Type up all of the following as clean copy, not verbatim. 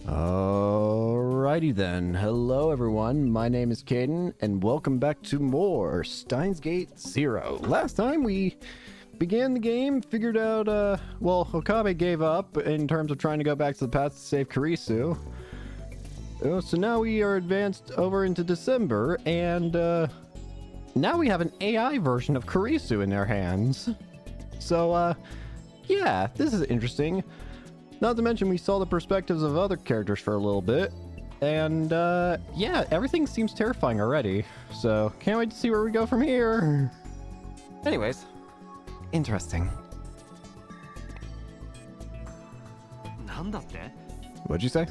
Alrighty then. Hello everyone, my name is Caden, and welcome back to more Steins Gate 0. Last time we began the game, figured out, well, Okabe gave up in terms of trying to go back to the past to save Kurisu. So now we are advanced over into December, and now we have an AI version of Kurisu in our hands. So, yeah, this is interesting. Not to mention we saw the perspectives of other characters for a little bit. And, yeah, everything seems terrifying already. So, can't wait to see where we go from here. Anyways, interesting. What'd you say?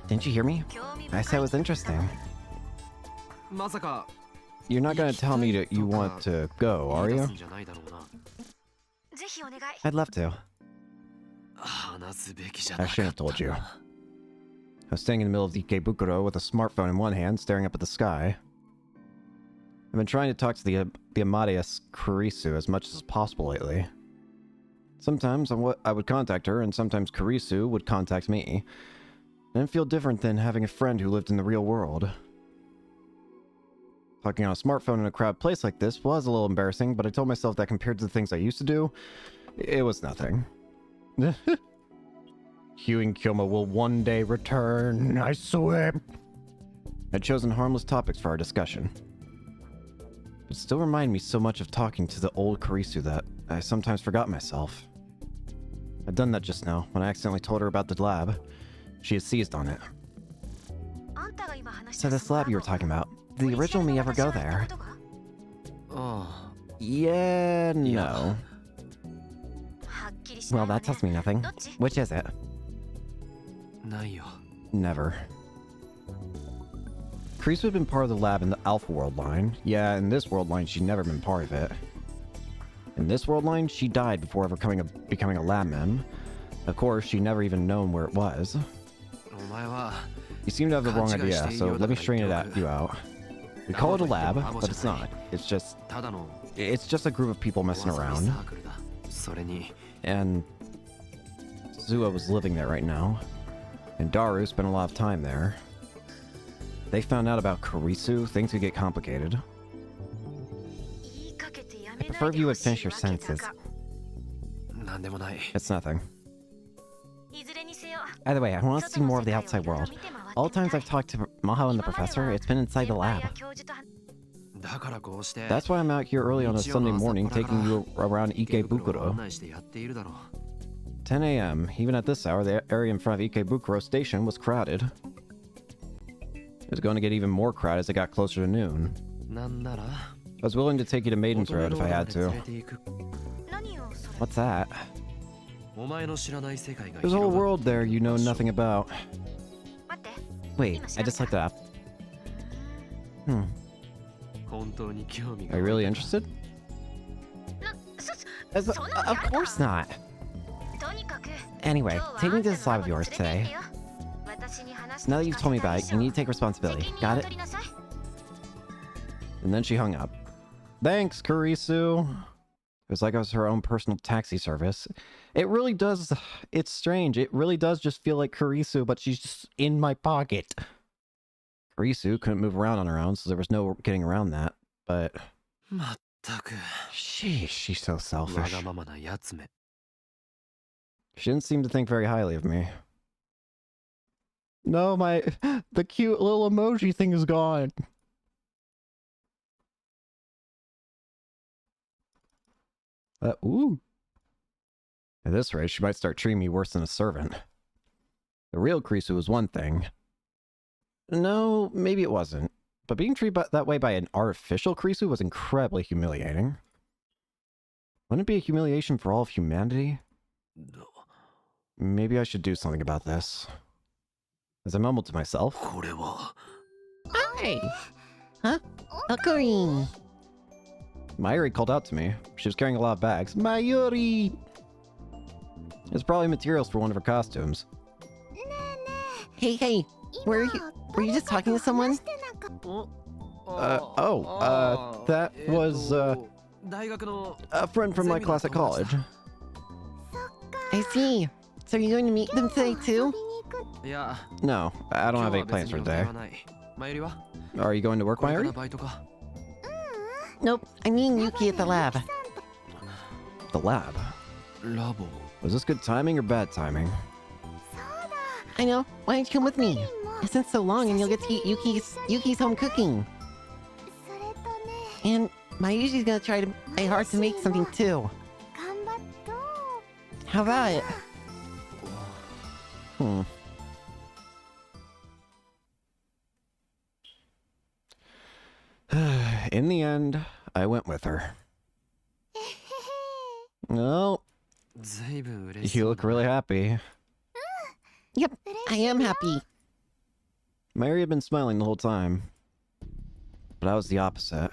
Didn't you hear me? I said it was interesting. You're not gonna tell me that you want to go, are you? I'd love to. I shouldn't have told you. I was standing in the middle of Ikebukuro with a smartphone in one hand, staring up at the sky. I've been trying to talk to the Amadeus Kurisu as much as possible lately. Sometimes I would contact her, and sometimes Kurisu would contact me. It didn't feel different than having a friend who lived in the real world. Talking on a smartphone in a crowded place like this was a little embarrassing, but I told myself that compared to the things I used to do, it was nothing. Hugh and Kyoma will one day return, I swear. I'd chosen harmless topics for our discussion. It still reminded me so much of talking to the old Kurisu that I sometimes forgot myself. I'd done that just now, when I accidentally told her about the lab. She had seized on it. So this lab you were talking about, did the original me ever go there? Oh. Yeah, no. Well, that tells me nothing. Which is it? Never. Kurisu had been part of the lab in the Alpha World line. Yeah, in this world line, she'd never been part of it. In this world line, she died before ever becoming a lab mem. Of course, she'd never even known where it was. You seem to have the wrong idea, so let me straighten you out. We call it a lab, but it's not. It's just a group of people messing around. And Zuo was living there right now. And Daru spent a lot of time there. They found out about Kurisu, things could get complicated. I prefer if you would finish your sentences. It's nothing. Either way, I want to see more of the outside world. All the times I've talked to Maho and the professor, it's been inside the lab. That's why I'm out here early on a Sunday morning, taking you around Ikebukuro. 10 a.m. Even at this hour, the area in front of Ikebukuro Station was crowded. It was going to get even more crowded as it got closer to noon. I was willing to take you to Maiden's Road if I had to. What's that? There's a whole world there you know nothing about. Wait, I just looked it up. Are you really interested? Of course not. Anyway, take me to this lab of yours today. Now that you've told me about it, you need to take responsibility. Got it? And then she hung up. Thanks, Kurisu. It was like it was her own personal taxi service. It really does. It's strange. It really does just feel like Kurisu, but she's just in my pocket. Kurisu couldn't move around on her own, so there was no getting around that. But sheesh, she's so selfish. She didn't seem to think very highly of me. No, the cute little emoji thing is gone. Ooh. At this rate, she might start treating me worse than a servant. The real Kurisu was one thing. No, maybe it wasn't. But being treated that way by an artificial Kurisu was incredibly humiliating. Wouldn't it be a humiliation for all of humanity? Maybe I should do something about this. As I mumbled to myself. Hi! Huh? Green! Mayuri called out to me. She was carrying a lot of bags. Mayuri! It's probably materials for one of her costumes. Hey, were you just talking to someone? That was, a friend from my class at college. I see. So you're going to meet them today too? No, I don't have any plans for today. Are you going to work, Mayuri? Nope, I mean Yuki at the lab. The lab? Was this good timing or bad timing? I know, why don't you come with me? It's been so long and you'll get to eat Yuki's home cooking. And Mayuji's gonna try to play hard to make something too. How about it? In the end, I went with her. Oh, you look really happy. Yep, I am happy. Mary had been smiling the whole time. But I was the opposite.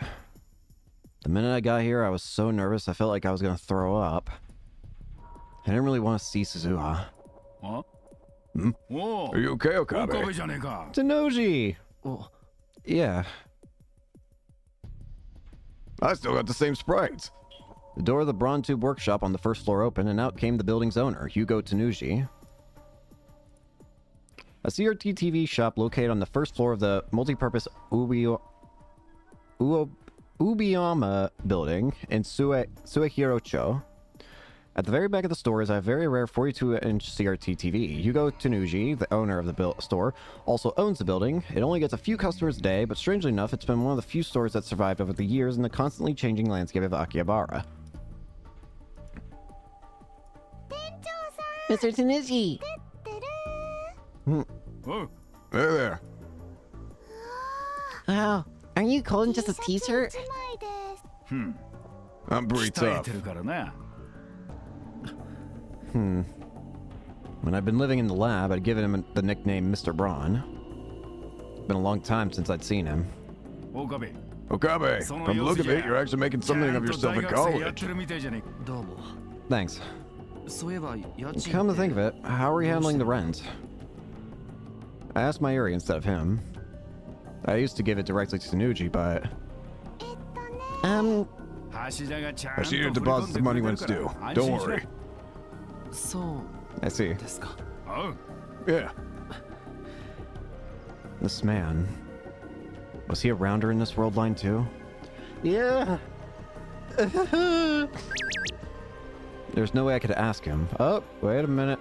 The minute I got here, I was so nervous I felt like I was gonna throw up. I didn't really want to see Suzuha. Huh? Are you okay, Okabe? Tenoji! Yeah. I still got the same sprites. The door of the Bronze Tube workshop on the first floor opened, and out came the building's owner, Hugo Tanuji. A CRT TV shop located on the first floor of the multi-purpose Ubiyama building in Suehirocho. At the very back of the store is a very rare 42-inch CRT TV. Hugo Tanuji, the owner of the store, also owns the building. It only gets a few customers a day, but strangely enough, it's been one of the few stores that survived over the years in the constantly changing landscape of Akihabara. Mr. Tanuji! Hey there. Wow, aren't you cold in just a t-shirt? I'm pretty tough. When I'd been living in the lab, I'd given him the nickname Mr. Braun. It's been a long time since I'd seen him. Okabe, from the look of it, you're actually making something of yourself in college. Thanks. Come to think of it, how are you handling the rent? I asked Mayuri instead of him. I used to give it directly to Tanuji, but... Hashida deposits the money when it's due. Don't worry. I see. Yeah. This man... Was he a rounder in this world line too? Yeah! There's no way I could ask him. Oh, wait a minute.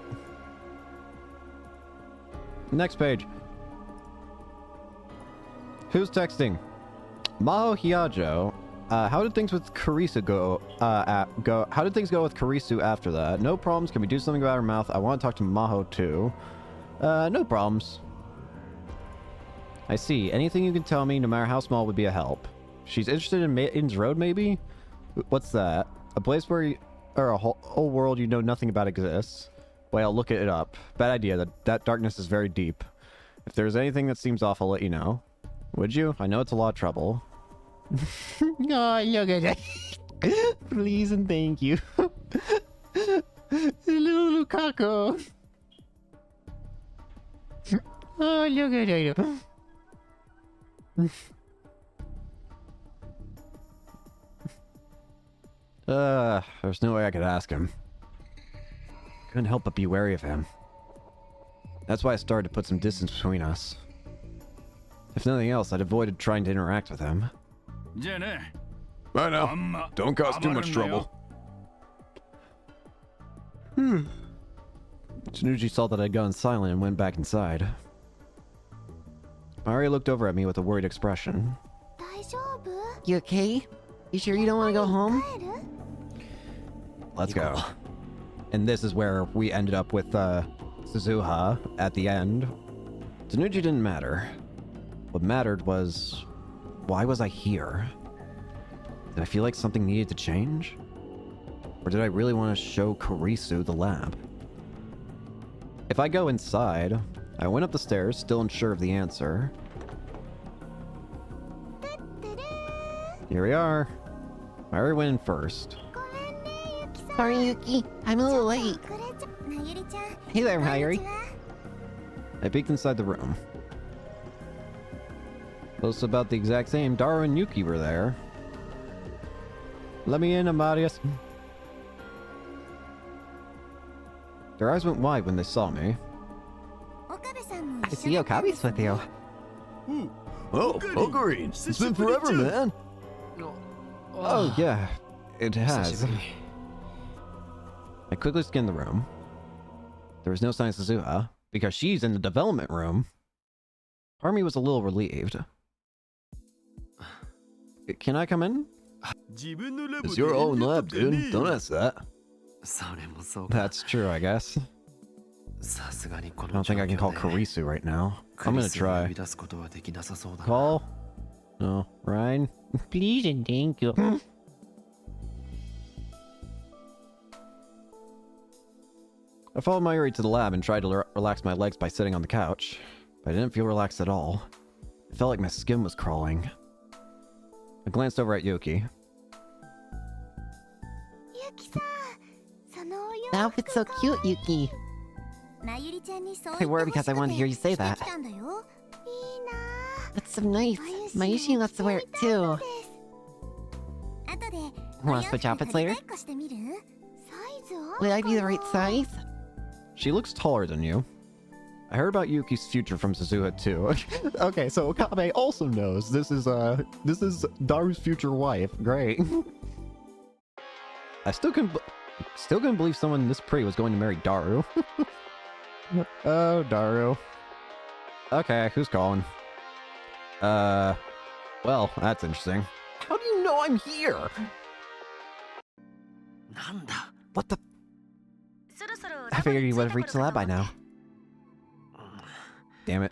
Next page. Who's texting? Maho Hiajo. How did things with Karisu go? How did things go with Karisu after that? No problems. Can we do something about her mouth? I want to talk to Maho too. No problems. I see. Anything you can tell me, no matter how small, would be a help. She's interested in Maiden's Road, maybe? What's that? A place where or a whole world you know nothing about exists? Well, look it up. Bad idea. That darkness is very deep. If there's anything that seems off, I'll let you know. Would you? I know it's a lot of trouble. Oh, look at that. Please and thank you. Little Lukaku. Oh, look at that. There's no way I could ask him. Couldn't help but be wary of him. That's why I started to put some distance between us. If nothing else, I'd avoided trying to interact with him. I know. Don't cause too much trouble. Tanuji saw that I'd gone silent and went back inside. Mari looked over at me with a worried expression. You okay? You sure you don't want to go home? Let's go. And this is where we ended up with Suzuha at the end. Tanuji didn't matter. What mattered was, why was I here? Did I feel like something needed to change? Or did I really want to show Karisu the lab? If I go inside, I went up the stairs, still unsure of the answer. Here we are. I already went in first. Sorry, Yuki. I'm a little late. Hey there, Mayuri. I peeked inside the room. Close about the exact same. Daru and Yuki were there. Let me in, Amadeus. Their eyes went wide when they saw me. I see Okabe's with you. Oh, Ocarine, it's been forever, man. Oh, yeah, it has. I quickly scanned the room. There was no sign of Suzuha, because she's in the development room. Part of me was a little relieved. Can I come in? It's your own lab, dude. Don't ask that. That's true, I guess. I don't think I can call Karisu right now. I'm gonna try. Call? No. Ryan? Please and thank you. I followed Mayuri to the lab and tried to relax my legs by sitting on the couch, but I didn't feel relaxed at all. It felt like my skin was crawling. I glanced over at Yuki. The outfit's so cute, Yuki. I wore it because I wanted to hear you say that. That's so nice. Mayushi wants to wear it too. Want to switch outfits later? Would I be the right size? She looks taller than you. I heard about Yuki's future from Suzuha too. Okay, so Okabe also knows this is Daru's future wife. Great. I still couldn't believe someone this pretty was going to marry Daru. Oh, Daru. Okay, who's calling? Well, that's interesting. How do you know I'm here? What the? I figured you would have reached the lab by now. Damn it.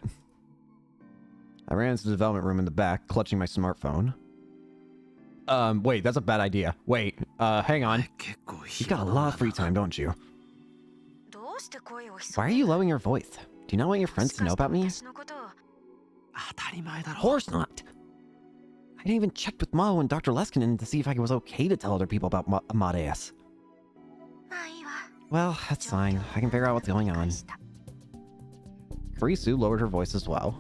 I ran into the development room in the back, clutching my smartphone. Wait, that's a bad idea. Wait, hang on. You've got a lot of free time, don't you? Why are you lowering your voice? Do you not want your friends to know about me? Of course not. I didn't even check with Mao and Dr. Leskinen to see if I was okay to tell other people about Amadeus. Well, that's fine. I can figure out what's going on. Karisu lowered her voice as well.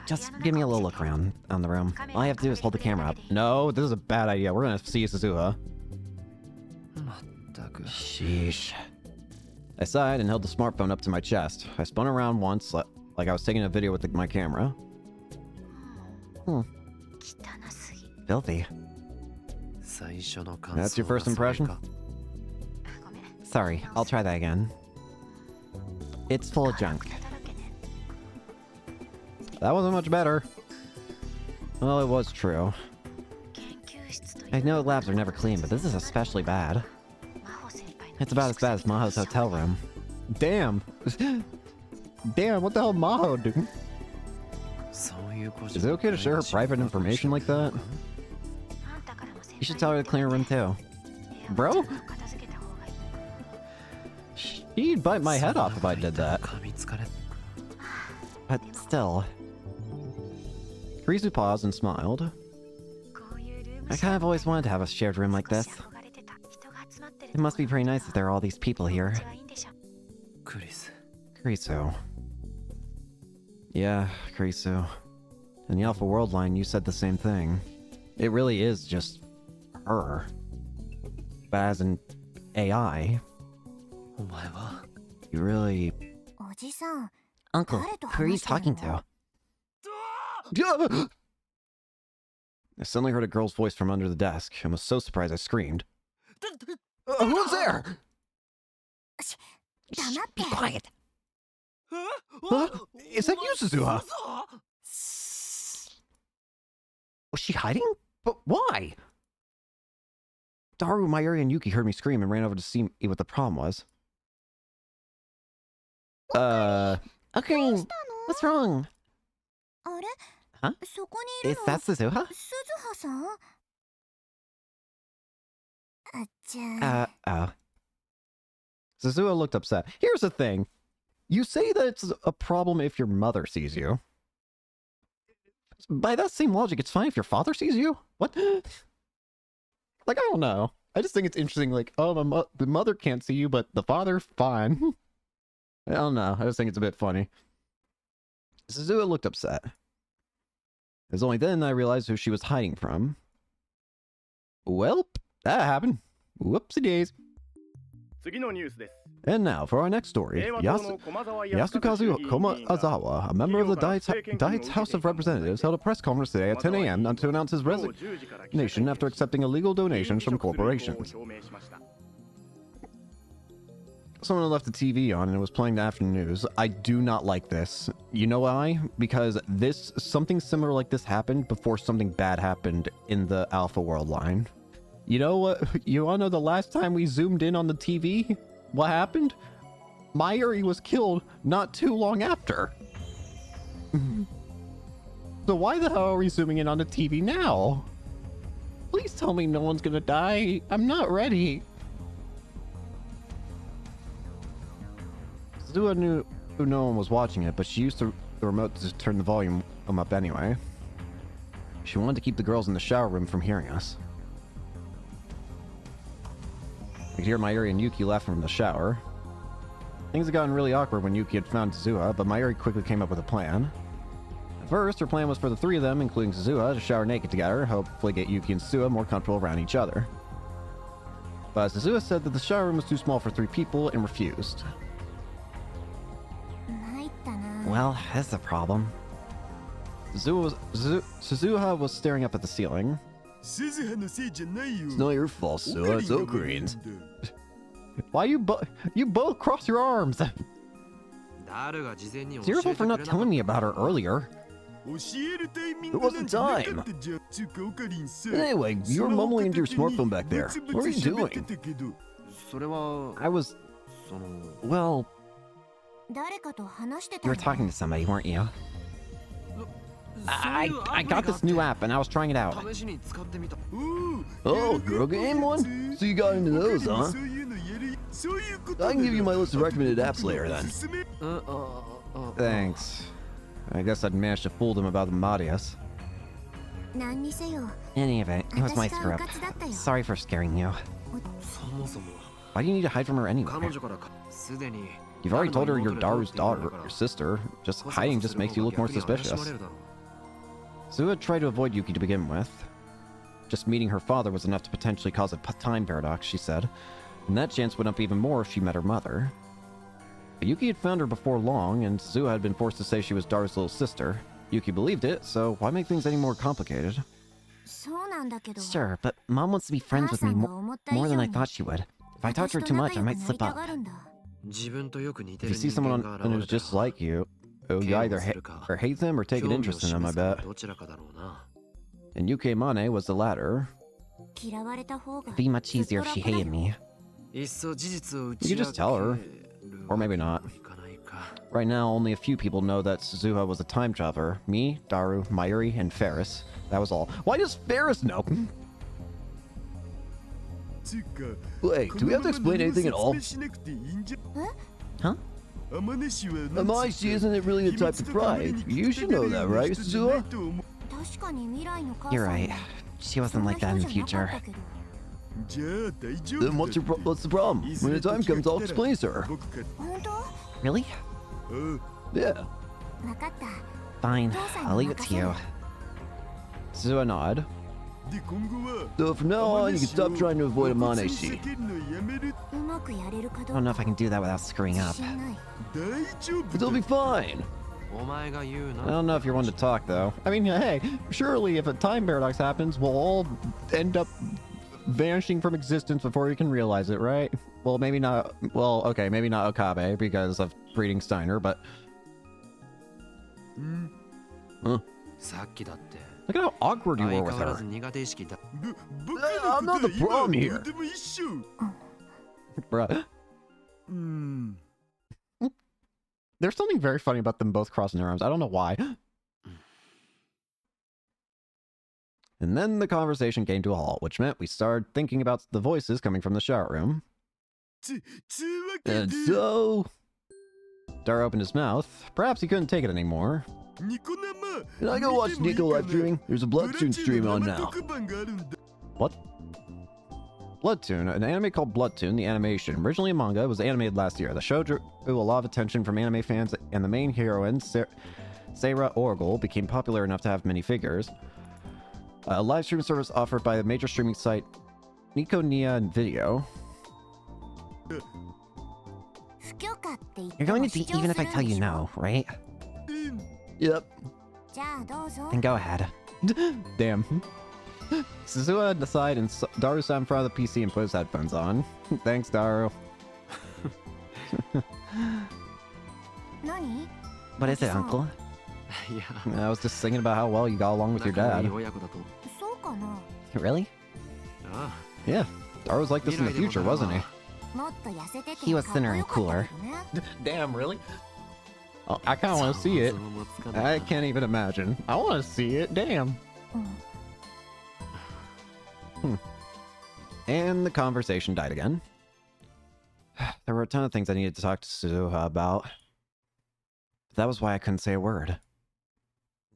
Just give me a little look around on the room. All I have to do is hold the camera up. No, this is a bad idea. We're gonna see Suzuha. Sheesh. I sighed and held the smartphone up to my chest. I spun around once, like I was taking a video with my camera. Filthy. That's your first impression? Sorry, I'll try that again. It's full of junk. That wasn't much better. Well, it was true. I know labs are never clean, but this is especially bad. It's about as bad as Maho's hotel room. Damn! Damn, what the hell Maho do? Is it okay to share her private information like that? You should tell her to clean her room too. Bro? She'd bite my head off if I did that. But still. Karisu paused and smiled. I kind of always wanted to have a shared room like this. It must be pretty nice if there are all these people here. Karisu. Yeah, Karisu. In the Alpha World line, you said the same thing. It really is just her. But as an AI, you really... Uncle, who are you talking to? I suddenly heard a girl's voice from under the desk and was so surprised I screamed. Who's there? Shh, be quiet. Huh? Is that you, Suzuha? Was she hiding? But why? Daru, Mayuri, and Yuki heard me scream and ran over to see what the problem was. Okay, what's wrong? Huh? Is that Suzuha? Oh. Suzuha looked upset. Here's the thing. You say that it's a problem if your mother sees you. By that same logic, it's fine if your father sees you? What? Like, I don't know. I just think it's interesting, like, oh, the mother can't see you, but the father, fine. I don't know. I just think it's a bit funny. Suzuha looked upset. It was only then I realized who she was hiding from. Welp, that happened. Whoopsie days. And now for our next story. Yasukazu Komazawa, a member of the Diet's House of Representatives, held a press conference today at 10 a.m. to announce his resignation after accepting illegal donations from corporations. Someone left the TV on and it was playing the afternoon news. I do not like this. You know why? Because something similar like this happened before something bad happened in the Alpha World line. You know what? You wanna know the last time we zoomed in on the TV? What happened? Mayuri was killed not too long after. So why the hell are we zooming in on the TV now? Please tell me no one's gonna die. I'm not ready. Suzuha knew no one was watching it, but she used the remote to turn the volume up anyway. She wanted to keep the girls in the shower room from hearing us. I could hear Mayuri and Yuki laughing from the shower. Things had gotten really awkward when Yuki had found Suzuha, but Mayuri quickly came up with a plan. At first, her plan was for the three of them, including Suzuha, to shower naked together, hopefully get Yuki and Suzuha more comfortable around each other. But Suzuha said that the shower room was too small for 3 people and refused. Well, that's the problem. Suzuha was staring up at the ceiling. It's not your fault, Suzuha. It's Okarin's. Why you both cross your arms? It's your fault for not telling me about her earlier. There wasn't time. Anyway, you were mumbling into your smartphone back there. What were you doing? I was... Well... You were talking to somebody, weren't you? I got this new app and I was trying it out. Oh, girl game one? So you got into those, huh? I can give you my list of recommended apps later then. Thanks. I guess I'd managed to fool them about the Marias. In any event, it was my screw up. Sorry for scaring you. Why do you need to hide from her anyway? You've already told her you're Daru's daughter, your sister. Just hiding just makes you look more suspicious. Suzuha tried to avoid Yuki to begin with. Just meeting her father was enough to potentially cause a time paradox, she said. And that chance went up even more if she met her mother. But Yuki had found her before long, and Suzuha had been forced to say she was Daru's little sister. Yuki believed it, so why make things any more complicated? Sure, but Mom wants to be friends with me more than I thought she would. If I talk to her too much, I might slip up. If you see someone who's just like you, you either hate them or take an interest in them, I bet. And Yuki Mane was the latter. It'd be much easier if she hated me. You could just tell her. Or maybe not. Right now, only a few people know that Suzuha was a time traveler. Me, Daru, Mayuri, and Ferris. That was all. Why does Ferris know? Wait, do we have to explain anything at all? Huh? Amashi isn't really the type to pry. You should know that, right, Suzuha? You're right. She wasn't like that in the future. Then what's the problem? When the time comes, I'll explain to her. Really? Yeah. Fine, I'll leave it to you. Suzuha nodded. So from now on, you can stop trying to avoid Amaneshi. I don't know if I can do that without screwing up. It'll be fine. I don't know if you're one to talk, though. I mean, hey, surely if a time paradox happens, we'll all end up vanishing from existence before we can realize it, right? Well, maybe not. Well, okay, maybe not Okabe because of breeding Steiner, but... Huh? Look at how awkward you were with her. I'm not the problem here. Bruh. There's something very funny about them both crossing their arms. I don't know why. And then the conversation came to a halt, which meant we started thinking about the voices coming from the shower room. And so... Daru opened his mouth. Perhaps he couldn't take it anymore. Can I go watch Nico live streaming? There's a Bloodtoon stream on now. What? Bloodtoon, an anime called Bloodtoon, the animation. Originally a manga, it was animated last year. The show drew a lot of attention from anime fans, and the main heroine, Seira Oracle, became popular enough to have many figures. A live stream service offered by the major streaming site Nico Nia Video. You're going to eat even if I tell you no, right? Yep. Then go ahead. Damn. Suzuha had aside and Daru sat in front of the PC and put his headphones on. Thanks, Daru. What is it, Uncle? I was just thinking about how well you got along with your dad. Really? Yeah, Daru was like this in the future, wasn't he? He was thinner and cooler. Damn, really? Oh, I kind of want to see it. I can't even imagine. I want to see it. Damn. And the conversation died again. There were a ton of things I needed to talk to Suzuha about. But that was why I couldn't say a word.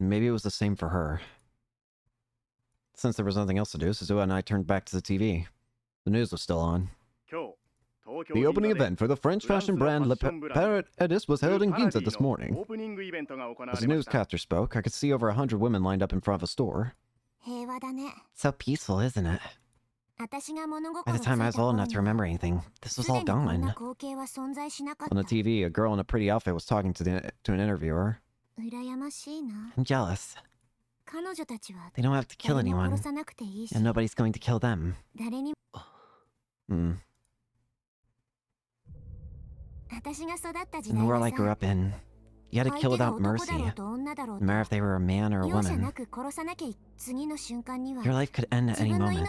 Maybe it was the same for her. Since there was nothing else to do, Suzuha and I turned back to the TV. The news was still on. The opening event for the French fashion brand Le Parrot Edis was held in Ginza this morning. As the newscaster spoke, I could see over 100 women lined up in front of a store. So peaceful, isn't it? By the time I was old enough to remember anything, this was all gone. On the TV, a girl in a pretty outfit was talking to an interviewer. I'm jealous. They don't have to kill anyone, and nobody's going to kill them. Hmm. In the world I grew up in, you had to kill without mercy, no matter if they were a man or a woman. Your life could end at any moment.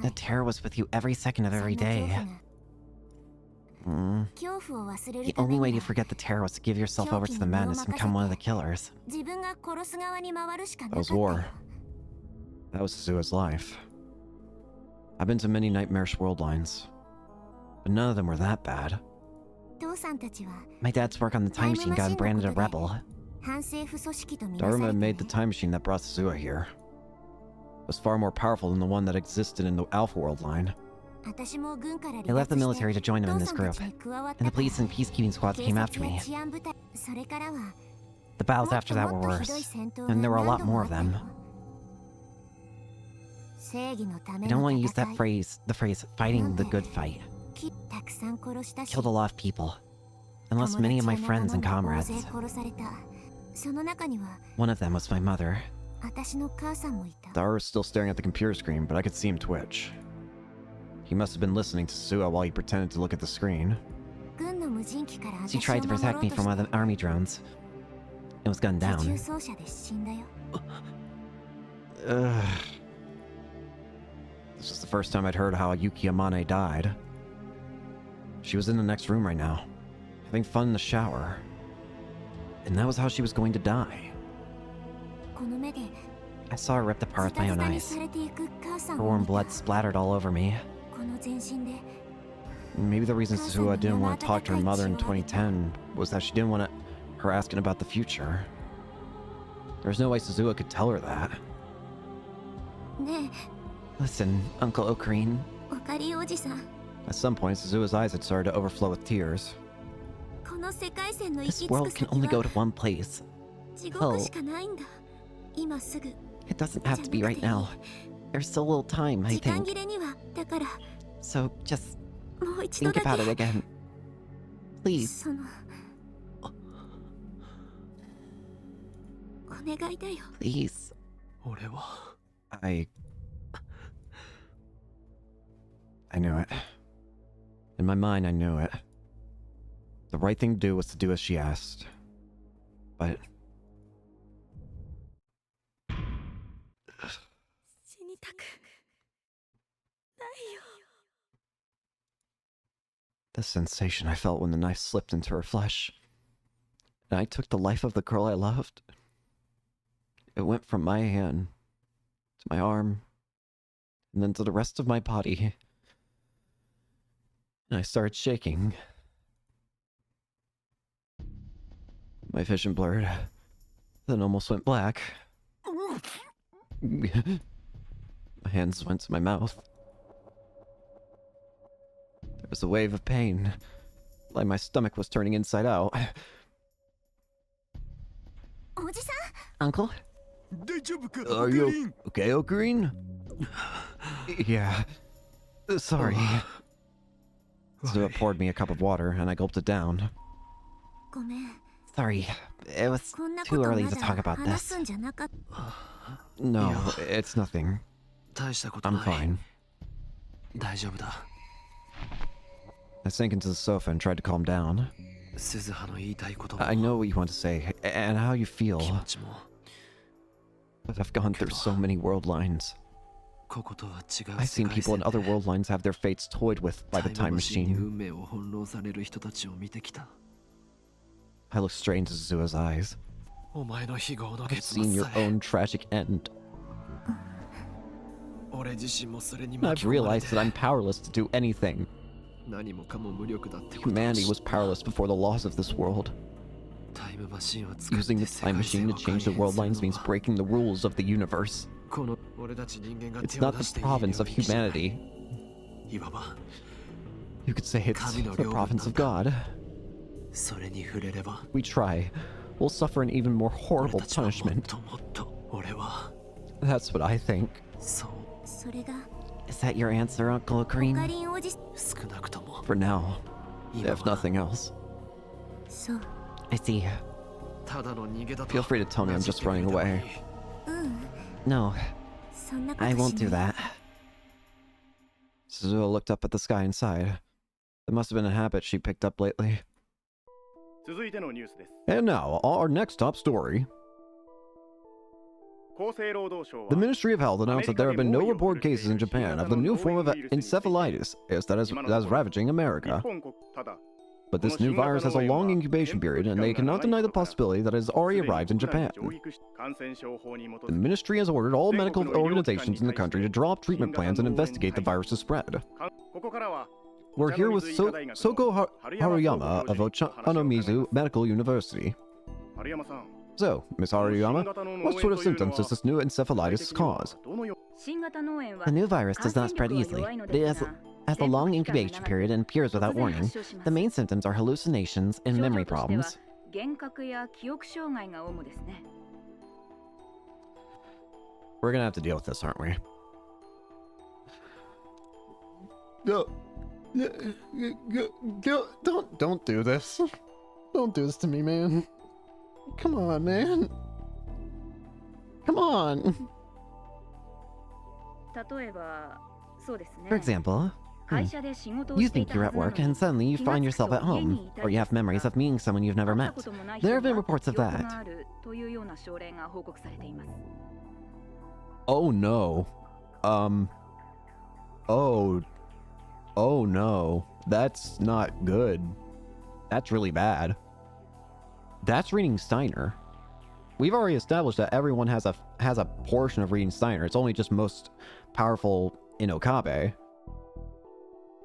The terror was with you every second of every day. The only way to forget the terror was to give yourself over to the madness and become one of the killers. That was war. That was Suzuha's life. I've been to many nightmarish world lines, but none of them were that bad. My dad's work on the time machine got him branded a rebel. Daruma made the time machine that brought Suzuha here. It was far more powerful than the one that existed in the Alpha World line. I left the military to join him in this group, and the police and peacekeeping squads came after me. The battles after that were worse, and there were a lot more of them. I don't want to use the phrase, fighting the good fight. Killed a lot of people, and lost many of my friends and comrades. One of them was my mother. Daru was still staring at the computer screen, but I could see him twitch. He must have been listening to Suzuha while he pretended to look at the screen. She tried to protect me from one of the army drones. It was gunned down. This was the first time I'd heard how Yuki Amane died. She was in the next room right now, having fun in the shower. And that was how she was going to die. I saw her ripped apart with my own eyes. Her warm blood splattered all over me. Maybe the reason Suzuha didn't want to talk to her mother in 2010 was that she didn't want her asking about the future. There's no way Suzuha could tell her that. Listen, Uncle Ocarine. At some point, Suzuha's eyes had started to overflow with tears. This world can only go to one place. Hell. It doesn't have to be right now. There's still a little time, I think. So just think about it again. Please. Please. I knew it. In my mind, I knew it. The right thing to do was to do as she asked. But... the sensation I felt when the knife slipped into her flesh, and I took the life of the girl I loved. It went from my hand to my arm, and then to the rest of my body. And I started shaking. My vision blurred, then almost went black. My hands went to my mouth. There was a wave of pain, like my stomach was turning inside out. Uncle? Are you okay, Ocarine? Yeah. Sorry. Suzuha poured me a cup of water, and I gulped it down. Sorry, it was too early to talk about this. No, it's nothing. I'm fine. I sank into the sofa and tried to calm down. I know what you want to say, and how you feel. But I've gone through so many world lines. I've seen people in other world lines have their fates toyed with by the time machine. I looked straight into Suzuha's eyes. I've seen your own tragic end. I've realized that I'm powerless to do anything. Humanity was powerless before the laws of this world. Using the time machine to change the world lines means breaking the rules of the universe. It's not the province of humanity. You could say it's the province of God. We try, we'll suffer an even more horrible punishment. That's what I think. Is that your answer, Uncle Kareem? For now, if nothing else. I see. Feel free to tell me I'm just running away. No, I won't do that. Suzuha looked up at the sky and sighed. It must have been a habit she picked up lately. And now, our next top story. The Ministry of Health announced that there have been no reported cases in Japan of the new form of encephalitis that is ravaging America. But this new virus has a long incubation period, and they cannot deny the possibility that it has already arrived in Japan. The ministry has ordered all medical organizations in the country to draw up treatment plans and investigate the virus's spread. We're here with Soko Haruyama of Ochanomizu Medical University. So, Ms. Haruyama, what sort of symptoms does this new encephalitis cause? The new virus does not spread easily, but it has a long incubation period and appears without warning. The main symptoms are hallucinations and memory problems. We're gonna have to deal with this, aren't we? Don't do this. Don't do this to me, man. Come on, man. Come on. For example, you think you're at work and suddenly you find yourself at home, or you have memories of meeting someone you've never met. There have been reports of that. Oh no. Oh no. That's not good. That's really bad. That's reading Steiner. We've already established that everyone has a portion of reading Steiner. It's only just most powerful in Okabe.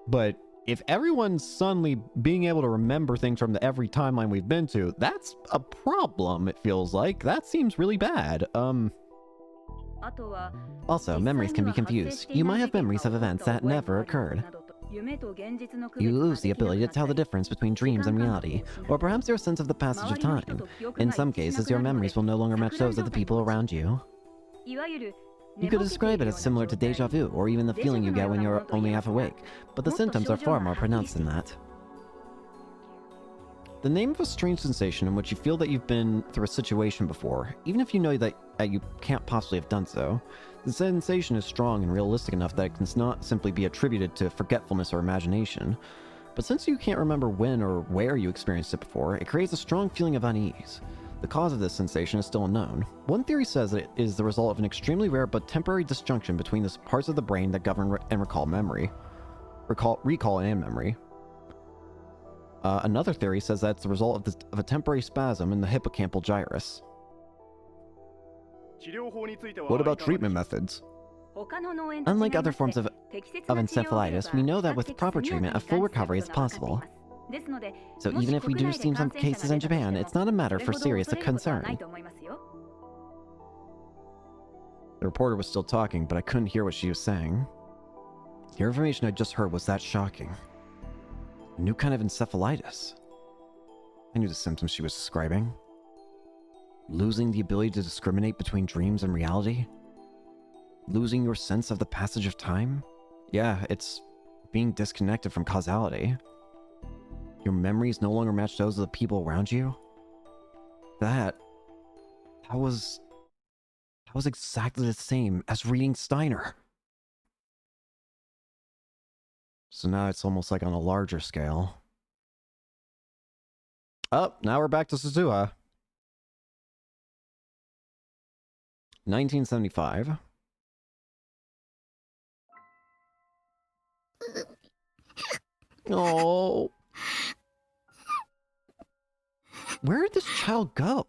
But if everyone's suddenly being able to remember things from every timeline we've been to, that's a problem, it feels like. That seems really bad. Also, memories can be confused. You might have memories of events that never occurred. You lose the ability to tell the difference between dreams and reality, or perhaps your sense of the passage of time. In some cases, your memories will no longer match those of the people around you. You could describe it as similar to deja vu, or even the feeling you get when you're only half awake, but the symptoms are far more pronounced than that. The name of a strange sensation in which you feel that you've been through a situation before, even if you know that you can't possibly have done so. The sensation is strong and realistic enough that it can not simply be attributed to forgetfulness or imagination. But since you can't remember when or where you experienced it before, it creates a strong feeling of unease. The cause of this sensation is still unknown. One theory says that it is the result of an extremely rare but temporary disjunction between the parts of the brain that govern and recall memory. Recall and memory. Another theory says that it's the result of a temporary spasm in the hippocampal gyrus. What about treatment methods? Unlike other forms of encephalitis, we know that with proper treatment, a full recovery is possible. So even if we do see some cases in Japan, it's not a matter for serious concern. The reporter was still talking, but I couldn't hear what she was saying. The information I just heard was that shocking. A new kind of encephalitis. I knew the symptoms she was describing. Losing the ability to discriminate between dreams and reality? Losing your sense of the passage of time? Yeah, it's being disconnected from causality. Your memories no longer match those of the people around you. That was exactly the same as reading Steiner. So now it's almost like on a larger scale. Oh, now we're back to Suzuha. 1975. Oh. Where did this child go?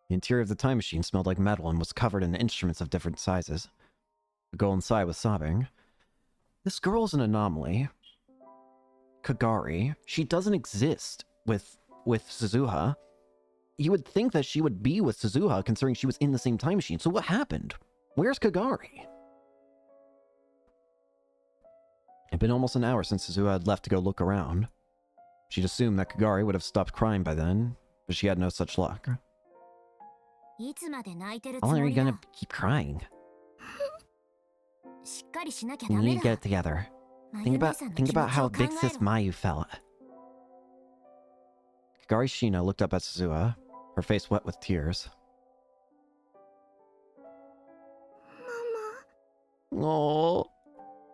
The interior of the time machine smelled like metal and was covered in instruments of different sizes. The girl inside was sobbing. This girl is an anomaly. Kagari. She doesn't exist with Suzuha. You would think that she would be with Suzuha, considering she was in the same time machine. So what happened? Where's Kagari? It had been almost an hour since Suzuha had left to go look around. She'd assumed that Kagari would have stopped crying by then, but she had no such luck. How long are you gonna keep crying? You need to get it together. Think about how big sis Mayu felt. Kagari Shina looked up at Suzuha, her face wet with tears. Oh.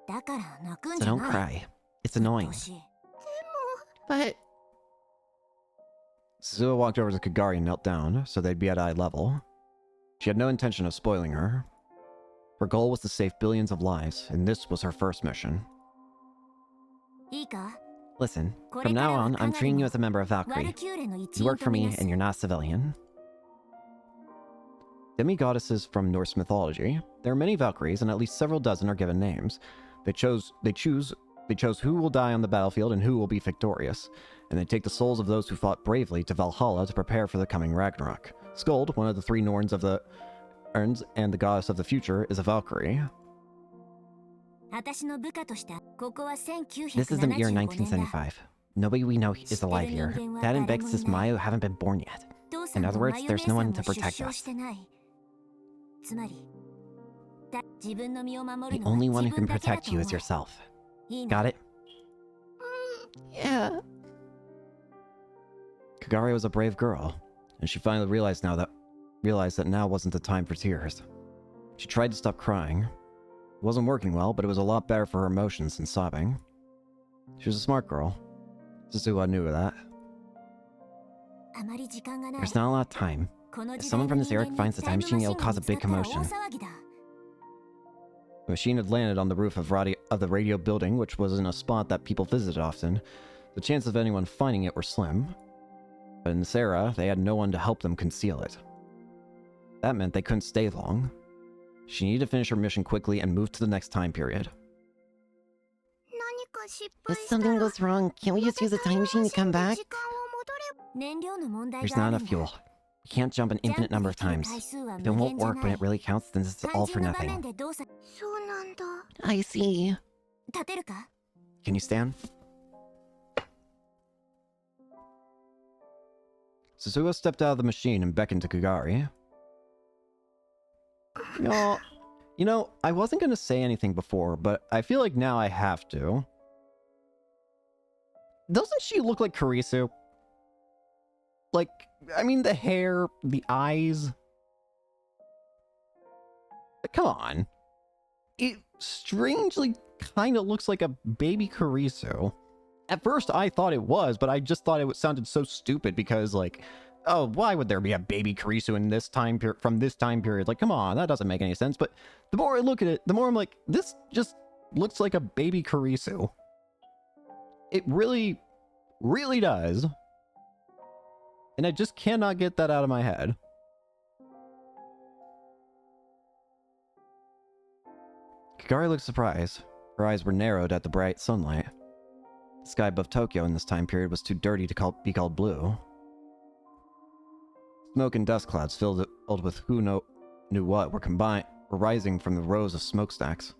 So don't cry. It's annoying. But... Suzuha walked over to Kagari and knelt down, so they'd be at eye level. She had no intention of spoiling her. Her goal was to save billions of lives, and this was her first mission. Listen, from now on, I'm treating you as a member of Valkyrie. You work for me, and you're not a civilian. Demigoddesses from Norse mythology. There are many Valkyries, and at least several dozen are given names. They chose who will die on the battlefield and who will be victorious, and they take the souls of those who fought bravely to Valhalla to prepare for the coming Ragnarok. Skuld, one of the three Norns of the Urns and the goddess of the future, is a Valkyrie. This is the year 1975. Nobody we know is alive here. Dad and Big Sis Mayu haven't been born yet. In other words, there's no one to protect us. The only one who can protect you is yourself. Got it? Yeah. Kagari was a brave girl, and she finally realized that now wasn't the time for tears. She tried to stop crying. It wasn't working well, but it was a lot better for her emotions than sobbing. She was a smart girl. Suzuha knew that. There's not a lot of time. If someone from this era finds the time machine, it'll cause a big commotion. The machine had landed on the roof of the radio building, which was in a spot that people visited often. The chances of anyone finding it were slim. But in this era, they had no one to help them conceal it. That meant they couldn't stay long. She needed to finish her mission quickly and move to the next time period. If something goes wrong, can't we just use the time machine to come back? There's not enough fuel. We can't jump an infinite number of times. If it won't work when it really counts, then it's all for nothing. I see. Can you stand? Suzuha stepped out of the machine and beckoned to Kagari. No, you know, I wasn't going to say anything before, but I feel like now I have to. Doesn't she look like Kurisu? Like, I mean, the hair, the eyes. Come on. It strangely kind of looks like a baby Kurisu. At first, I thought it was, but I just thought it sounded so stupid because, like, oh, why would there be a baby Kurisu in this time period, from this time period? Like, come on, that doesn't make any sense. But the more I look at it, the more I'm like, this just looks like a baby Kurisu. It really, really does. And I just cannot get that out of my head. Kagari looked surprised. Her eyes were narrowed at the bright sunlight. The sky above Tokyo in this time period was too dirty to be called blue. Smoke and dust clouds filled with who knew what were rising from the rows of smokestacks.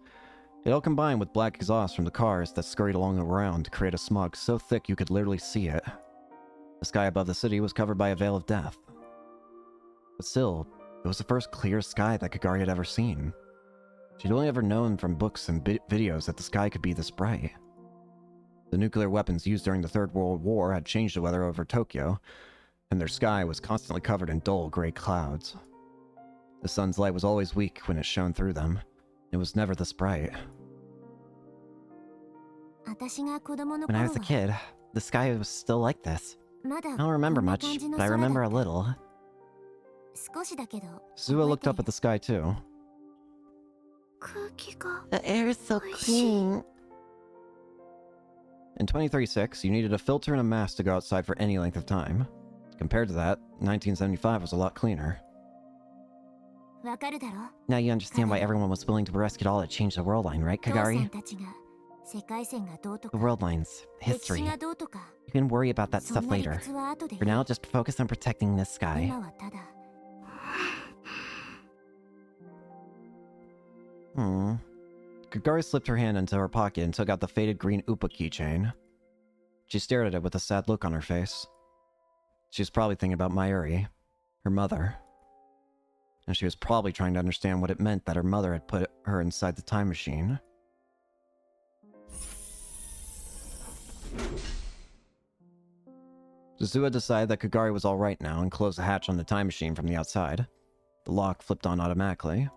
It all combined with black exhaust from the cars that scurried along the ground to create a smog so thick you could literally see it. The sky above the city was covered by a veil of death. But still, it was the first clear sky that Kagari had ever seen. She'd only ever known from books and videos that the sky could be this bright. The nuclear weapons used during the Third World War had changed the weather over Tokyo, and their sky was constantly covered in dull gray clouds. The sun's light was always weak when it shone through them. It was never this bright. When I was a kid, the sky was still like this. I don't remember much, but I remember a little. Suzuha looked up at the sky too. The air is so clean. In 2036, you needed a filter and a mask to go outside for any length of time. Compared to that, 1975 was a lot cleaner. Now you understand why everyone was willing to risk it all to change the world line, right, Kagari? The world lines, history. You can worry about that stuff later. For now, just focus on protecting this sky. Kagari slipped her hand into her pocket and took out the faded green Upa keychain. She stared at it with a sad look on her face. She was probably thinking about Mayuri, her mother. And she was probably trying to understand what it meant that her mother had put her inside the time machine. Suzuha decided that Kagari was alright now and closed the hatch on the time machine from the outside. The lock flipped on automatically.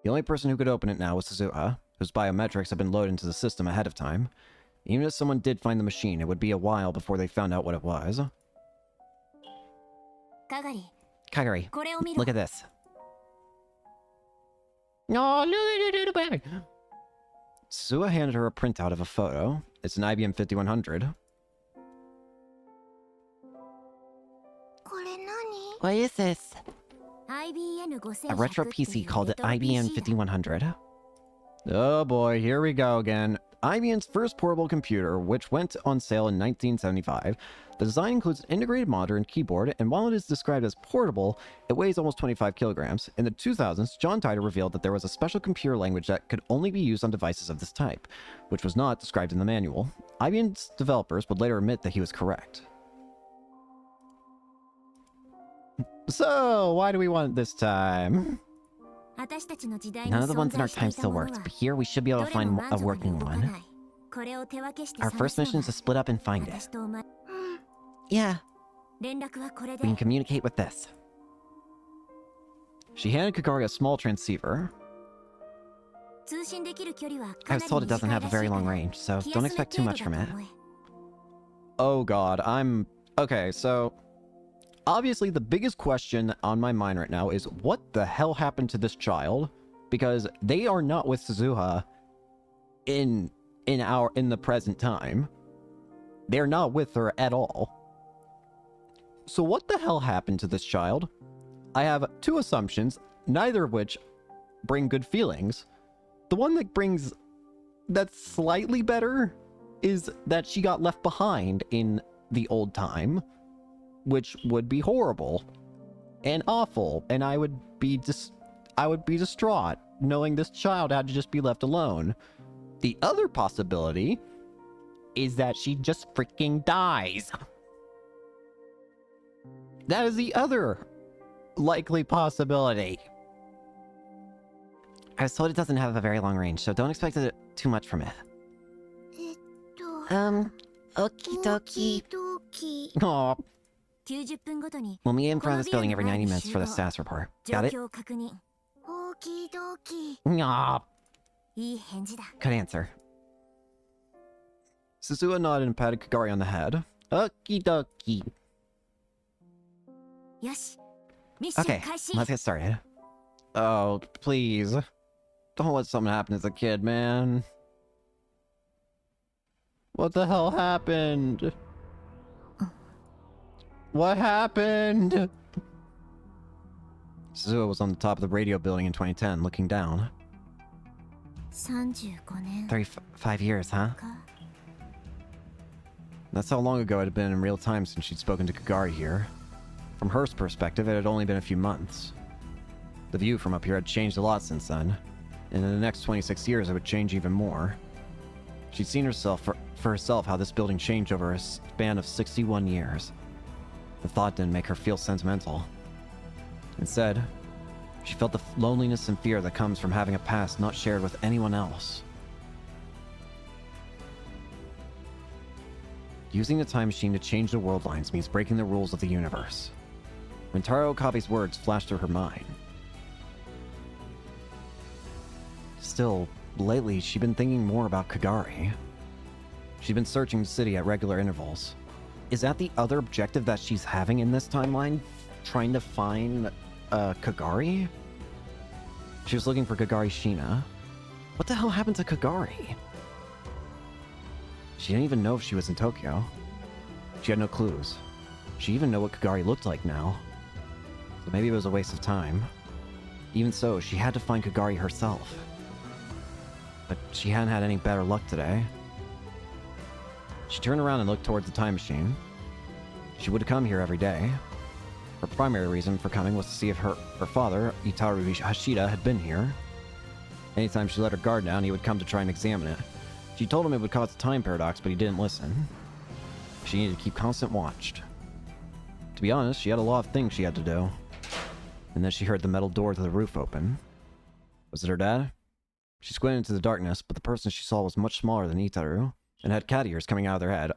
The only person who could open it now was Suzuha, whose biometrics had been loaded into the system ahead of time. Even if someone did find the machine, it would be a while before they found out what it was. Kagari, look at this. Oh, look. Suzuha handed her a printout of a photo. It's an IBM 5100. What is this? A retro PC called IBM 5100. Oh boy, here we go again. IBM's first portable computer, which went on sale in 1975. The design includes an integrated monitor and keyboard, and while it is described as portable, it weighs almost 25 kilograms. In the 2000s, John Titor revealed that there was a special computer language that could only be used on devices of this type, which was not described in the manual. IBM's developers would later admit that he was correct. So, why do we want it this time? None of the ones in our time still worked, but here we should be able to find a working one. Our first mission is to split up and find it. Yeah. We can communicate with this. She handed Kagari a small transceiver. I was told it doesn't have a very long range, so don't expect too much from it. Oh god, Okay, so... Obviously, the biggest question on my mind right now is what the hell happened to this child? Because they are not with Suzuha in the present time. They're not with her at all. So what the hell happened to this child? I have two assumptions, neither of which bring good feelings. The one that's slightly better is that she got left behind in the old time, which would be horrible and awful, and I would be distraught knowing this child had to just be left alone. The other possibility is that she just freaking dies. That is the other likely possibility. I was told it doesn't have a very long range, so don't expect too much from it. Okie dokie. Aw. We'll meet in front of this building every 90 minutes for the status report. Got it? Aw. Good answer. Suzuha nodded and patted Kagari on the head. Okie dokie. Okay, let's get started. Oh, please. Don't let something happen as a kid, man. What the hell happened? What happened? Suzuha was on the top of the radio building in 2010, looking down. 35 years, huh? That's how long ago it had been in real time since she'd spoken to Kagari here. From her perspective, it had only been a few months. The view from up here had changed a lot since then, and in the next 26 years it would change even more. She'd seen herself for herself how this building changed over a span of 61 years. The thought didn't make her feel sentimental. Instead, she felt the loneliness and fear that comes from having a past not shared with anyone else. Using the time machine to change the world lines means breaking the rules of the universe. Rintaro Okabe's words flashed through her mind. Still, lately, she'd been thinking more about Kagari. She'd been searching the city at regular intervals. Is that the other objective that she's having in this timeline? Trying to find, Kagari? She was looking for Kagari Shina. What the hell happened to Kagari? She didn't even know if she was in Tokyo. She had no clues. She even knew what Kagari looked like now. So maybe it was a waste of time. Even so, she had to find Kagari herself. But she hadn't had any better luck today. She turned around and looked towards the time machine. She would come here every day. Her primary reason for coming was to see if her father, Itaru Hashida, had been here. Anytime she let her guard down, he would come to try and examine it. She told him it would cause a time paradox, but he didn't listen. She needed to keep constant watch. To be honest, she had a lot of things she had to do. And then she heard the metal door to the roof open. Was it her dad? She squinted into the darkness, but the person she saw was much smaller than Itaru, and had cat ears coming out of their head.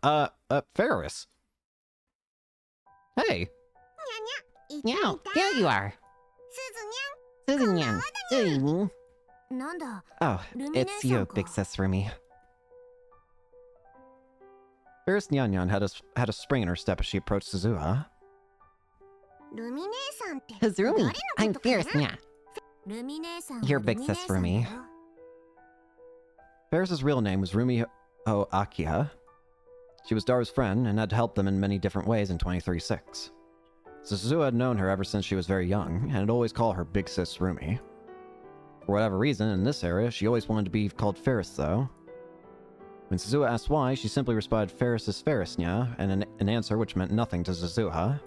Ferris! Hey! Meow, there you are. Suzu-nyan. Good evening. Oh, it's you, big sis Rumi. Ferris Nyan had a spring in her step as she approached Suzuha. Who's Rumi? I'm Ferris Nya. Your big sis Rumi. Ferris's real name was Rumi Akiha. She was Daru's friend and had helped them in many different ways in 23-6. Suzuha had known her ever since she was very young, and had always called her Big Sis Rumi. For whatever reason, in this area, she always wanted to be called Ferris, though. When Suzuha asked why, she simply responded Ferris is Ferris, nya, and an answer which meant nothing to Suzuha.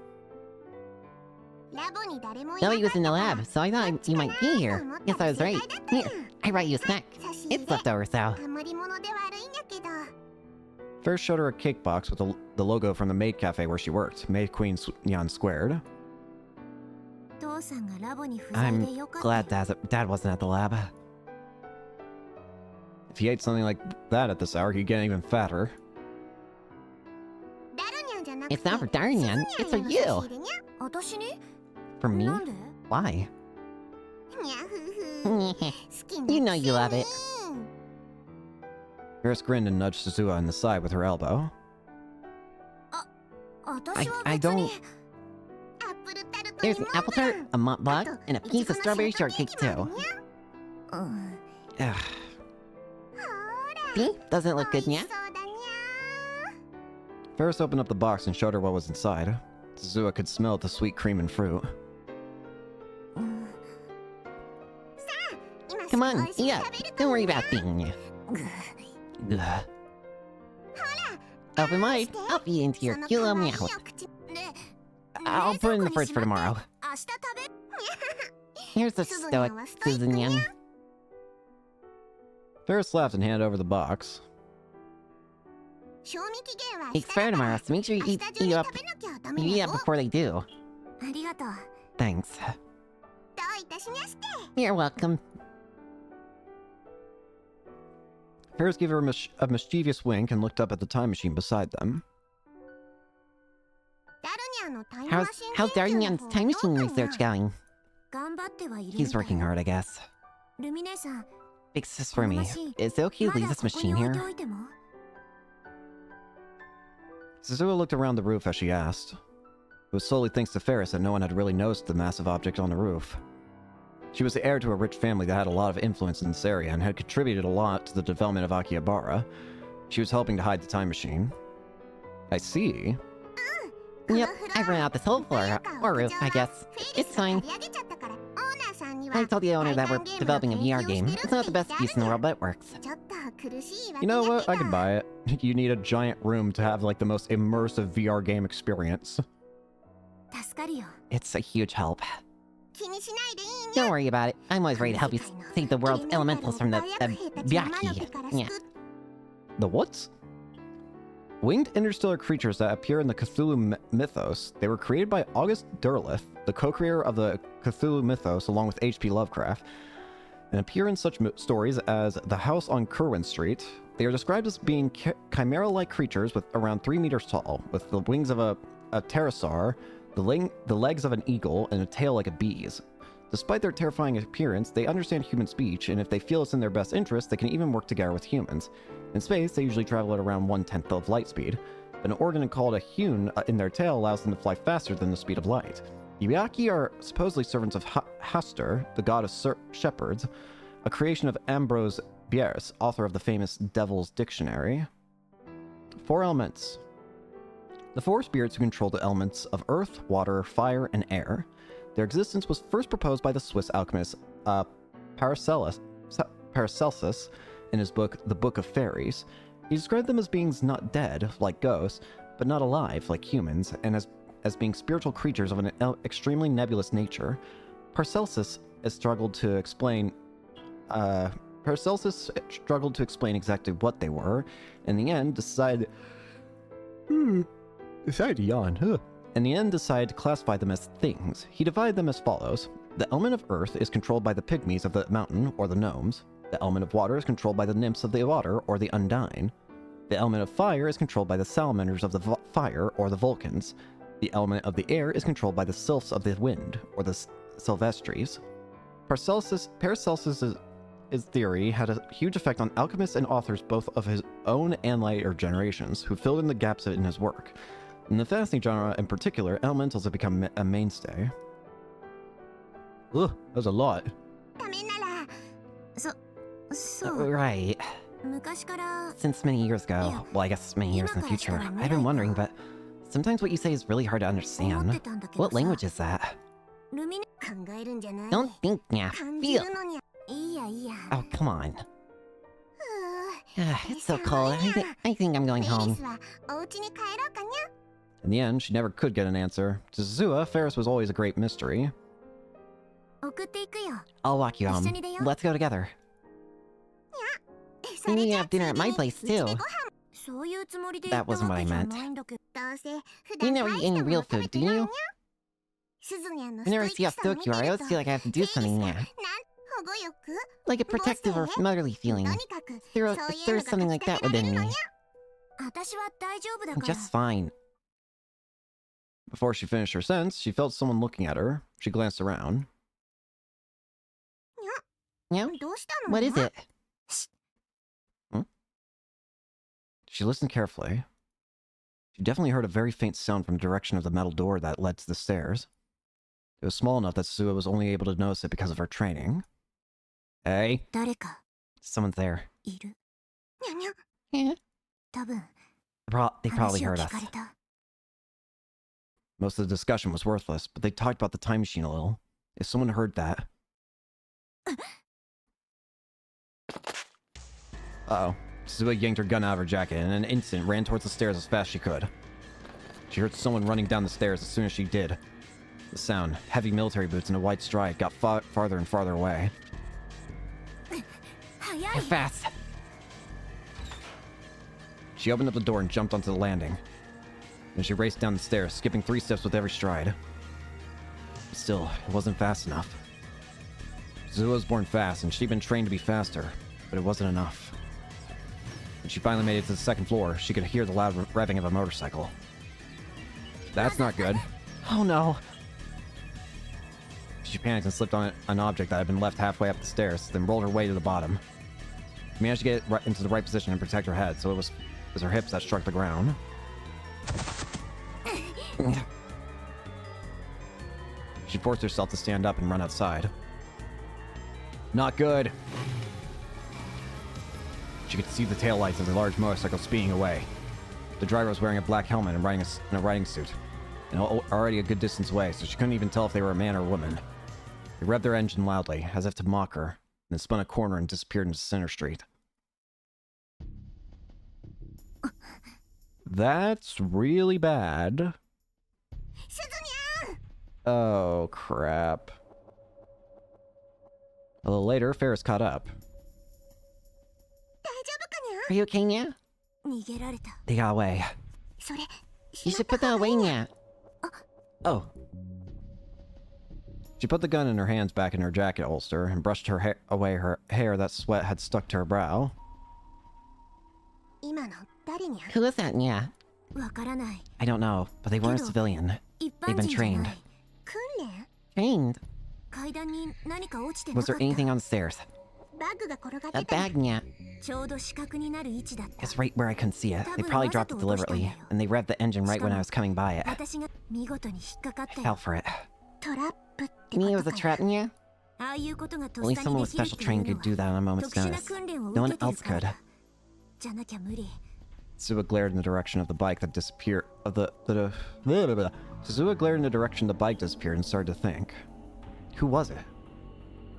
Nobody was in the lab, so I thought you might be here. Yes, I was right. Here, I brought you a snack. It's leftovers, though. Ferris showed her a cake box with the logo from the maid cafe where she worked, Maid Queen Nyan Squared. I'm glad Dad wasn't at the lab. If he ate something like that at this hour, he'd get even fatter. It's not for Darnyan, it's for you. For me? Why? You know you love it. Ferris grinned and nudged Suzuha in the side with her elbow. I don't... There's an apple tart, a Mont Blanc, and a piece of strawberry shortcake, too. Ugh. See? Doesn't it look good, nya? Ferris opened up the box and showed her what was inside. Suzuha could smell the sweet cream and fruit. Come on, eat up. Don't worry about being... Ugh. Open wide, I'll feed into your cute little mouth. I'll put it in the fridge for tomorrow. Here's the stoic Suzu-nyan. Ferris laughed and handed over the box. It's fair tomorrow, so make sure you eat up before they do. Thanks. You're welcome. Ferris gave her a mischievous wink and looked up at the time machine beside them. How's Darnyan's time machine research going? He's working hard, I guess. Big sis for me. Is it okay to leave this machine here? Suzuha looked around the roof as she asked. It was solely thanks to Ferris that no one had really noticed the massive object on the roof. She was the heir to a rich family that had a lot of influence in this area and had contributed a lot to the development of Akihabara. She was helping to hide the time machine. I see. Yep, I've run out this whole floor, or roof, I guess. It's fine. I told the owner that we're developing a VR game. It's not the best use in the world, but it works. You know what? I can buy it. You need a giant room to have, like, the most immersive VR game experience. It's a huge help. Don't worry about it. I'm always ready to help you save the world's elementals from the Byaki. Yeah. The what? Winged interstellar creatures that appear in the Cthulhu mythos. They were created by August Derleth, the co-creator of the Cthulhu mythos along with H.P. Lovecraft, and appear in such stories as The House on Kerwin Street, They are described as being chimera-like creatures with around 3 meters tall, with the wings of a pterosaur, the legs of an eagle, and a tail like a bee's. Despite their terrifying appearance, they understand human speech, and if they feel it's in their best interest, they can even work together with humans. In space, they usually travel at around 1/10 of light speed. An organ called a hune in their tail allows them to fly faster than the speed of light. Yuyaki are supposedly servants of Hastur, the god of shepherds, a creation of Ambrose Bierce, author of the famous Devil's Dictionary. 4 elements. The 4 spirits who control the elements of earth, water, fire, and air. Their existence was first proposed by the Swiss alchemist Paracelsus in his book, The Book of Fairies. He described them as beings not dead, like ghosts, but not alive, like humans, and as being spiritual creatures of an extremely nebulous nature. Paracelsus struggled to explain exactly what they were. In the end, decided to yawn. In the end, decided to classify them as things. He divided them as follows. The element of earth is controlled by the pygmies of the mountain, or the gnomes. The element of water is controlled by the nymphs of the water, or the undine. The element of fire is controlled by the salamanders of the fire, or the Vulcans. The element of the air is controlled by the sylphs of the wind, or the Sylvestres. Paracelsus' theory had a huge effect on alchemists and authors both of his own and later generations, who filled in the gaps in his work. In the fantasy genre in particular, elementals have become a mainstay. Ugh, that was a lot. Right. Since many years ago, well, I guess many years in the future, I've been wondering, but sometimes what you say is really hard to understand. What language is that? Don't think, yeah. Feel. Oh, come on. It's so cold. I think I'm going home. In the end, she never could get an answer. To Zua, Ferris was always a great mystery. I'll walk you home. Let's go together. We need to have dinner at my place, too. That wasn't what I meant. You never eat any real food, do you? Whenever I see how stoked you are, I always feel like I have to do something now. Like a protective or motherly feeling. There's something like that within me. I'm just fine. Before she finished her sentence, she felt someone looking at her. She glanced around. Yeah? What is it? She listened carefully. She definitely heard a very faint sound from the direction of the metal door that led to the stairs. It was small enough that Sua was only able to notice it because of her training. Hey? Someone's there. Yeah. They probably heard us. Most of the discussion was worthless, but they talked about the time machine a little. If someone heard that... Uh-oh. Sua yanked her gun out of her jacket and in an instant ran towards the stairs as fast as she could. She heard someone running down the stairs as soon as she did. The sound, heavy military boots and a white stride, got farther and farther away. They're fast. She opened up the door and jumped onto the landing. Then she raced down the stairs, skipping 3 steps with every stride. Still, it wasn't fast enough. Zua was born fast, and she'd been trained to be faster, but it wasn't enough. When she finally made it to the 2nd floor, she could hear the loud revving of a motorcycle. That's not good. Oh no. She panicked and slipped on an object that had been left halfway up the stairs, then rolled her way to the bottom. She managed to get it into the right position and protect her head, so it was her hips that struck the ground. She forced herself to stand up and run outside. Not good. She could see the taillights of the large motorcycle speeding away. The driver was wearing a black helmet and riding in a riding suit, and already a good distance away, so she couldn't even tell if they were a man or a woman. They revved their engine loudly, as if to mock her, and then spun a corner and disappeared into Center Street. That's really bad. Oh, crap. A little later, Ferris caught up. Are you okay, Nya? They got away. You should put that away, Nya. Oh. She put the gun in her hands back in her jacket holster and brushed away her hair that sweat had stuck to her brow. Who is that, Nya? I don't know, but they weren't a civilian. They've been trained. Trained? Was there anything on the stairs? A bag, Nya. It's right where I couldn't see it. They probably dropped it deliberately, and they revved the engine right when I was coming by it. I fell for it. You mean it was a trap, Nya? Only someone with special training could do that on a moment's notice. No one else could. Suwa glared in the direction of the bike that disappeared. Suwa glared in the direction the bike disappeared and started to think. Who was it?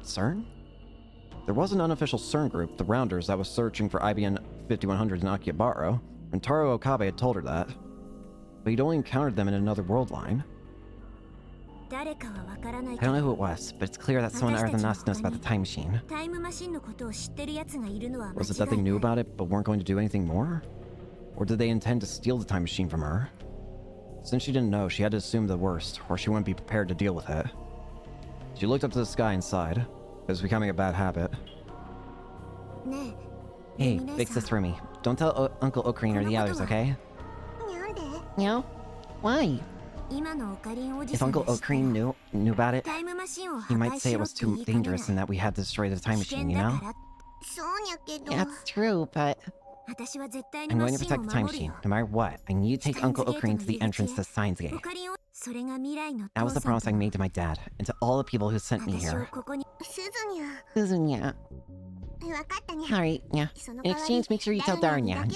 CERN? There was an unofficial CERN group, the Rounders, that was searching for IBN 5100 in Akihabara, and Taro Okabe had told her that. But he'd only encountered them in another world line. I don't know who it was, but it's clear that someone other than us knows about the time machine. Was it that they knew about it but weren't going to do anything more? Or did they intend to steal the time machine from her? Since she didn't know, she had to assume the worst, or she wouldn't be prepared to deal with it. She looked up to the sky and sighed. It was becoming a bad habit. Hey, fix this for me. Don't tell Uncle Ocarina or the others, okay? No? Why? If Uncle Ocarina knew about it, he might say it was too dangerous and that we had to destroy the time machine, you know? Yeah, it's true, but... I'm going to protect the time machine, no matter what. I need to take Uncle Ocarina to the entrance to Steins Gate. That was the promise I made to my dad, and to all the people who sent me here. Suzunya. Alright, yeah. In exchange, make sure you tell Darunya.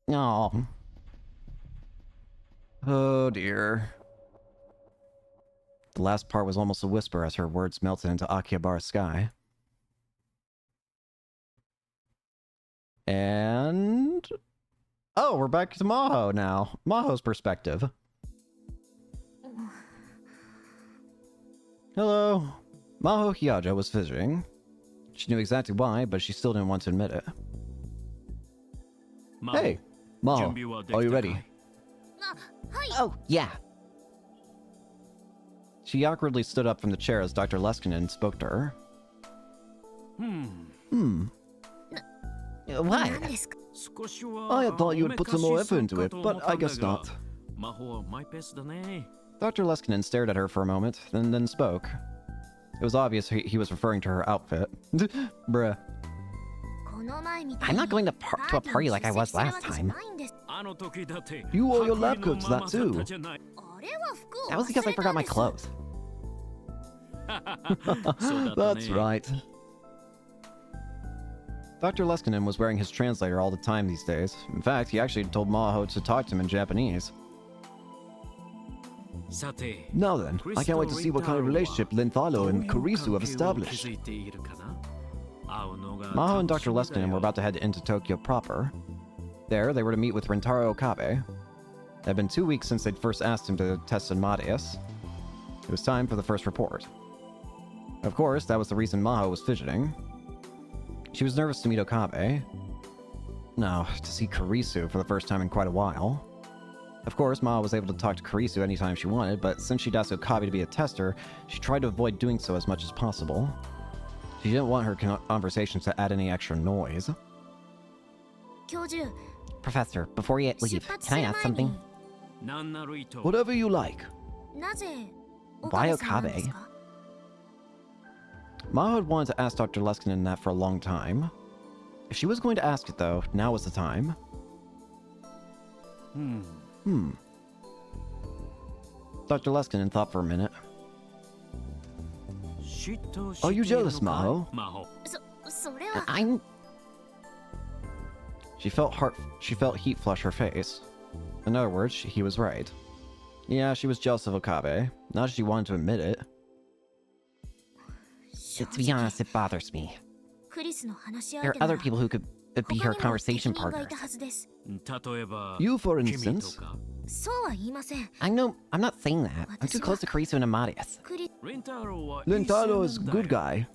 Oh. Oh dear. The last part was almost a whisper as her words melted into Akihabara's sky. And... oh, we're back to Maho now. Maho's perspective. Hello. Maho Hyaja was visiting. She knew exactly why, but she still didn't want to admit it. Hey, Maho, are you ready? Oh, yeah. She awkwardly stood up from the chair as Dr. Leskinen spoke to her. Why? I thought you would put some more effort into it, but I guess not. Dr. Leskinen stared at her for a moment, then spoke. It was obvious he was referring to her outfit. Bruh. I'm not going to a party like I was last time. You wore your lab coat to that too. That was because I forgot my clothes. That's right. Dr. Leskinen was wearing his translator all the time these days. In fact, he actually told Maho to talk to him in Japanese. Now then, I can't wait to see what kind of relationship Linthalo and Kurisu have established. Maho and Dr. Leskinen were about to head into Tokyo proper. There, they were to meet with Rentaro Okabe. It had been 2 weeks since they'd first asked him to test Amadeus. It was time for the first report. Of course, that was the reason Maho was fidgeting. She was nervous to meet Okabe. No, to see Kurisu for the first time in quite a while. Of course, Maho was able to talk to Kurisu anytime she wanted, but since she'd asked Okabe to be a tester, she tried to avoid doing so as much as possible. She didn't want her conversations to add any extra noise. Professor, before you leave, can I ask something? Whatever you like. Why Okabe? Maho had wanted to ask Dr. Leskinen that for a long time. If she was going to ask it though, now was the time. Dr. Leskinen thought for a minute. Are you jealous, Maho? I'm... She felt heat flush her face. In other words, he was right. Yeah, she was jealous of Okabe. Not that she wanted to admit it. To be honest, it bothers me. There are other people who could be her conversation partners. You, for instance? I'm not saying that. I'm too close to Kurisu and Amadeus. Lintaro is a good guy.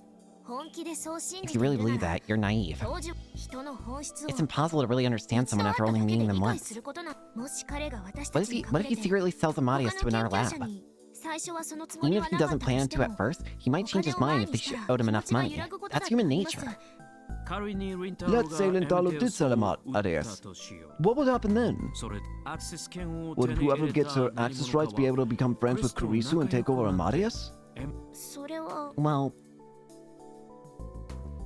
If you really believe that, you're naive. It's impossible to really understand someone after only meeting them once. What if he secretly sells Amadeus to another lab? Even if he doesn't plan to at first, he might change his mind if they owed him enough money. That's human nature. Let's say Rintaro did sell Amadeus. What would happen then? Would whoever gets her access rights be able to become friends with Kurisu and take over Amadeus? Well,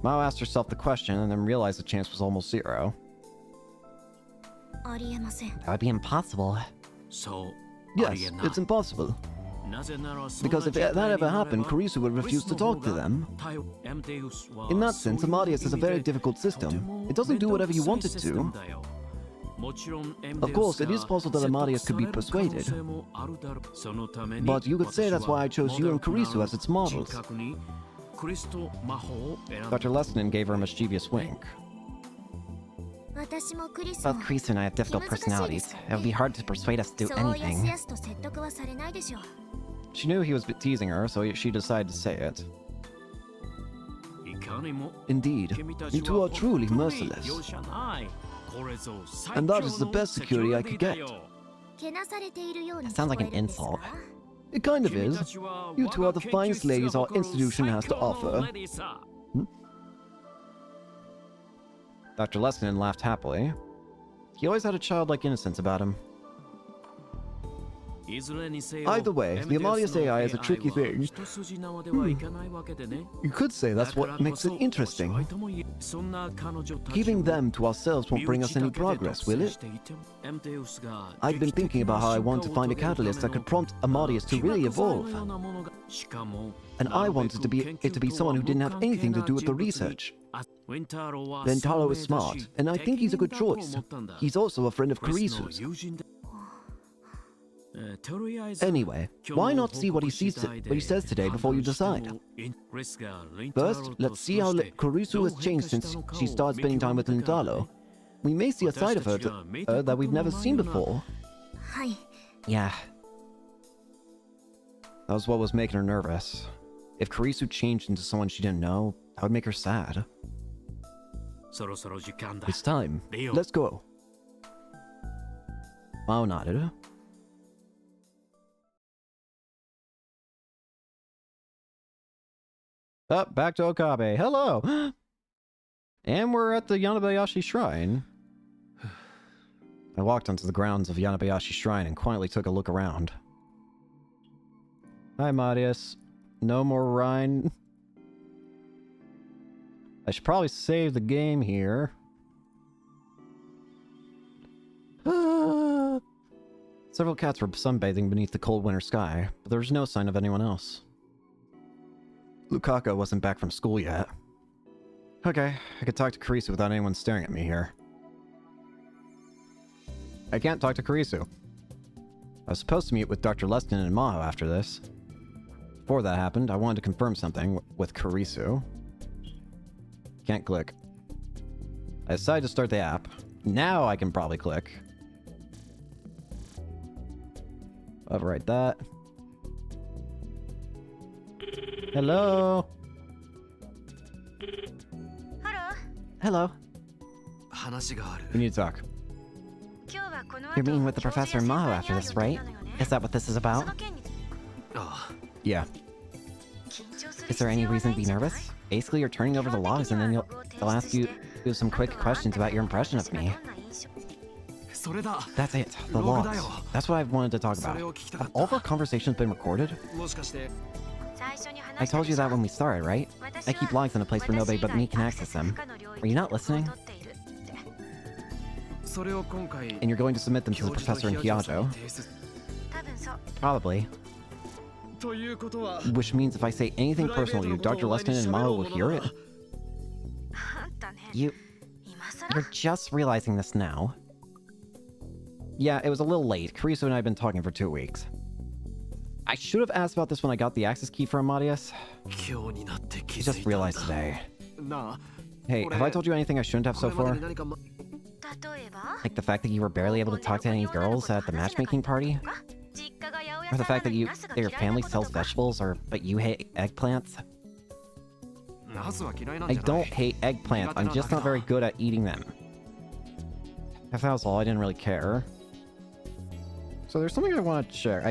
Mao asked herself the question and then realized the chance was almost zero. that would be impossible. Yes, it's impossible. Because if that ever happened, Kurisu would refuse to talk to them. In that sense, Amadeus is a very difficult system. It doesn't do whatever you want it to. Of course, it is possible that Amadeus could be persuaded. But you could say that's why I chose you and Kurisu as its models. Dr. Lessinen gave her a mischievous wink. Both Kurisu and I have difficult personalities. It would be hard to persuade us to do anything. She knew he was teasing her, so she decided to say it. Indeed, you two are truly merciless. And that is the best security I could get. That sounds like an insult. It kind of is. You two are the finest ladies our institution has to offer. Dr. Lessinen laughed happily. He always had a childlike innocence about him. Either way, the Amadeus AI is a tricky thing. You could say that's what makes it interesting. Keeping them to ourselves won't bring us any progress, will it? I've been thinking about how I want to find a catalyst that could prompt Amadeus to really evolve. And I wanted it to be someone who didn't have anything to do with the research. Rintaro is smart, and I think he's a good choice. He's also a friend of Kurisu's. Anyway, why not see what he says today before you decide? First, let's see how Kurisu has changed since she started spending time with Rintaro. We may see a side of her that we've never seen before. Yeah. That was what was making her nervous. If Kurisu changed into someone she didn't know, that would make her sad. It's time. Let's go. Mao nodded. Up, back to Okabe. Hello! And we're at the Yanabayashi Shrine. I walked onto the grounds of Yanabayashi Shrine and quietly took a look around. Hi, Marius. No more Rhine. I should probably save the game here. Several cats were sunbathing beneath the cold winter sky, but there was no sign of anyone else. Lukaka wasn't back from school yet. Okay, I could talk to Kurisu without anyone staring at me here. I can't talk to Kurisu. I was supposed to meet with Dr. Lessinen and Maho after this. Before that happened, I wanted to confirm something with Kurisu. Can't click. I decided to start the app. Now I can probably click. Overwrite that. Hello? Hello. We need to talk. You're meeting with the professor and Maho after this, right? Is that what this is about? Yeah. Is there any reason to be nervous? Basically, you're turning over the logs and then they'll ask you some quick questions about your impression of me. That's it, the logs. That's what I've wanted to talk about. Have all of our conversations been recorded? I told you that when we started, right? I keep logs in a place where nobody but me can access them. Were you not listening? And you're going to submit them to the professor in Kyoto? Probably. Which means if I say anything personal to you, Dr. Lessinen and Maho will hear it? You're just realizing this now. Yeah, it was a little late. Kurisu and I have been talking for 2 weeks. I should have asked about this when I got the access key for Amadeus. I just realized today. Hey, have I told you anything I shouldn't have so far? Like the fact that you were barely able to talk to any girls at the matchmaking party? Or the fact that your family sells vegetables, but you hate eggplants? I don't hate eggplants, I'm just not very good at eating them. If that was all, I didn't really care. So there's something I want to share.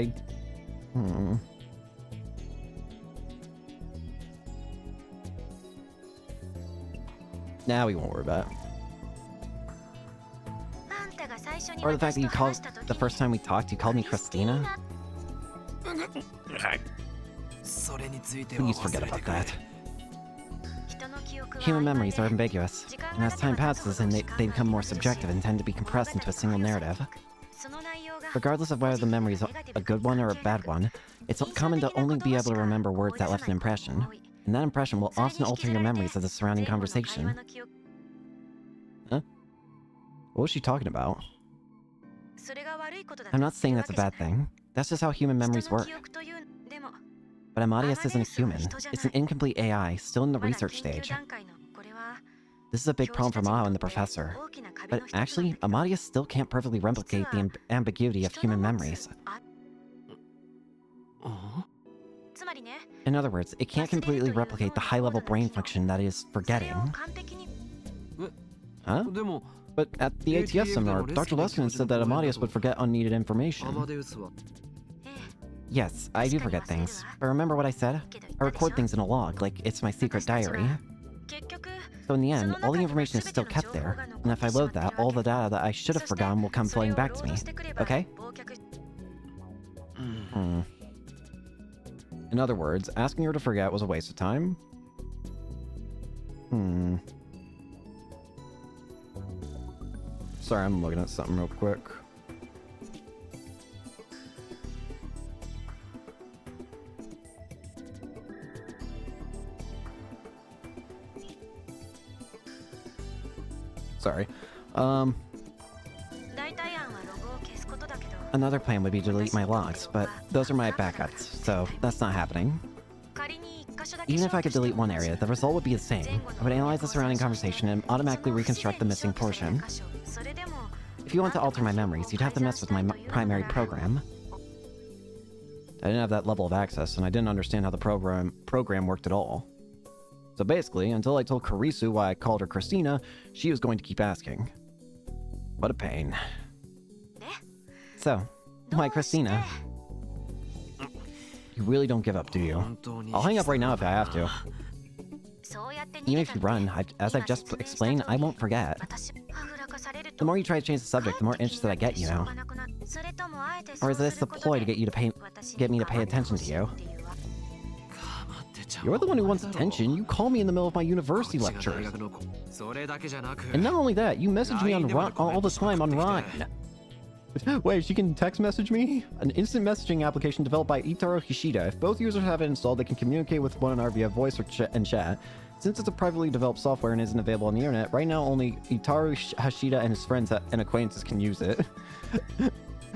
Now we won't worry about it. Or the fact that you called the first time we talked, you called me Christina? Please forget about that. Human memories are ambiguous, and as time passes and they become more subjective and tend to be compressed into a single narrative. Regardless of whether the memory is a good one or a bad one, it's common to only be able to remember words that left an impression, and that impression will often alter your memories of the surrounding conversation. Huh? What was she talking about? I'm not saying that's a bad thing. That's just how human memories work. But Amadeus isn't a human. It's an incomplete AI, still in the research stage. This is a big problem for Mao and the professor. But actually, Amadeus still can't perfectly replicate the ambiguity of human memories. In other words, it can't completely replicate the high-level brain function that is forgetting. Huh? But at the ATS seminar, Dr. Luskin said that Amadeus would forget unneeded information. Yes, I do forget things. But remember what I said? I record things in a log, like it's my secret diary. So in the end, all the information is still kept there, and if I load that, all the data that I should have forgotten will come flooding back to me. Okay? In other words, asking her to forget was a waste of time? Sorry, I'm looking at something real quick. Sorry. Another plan would be to delete my logs, but those are my backups, so that's not happening. Even if I could delete one area, the result would be the same. I would analyze the surrounding conversation and automatically reconstruct the missing portion. If you want to alter my memories, you'd have to mess with my primary program. I didn't have that level of access, and I didn't understand how the program worked at all. So basically, until I told Karisu why I called her Christina, she was going to keep asking. What a pain. So, why Christina? You really don't give up, do you? I'll hang up right now if I have to. Even if you run, as I've just explained, I won't forget. The more you try to change the subject, the more interested I get, you know. Or is this the ploy to get me to pay attention to you? You're the one who wants attention. You call me in the middle of my university lectures. And not only that, you message me on all the time on Ryan. Wait, she can text message me? An instant messaging application developed by Itaro Hishida. If both users have it installed, they can communicate with one another via voice or chat. Since it's a privately developed software and isn't available on the internet, right now only Itaro Hishida and his friends and acquaintances can use it.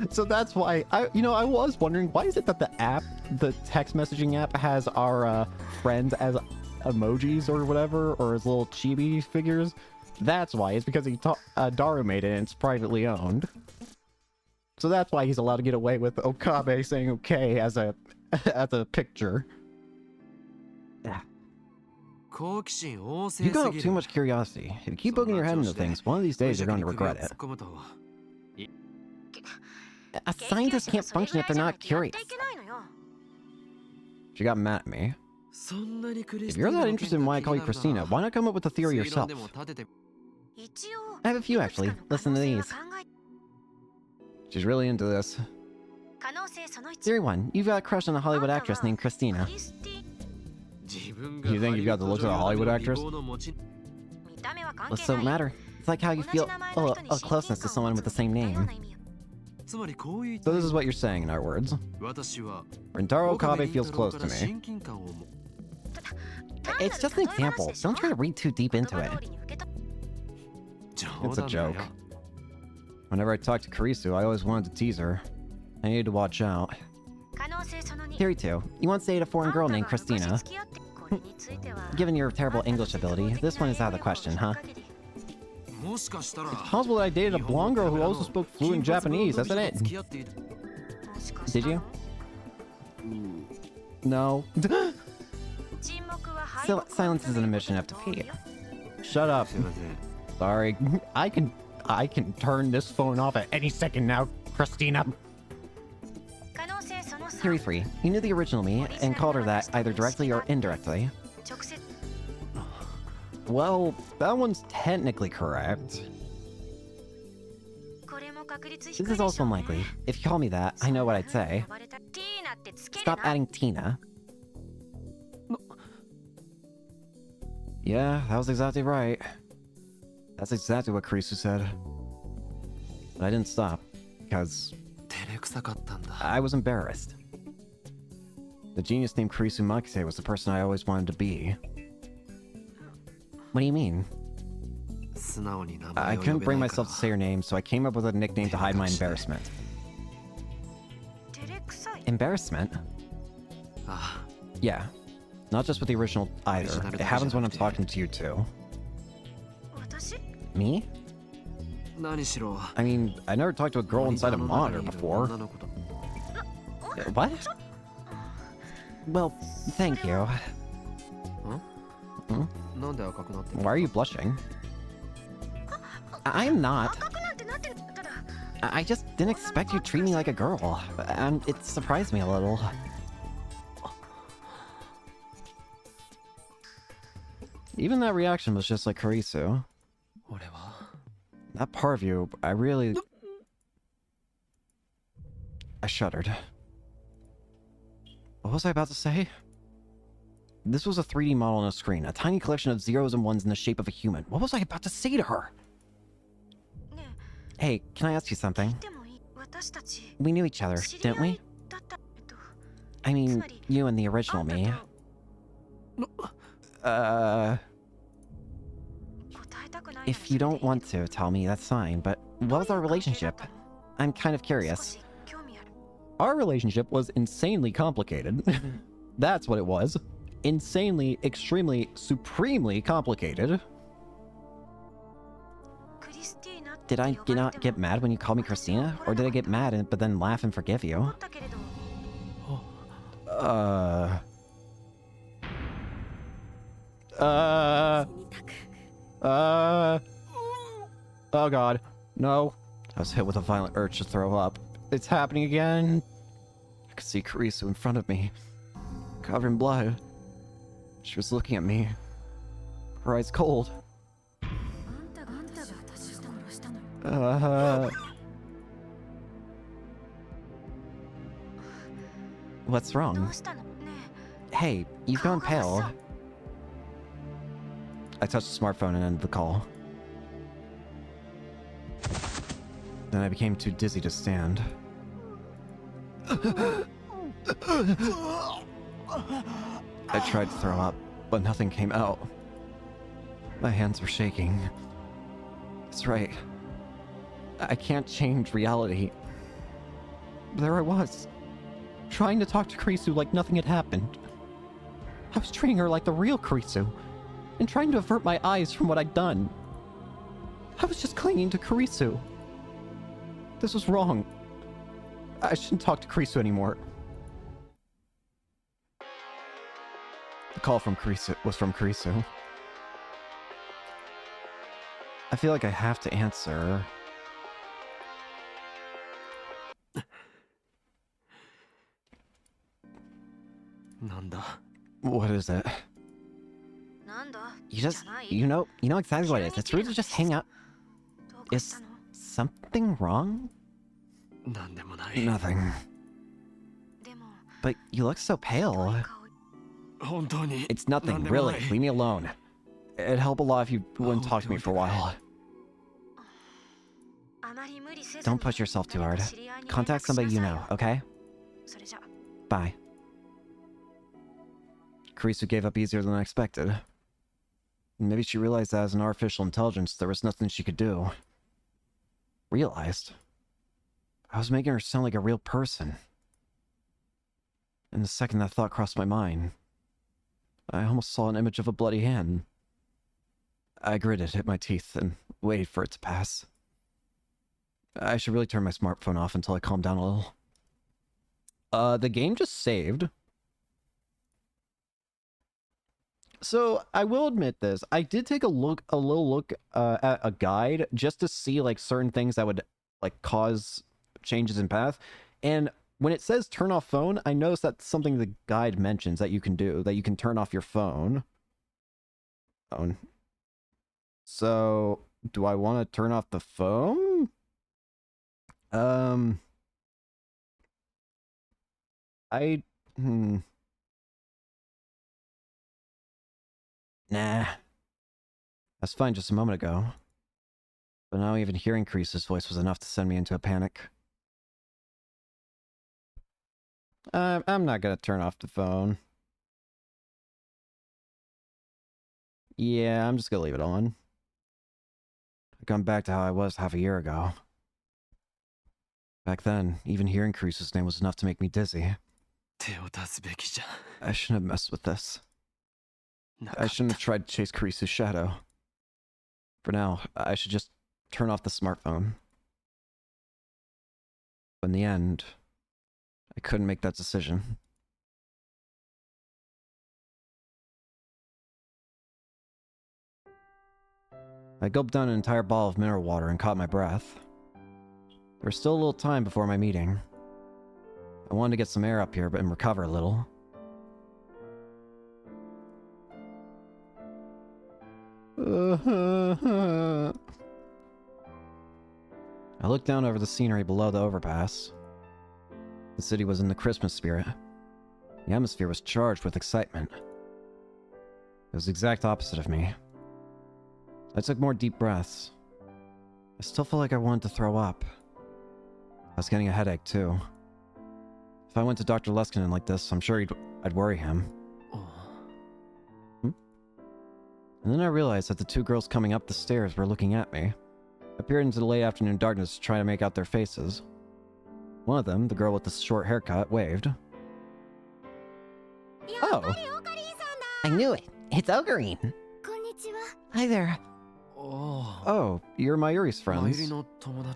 So that's why, I was wondering, why is it that the text messaging app has our friends as emojis or whatever, or as little chibi figures? That's why. It's because Daru made it and it's privately owned. So that's why he's allowed to get away with Okabe saying okay as a picture. You got too much curiosity. If you keep poking your head into things, one of these days you're going to regret it. A scientist can't function if they're not curious. She got mad at me. If you're that interested in why I call you Christina, why not come up with a theory yourself? I have a few actually. Listen to these. She's really into this. Theory 1. You've got a crush on a Hollywood actress named Christina. You think you've got the looks of a Hollywood actress? Looks don't matter. It's like how you feel a closeness to someone with the same name. So this is what you're saying in our words. Rintaro Okabe feels close to me. It's just an example. Don't try to read too deep into it. It's a joke. Whenever I talk to Karisu, I always wanted to tease her. I needed to watch out. Theory 2. You once dated a foreign girl named Christina. Given your terrible English ability, this one is out of the question, huh? It's possible that I dated a blonde girl who also spoke fluent Japanese. That's it. Did you? No. Silence is an admission of defeat. Shut up. Sorry. I can turn this phone off at any second now, Christina. Theory 3. You knew the original me and called her that either directly or indirectly. Well, that one's technically correct. This is also unlikely. If you call me that, I know what I'd say. Stop adding Tina. Yeah, that was exactly right. That's exactly what Kurisu said. But I didn't stop, because I was embarrassed. The genius named Kurisu Makise was the person I always wanted to be. What do you mean? I couldn't bring myself to say her name, so I came up with a nickname to hide my embarrassment. Embarrassment? Yeah. Not just with the original either. It happens when I'm talking to you too. Me? I mean, I never talked to a girl inside a monitor before. What? Well, thank you. Hmm? Why are you blushing? I'm not. I just didn't expect you to treat me like a girl, and it surprised me a little. Even that reaction was just like Kurisu. That part of you, I shuddered. What was I about to say? This was a 3D model on a screen, a tiny collection of zeros and ones in the shape of a human. What was I about to say to her? Hey, can I ask you something? We knew each other, didn't we? I mean, you and the original me. If you don't want to tell me, that's fine, but what was our relationship? I'm kind of curious. Our relationship was insanely complicated. That's what it was. Insanely, extremely, supremely complicated. Did I not get mad when you called me Christina? Or did I get mad but then laugh and forgive you? Oh god. No. I was hit with a violent urge to throw up. It's happening again. I could see Kurisu in front of me, covered in blood. She was looking at me, her eyes cold. What's wrong? Hey, you've gone pale. I touched the smartphone and ended the call. Then I became too dizzy to stand. I tried to throw up, but nothing came out. My hands were shaking. That's right. I can't change reality. There I was, trying to talk to Kurisu like nothing had happened. I was treating her like the real Kurisu, and trying to avert my eyes from what I'd done. I was just clinging to Kurisu. This was wrong. I shouldn't talk to Kurisu anymore. The call from Kurisu was from Kurisu. I feel like I have to answer. What is it? You know exactly what it is. It's rude to just hang out. Is something wrong? Nothing. But you look so pale. It's nothing, really. Leave me alone. It'd help a lot if you wouldn't talk to me for a while. Don't push yourself too hard. Contact somebody you know, okay? Bye. Kurisu gave up easier than I expected. Maybe she realized that as an artificial intelligence, there was nothing she could do. Realized? I was making her sound like a real person. And the second that thought crossed my mind, I almost saw an image of a bloody hand. I gritted, hit my teeth, and waited for it to pass. I should really turn my smartphone off until I calm down a little. The game just saved. So, I will admit this. I did take a little look at a guide just to see, like, certain things that would, like, cause changes in path. And when it says turn off phone, I noticed that's something the guide mentions that you can do, that you can turn off your phone. So, do I want to turn off the phone? I... Nah. That's fine just a moment ago. But now even hearing Kreese's voice was enough to send me into a panic. I'm not gonna turn off the phone. Yeah, I'm just gonna leave it on. I come back to how I was half a year ago. Back then, even hearing Kreese's name was enough to make me dizzy. I shouldn't have messed with this. I shouldn't have tried to chase Kreese's shadow. For now, I should just turn off the smartphone. But in the end, I couldn't make that decision. I gulped down an entire bottle of mineral water and caught my breath. There was still a little time before my meeting. I wanted to get some air up here and recover a little. I looked down over the scenery below the overpass. The city was in the Christmas spirit. The atmosphere was charged with excitement. It was the exact opposite of me. I took more deep breaths. I still felt like I wanted to throw up. I was getting a headache, too. If I went to Dr. Leskinen like this, I'm sure I'd worry him. And then I realized that the two girls coming up the stairs were looking at me. I peered into the late afternoon darkness to try to make out their faces. One of them, the girl with the short haircut, waved. Oh! I knew it. It's Ocarine. Hi there. Oh, you're Mayuri's friends.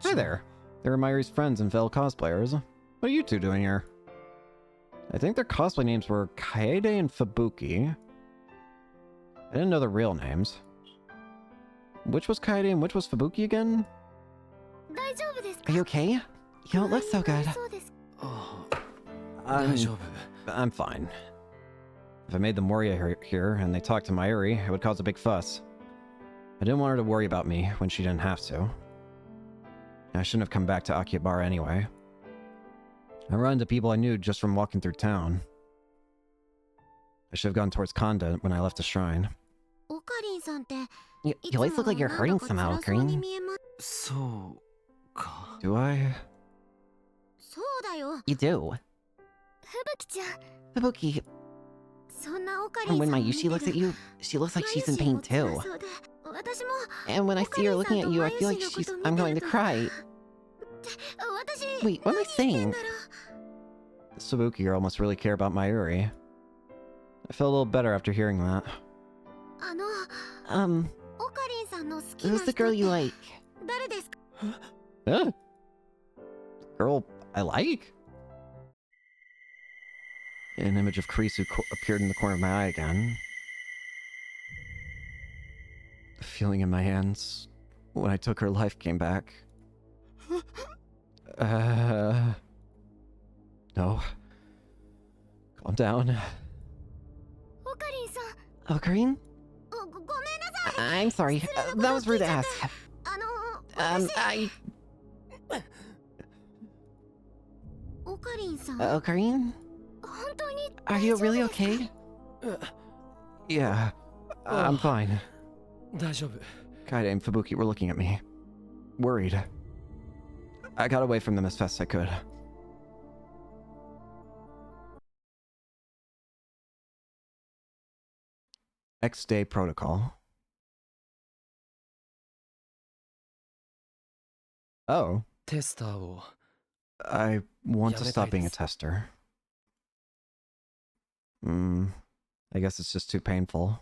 Hi there. They're Mayuri's friends and fellow cosplayers. What are you two doing here? I think their cosplay names were Kaede and Fubuki. I didn't know their real names. Which was Kaede and which was Fubuki again? Are you okay? You don't look so good. I'm fine. If I made them worry here and they talked to Mayuri, it would cause a big fuss. I didn't want her to worry about me when she didn't have to. I shouldn't have come back to Akihabara anyway. I ran into people I knew just from walking through town. I should have gone towards Kanda when I left the shrine. You always look like you're hurting somehow, Ocarine. Do I? You do. Fubuki, and when Mayushi looks at you, she looks like she's in pain too. And when I see her looking at you, I feel like I'm going to cry. Wait, what am I saying? The Fubuki girl must really care about Mayuri. I felt a little better after hearing that. Who's the girl you like? Huh? Girl I like? An image of Kreese appeared in the corner of my eye again. The feeling in my hands when I took her life came back. No. Calm down. Ocarine? I'm sorry. That was rude to ask. Ocarine? Are you really okay? Yeah, I'm fine. Kaede and Fubuki were looking at me. Worried. I got away from them as fast as I could. X-Day Protocol. Oh. I want to stop being a tester. I guess it's just too painful.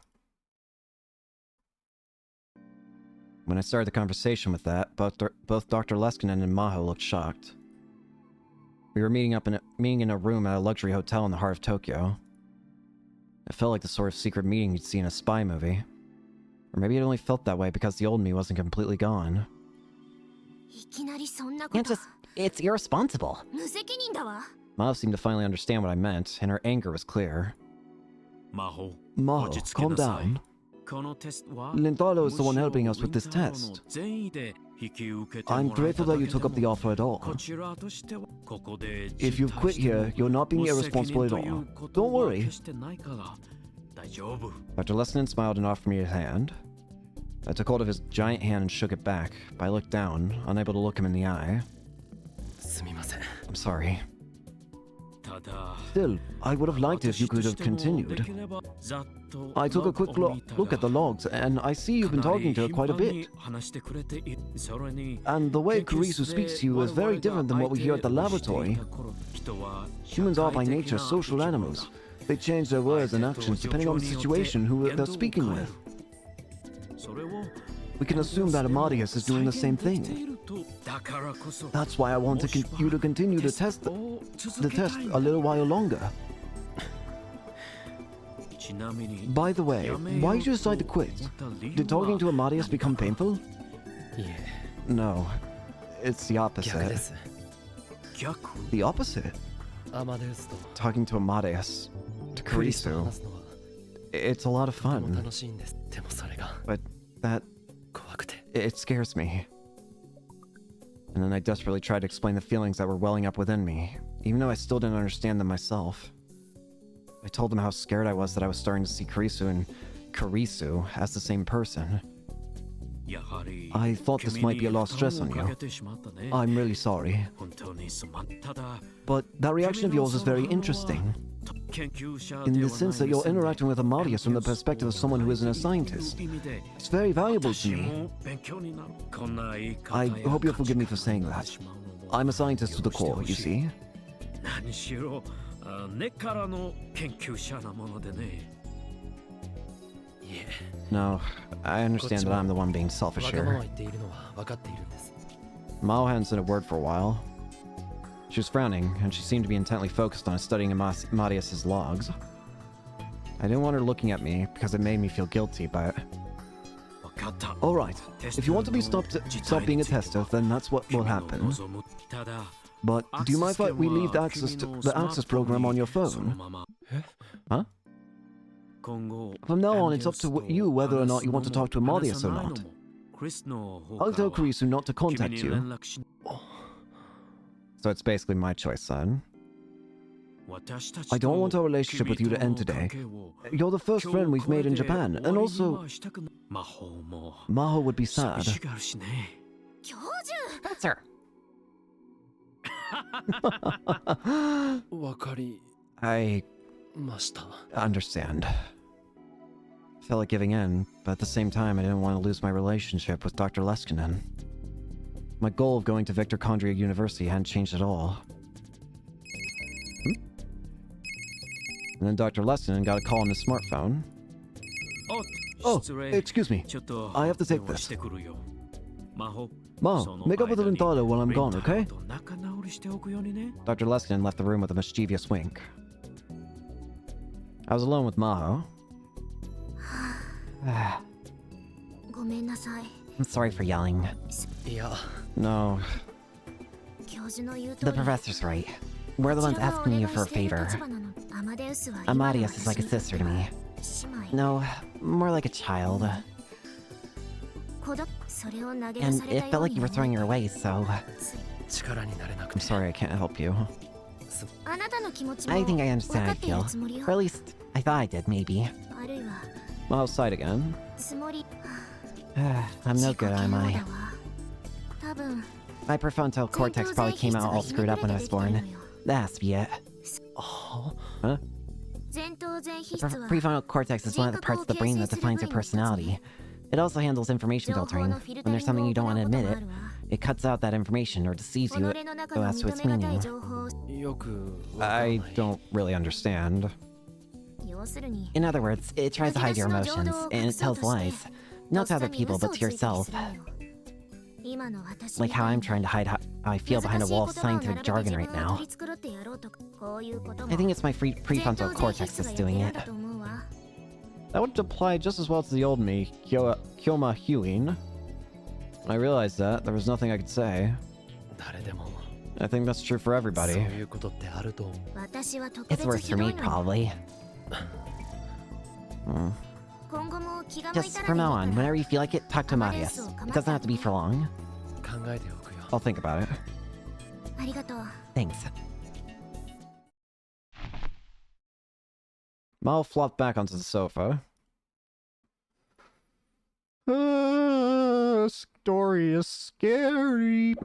When I started the conversation with that, both Dr. Leskinen and Maho looked shocked. We were meeting in a room at a luxury hotel in the heart of Tokyo. It felt like the sort of secret meeting you'd see in a spy movie. Or maybe it only felt that way because the old me wasn't completely gone. It's irresponsible. Maho seemed to finally understand what I meant, and her anger was clear. Maho, Maho, calm down. Lintalo is the one helping us with this test. I'm grateful that you took up the offer at all. If you've quit here, you're not being irresponsible at all. Don't worry. Dr. Lessinen smiled and offered me his hand. I took hold of his giant hand and shook it back, but I looked down, unable to look him in the eye. I'm sorry. Still, I would have liked it if you could have continued. I took a quick look at the logs, and I see you've been talking to her quite a bit. And the way Kurisu speaks to you is very different than what we hear at the laboratory. Humans are by nature social animals. They change their words and actions depending on the situation who they're speaking with. We can assume that Amadeus is doing the same thing. That's why I want you to continue to test the test a little while longer. By the way, why did you decide to quit? Did talking to Amadeus become painful? No, it's the opposite. The opposite? Talking to Amadeus, to Kurisu. It's a lot of fun. But it scares me. And then I desperately tried to explain the feelings that were welling up within me, even though I still didn't understand them myself. I told them how scared I was that I was starting to see Kurisu and Kurisu as the same person. I thought this might be a lot of stress on you. I'm really sorry. But that reaction of yours is very interesting. In the sense that you're interacting with Amadeus from the perspective of someone who isn't a scientist. It's very valuable to me. I hope you'll forgive me for saying that. I'm a scientist to the core, you see. No, I understand that I'm the one being selfish here. Mao hadn't said a word for a while. She was frowning, and she seemed to be intently focused on studying Amadeus's logs. I didn't want her looking at me because it made me feel guilty, but... Alright, if you want to be stop being a tester, then that's what will happen. But do you mind if we leave the access program on your phone? Huh? From now on, it's up to you whether or not you want to talk to Amadeus or not. I'll tell Kurisu not to contact you. So it's basically my choice, son. I don't want our relationship with you to end today. You're the first friend we've made in Japan, and also... Maho would be sad. Professor! I... understand. Felt like giving in, but at the same time I didn't want to lose my relationship with Dr. Leskinen. My goal of going to Victor Condria University hadn't changed at all. And then Dr. Leskinen got a call on his smartphone. Oh, excuse me. I have to take this. Mao, make up with Rintaro while I'm gone, okay? Dr. Leskinen left the room with a mischievous wink. I was alone with Maho. I'm sorry for yelling. No. The professor's right. We're the ones asking you for a favor. Amadeus is like a sister to me. No, more like a child. And it felt like you were throwing her away, so... I'm sorry I can't help you. I think I understand how you feel. Or at least, I thought I did, maybe. Maho's sighed again. I'm no good, am I? My prefrontal cortex probably came out all screwed up when I was born. That has to be it. Oh. Huh? The prefrontal cortex is one of the parts of the brain that defines your personality. It also handles information filtering. When there's something you don't want to admit it cuts out that information or deceives you as to its meaning. I don't really understand. In other words, it tries to hide your emotions, and it tells lies. Not to other people, but to yourself. Like how I'm trying to hide how I feel behind a wall of scientific jargon right now. I think it's my prefrontal cortex that's doing it. That would apply just as well to the old me, Kyoma Huin. When I realized that, there was nothing I could say. I think that's true for everybody. It's worse for me, probably. Just from now on, whenever you feel like it, talk to Marius. It doesn't have to be for long. I'll think about it. Thanks. Mal flopped back onto the sofa. Story is scary.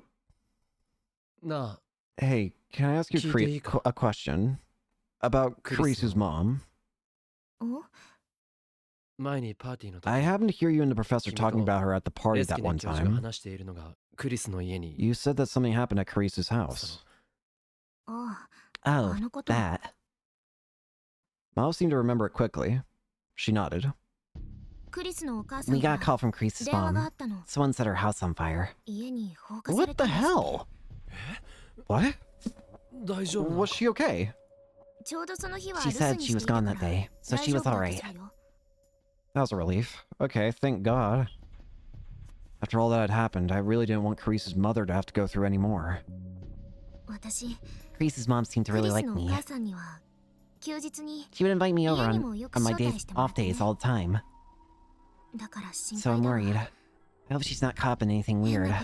Nah. Hey, can I ask you a question? About Kurisu's mom? I happened to hear you and the professor talking about her at the party that one time. You said that something happened at Kurisu's house. Oh, that. Mal seemed to remember it quickly. She nodded. We got a call from Kurisu's mom. Someone set her house on fire. What the hell? What? Was she okay? She said she was gone that day, so she was alright. That was a relief. Okay, thank God. After all that had happened, I really didn't want Kurisu's mother to have to go through any more. Kurisu's mom seemed to really like me. She would invite me over on my off days all the time. So I'm worried. I hope she's not caught in anything weird.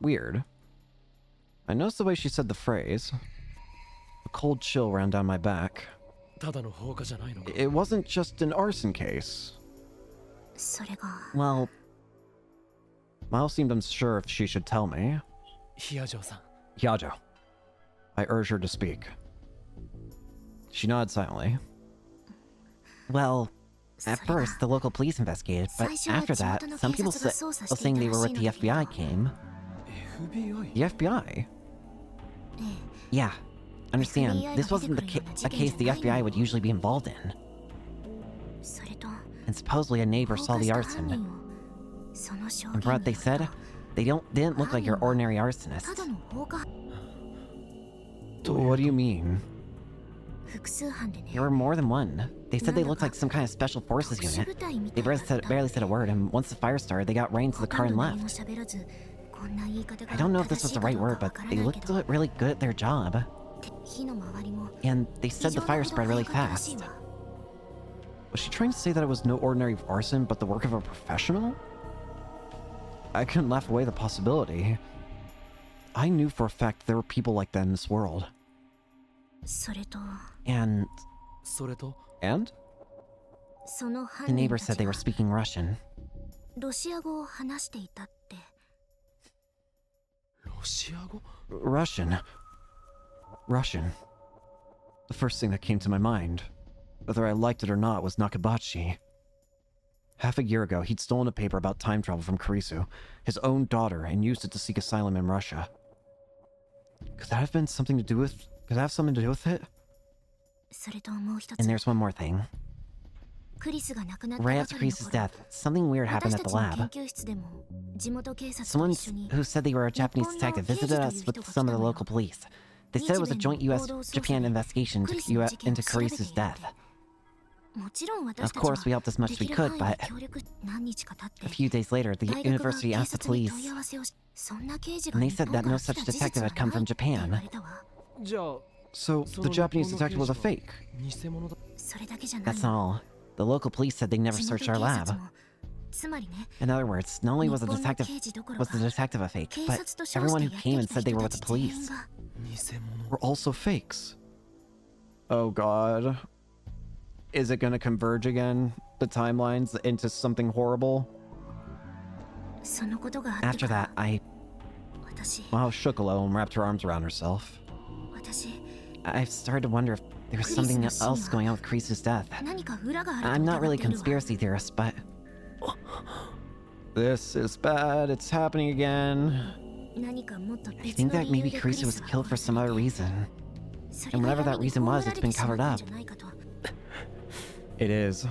Weird? I noticed the way she said the phrase. A cold chill ran down my back. It wasn't just an arson case. Well, Miles seemed unsure if she should tell me. Hyajo. I urged her to speak. She nodded silently. Well, at first the local police investigated, but after that, some people saying they were with the FBI came. The FBI? Yeah. Understand, this wasn't a case the FBI would usually be involved in. And supposedly a neighbor saw the arson. And from what they said, they didn't look like your ordinary arsonist. What do you mean? There were more than one. They said they looked like some kind of special forces unit. They barely said a word, and once the fire started, they got right into the car and left. I don't know if this was the right word, but they looked really good at their job. And they said the fire spread really fast. Was she trying to say that it was no ordinary arson, but the work of a professional? I couldn't laugh away the possibility. I knew for a fact there were people like that in this world. And... And? The neighbor said they were speaking Russian. Russian. Russian. The first thing that came to my mind, whether I liked it or not, was Nakabachi. Half a year ago, he'd stolen a paper about time travel from Kurisu, his own daughter, and used it to seek asylum in Russia. Could that have something to do with it? And there's one more thing. Right after Kurisu's death, something weird happened at the lab. Someone who said they were a Japanese detective visited us with some of the local police. They said it was a joint US-Japan investigation into Kurisu's death. Of course, we helped as much as we could, but a few days later, the university asked the police, and they said that no such detective had come from Japan. So, the Japanese detective was a fake? That's not all. The local police said they never searched our lab. In other words, not only was the detective a fake, but everyone who came and said they were with the police were also fakes. Oh god. Is it gonna converge again? The timelines into something horrible? After that, Wow, shook a little and wrapped her arms around herself. I've started to wonder if there was something else going on with Kurisu's death. I'm not really a conspiracy theorist, but... This is bad. It's happening again. I think that maybe Kurisu was killed for some other reason. And whatever that reason was, it's been covered up. It is.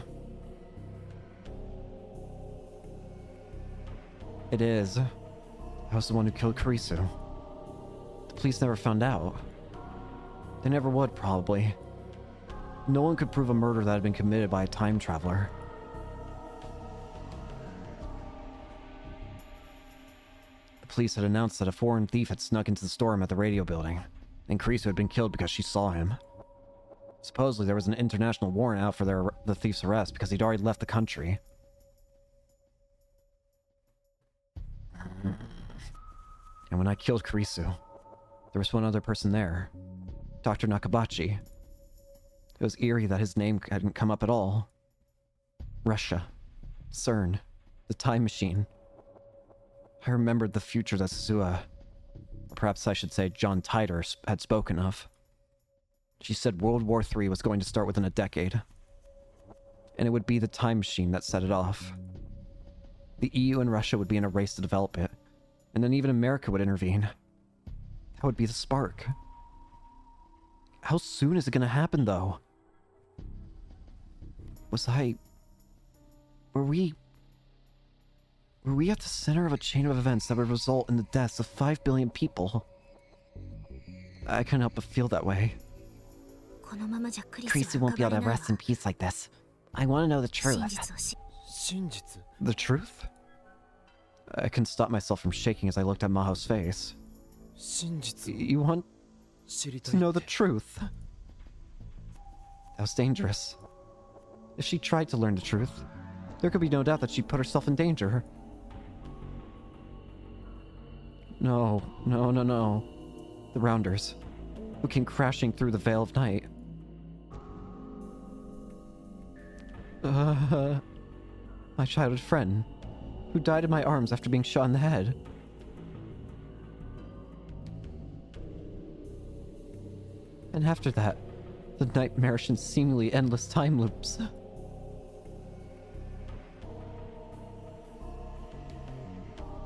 It is. I was the one who killed Kurisu. The police never found out. They never would, probably. No one could prove a murder that had been committed by a time traveler. The police had announced that a foreign thief had snuck into the storeroom at the radio building, and Kurisu had been killed because she saw him. Supposedly there was an international warrant out for the thief's arrest because he'd already left the country. And when I killed Kurisu, there was one other person there. Dr. Nakabachi. It was eerie that his name hadn't come up at all. Russia. CERN. The time machine. I remembered the future that Suzuha, or perhaps I should say John Titor, had spoken of. She said World War III was going to start within a decade. And it would be the time machine that set it off. The EU and Russia would be in a race to develop it. And then even America would intervene. That would be the spark. How soon is it going to happen, though? Were we at the center of a chain of events that would result in the deaths of 5 billion people? I couldn't help but feel that way. Kurisu won't be able to rest in peace like this. I want to know the truth. The truth? I couldn't stop myself from shaking as I looked at Maho's face. You want to know the truth? That was dangerous. If she tried to learn the truth, there could be no doubt that she'd put herself in danger. No. The Rounders, who came crashing through the veil of night. My childhood friend, who died in my arms after being shot in the head. And after that, the nightmarish and seemingly endless time loops.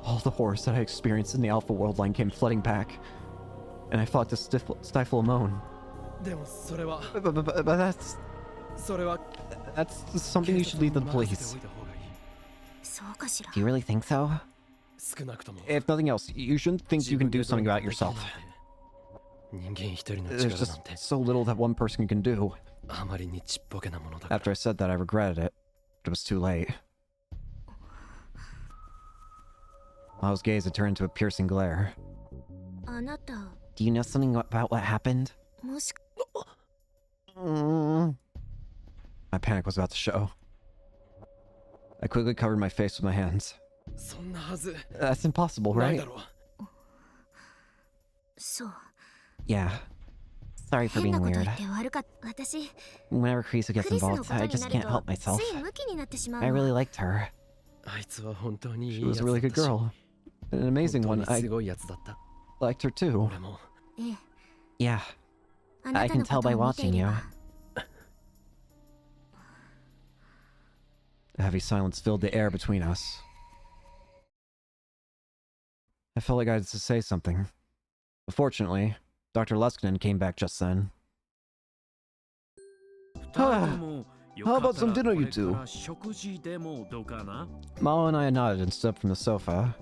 All the horrors that I experienced in the Alpha World line came flooding back, and I fought to stifle a moan. But that's something you should leave to the police. Do you really think so? If nothing else, you shouldn't think you can do something about yourself. There's just so little that one person can do. After I said that, I regretted it. But it was too late. Maho's gaze had turned into a piercing glare. Do you know something about what happened? My panic was about to show. I quickly covered my face with my hands. That's impossible, right? Yeah. Sorry for being weird. Whenever Kurisu gets involved, I just can't help myself. I really liked her. She was a really good girl. An amazing one. I liked her too. Yeah. I can tell by watching you. A heavy silence filled the air between us. I felt like I had to say something. But fortunately, Dr. Luskinen came back just then. How about some dinner, you two? Mao and I nodded and stood up from the sofa.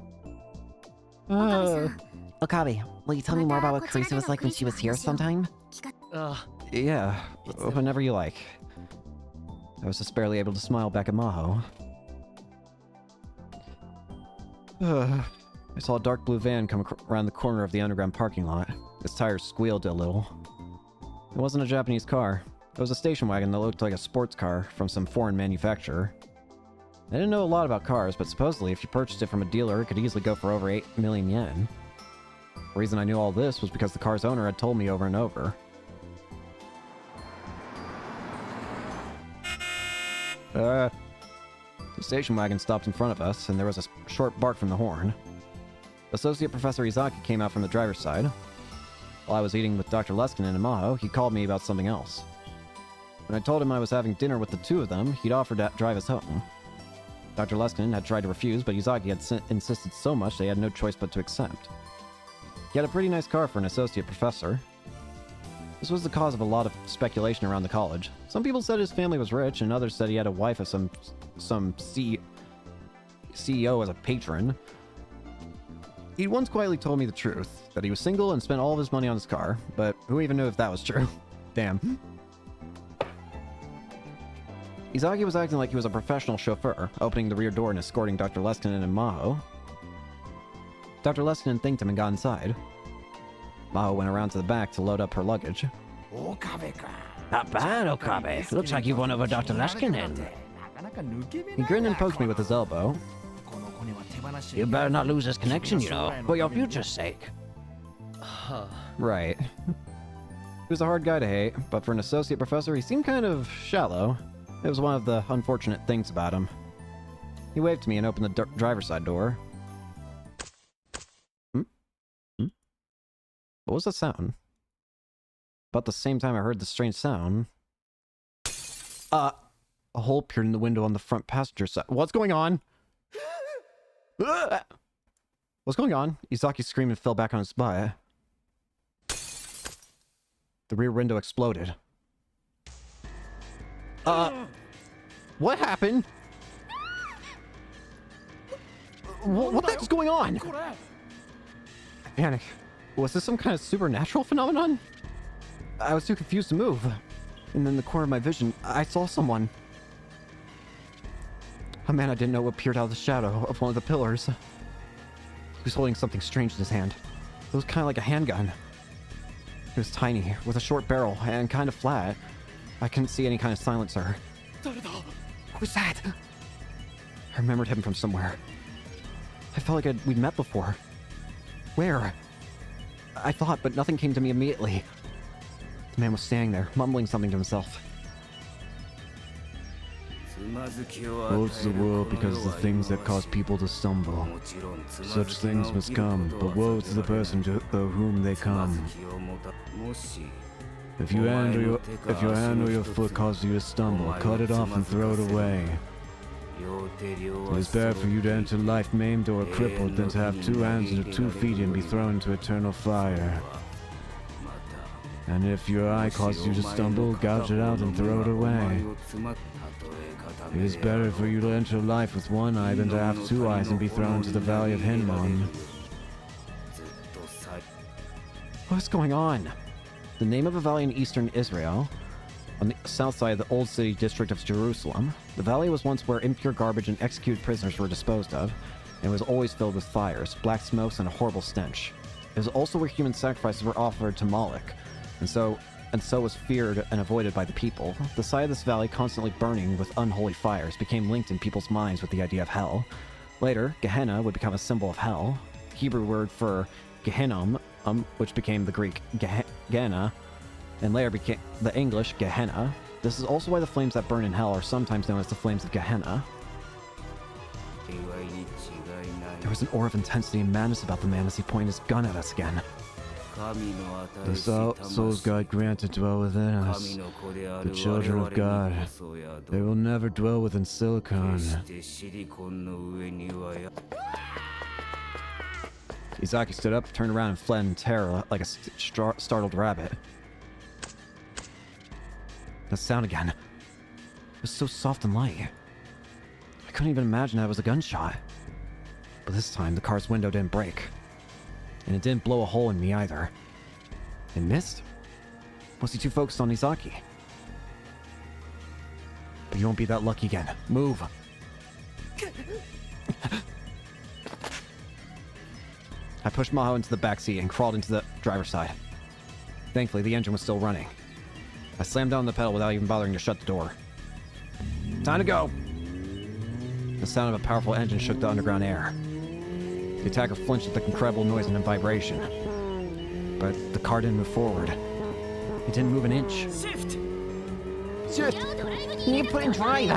Okabe, will you tell me more about what Kurisu was like when she was here sometime? Yeah, whenever you like. I was just barely able to smile back at Maho. I saw a dark blue van come around the corner of the underground parking lot. Its tires squealed a little. It wasn't a Japanese car. It was a station wagon that looked like a sports car from some foreign manufacturer. I didn't know a lot about cars, but supposedly if you purchased it from a dealer, it could easily go for over 8 million yen. The reason I knew all this was because the car's owner had told me over and over. The station wagon stopped in front of us, and there was a short bark from the horn. Associate Professor Izaki came out from the driver's side. While I was eating with Dr. Luskinen and Maho, he called me about something else. When I told him I was having dinner with the two of them, he'd offered to drive us home. Dr. Luskinen had tried to refuse, but Izaki had insisted so much they had no choice but to accept. He had a pretty nice car for an associate professor. This was the cause of a lot of speculation around the college. Some people said his family was rich, and others said he had a wife of some CEO as a patron. He'd once quietly told me the truth, that he was single and spent all of his money on his car, but who even knew if that was true? Damn. Izaki was acting like he was a professional chauffeur, opening the rear door and escorting Dr. Luskinen and Maho. Dr. Luskinen thanked him and got inside. Maho went around to the back to load up her luggage. Not bad, Okabe. Looks like you've won over Dr. Leskinen. He grinned and poked me with his elbow. You better not lose this connection, you know, for your future's sake. Right. He was a hard guy to hate, but for an associate professor, he seemed kind of shallow. It was one of the unfortunate things about him. He waved to me and opened the driver's side door. What was that sound? About the same time I heard the strange sound. A hole appeared in the window on the front passenger side. What's going on? What's going on? Izaki screamed and fell back on his butt. The rear window exploded. What happened? What the heck's going on? I panicked. Was this some kind of supernatural phenomenon? I was too confused to move. And in the corner of my vision, I saw someone. A man I didn't know appeared out of the shadow of one of the pillars. He was holding something strange in his hand. It was kind of like a handgun. It was tiny, with a short barrel, and kind of flat. I couldn't see any kind of silencer. Who's that? I remembered him from somewhere. I felt like we'd met before. Where? I thought, but nothing came to me immediately. The man was standing there, mumbling something to himself. Woe to the world because of the things that cause people to stumble. Such things must come, but woe to the person to whom they come. If your hand or your foot causes you to stumble, cut it off and throw it away. It is better for you to enter life maimed or crippled than to have 2 hands and 2 feet and be thrown into eternal fire. And if your eye causes you to stumble, gouge it out and throw it away. It is better for you to enter life with 1 eye than to have 2 eyes and be thrown into the valley of Hinnon. What's going on? The name of a valley in eastern Israel, on the south side of the old city district of Jerusalem. The valley was once where impure garbage and executed prisoners were disposed of, and was always filled with fires, black smokes, and a horrible stench. It was also where human sacrifices were offered to Moloch, and so was feared and avoided by the people. The side of this valley, constantly burning with unholy fires, became linked in people's minds with the idea of hell. Later, Gehenna would become a symbol of hell. The Hebrew word for Gehinnom, which became the Greek Gehenna, and later became the English Gehenna. This is also why the flames that burn in hell are sometimes known as the flames of Gehenna. There was an aura of intensity and madness about the man as he pointed his gun at us again. The souls God granted dwell within us, the children of God. They will never dwell within silicon. Izaki stood up, turned around, and fled in terror like a startled rabbit. That sound again. It was so soft and light. I couldn't even imagine that it was a gunshot. But this time, the car's window didn't break. And it didn't blow a hole in me either. It missed? Was he too focused on Izaki? But you won't be that lucky again. Move! I pushed Maho into the back seat and crawled into the driver's side. Thankfully, the engine was still running. I slammed down the pedal without even bothering to shut the door. Time to go! The sound of a powerful engine shook the underground air. The attacker flinched at the incredible noise and vibration. But the car didn't move forward. It didn't move an inch. Shift! You put in drive!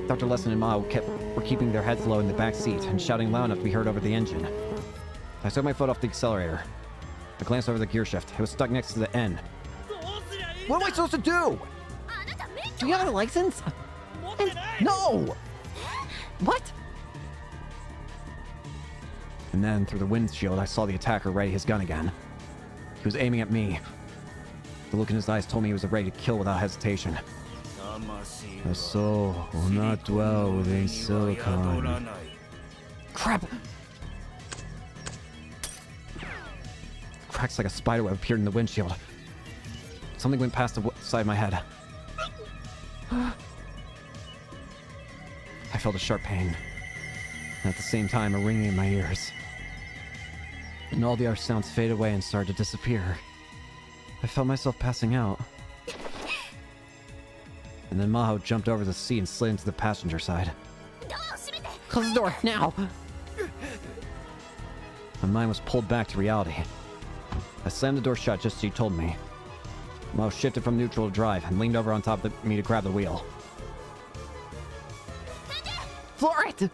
Dr. Lesson and Mao were keeping their heads low in the back seat and shouting loud enough to be heard over the engine. I took my foot off the accelerator. I glanced over the gear shift. It was stuck next to the N. What am I supposed to do? Do you have a license? No! What? And then, through the windshield, I saw the attacker ready his gun again. He was aiming at me. The look in his eyes told me he was ready to kill without hesitation. The soul will not dwell within silicon. Crap! Cracks like a spiderweb appeared in the windshield. Something went past the side of my head. I felt a sharp pain, and at the same time a ringing in my ears. And all the other sounds faded away and started to disappear. I felt myself passing out. And then Maho jumped over the seat and slid into the passenger side. Close the door, now! My mind was pulled back to reality. I slammed the door shut just as he told me. Maho shifted from neutral to drive and leaned over on top of me to grab the wheel. Floor it!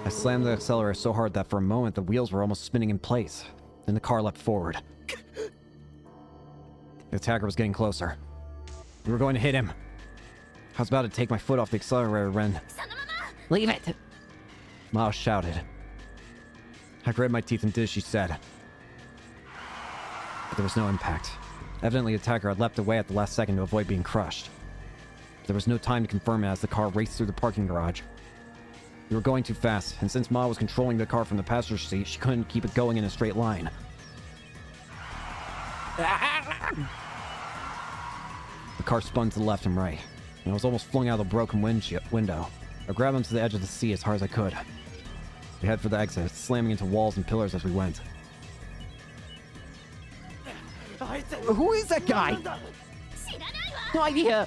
I slammed the accelerator so hard that for a moment the wheels were almost spinning in place. Then the car leapt forward. The attacker was getting closer. We were going to hit him. I was about to take my foot off the accelerator when... Leave it! Mao shouted. I gritted my teeth and did as she said. But there was no impact. Evidently, the attacker had leapt away at the last second to avoid being crushed. There was no time to confirm it as the car raced through the parking garage. We were going too fast, and since Ma was controlling the car from the passenger seat, she couldn't keep it going in a straight line. The car spun to the left and right, and I was almost flung out of the broken window. I grabbed onto the edge of the seat as hard as I could. We headed for the exit, slamming into walls and pillars as we went. Who is that guy? No idea.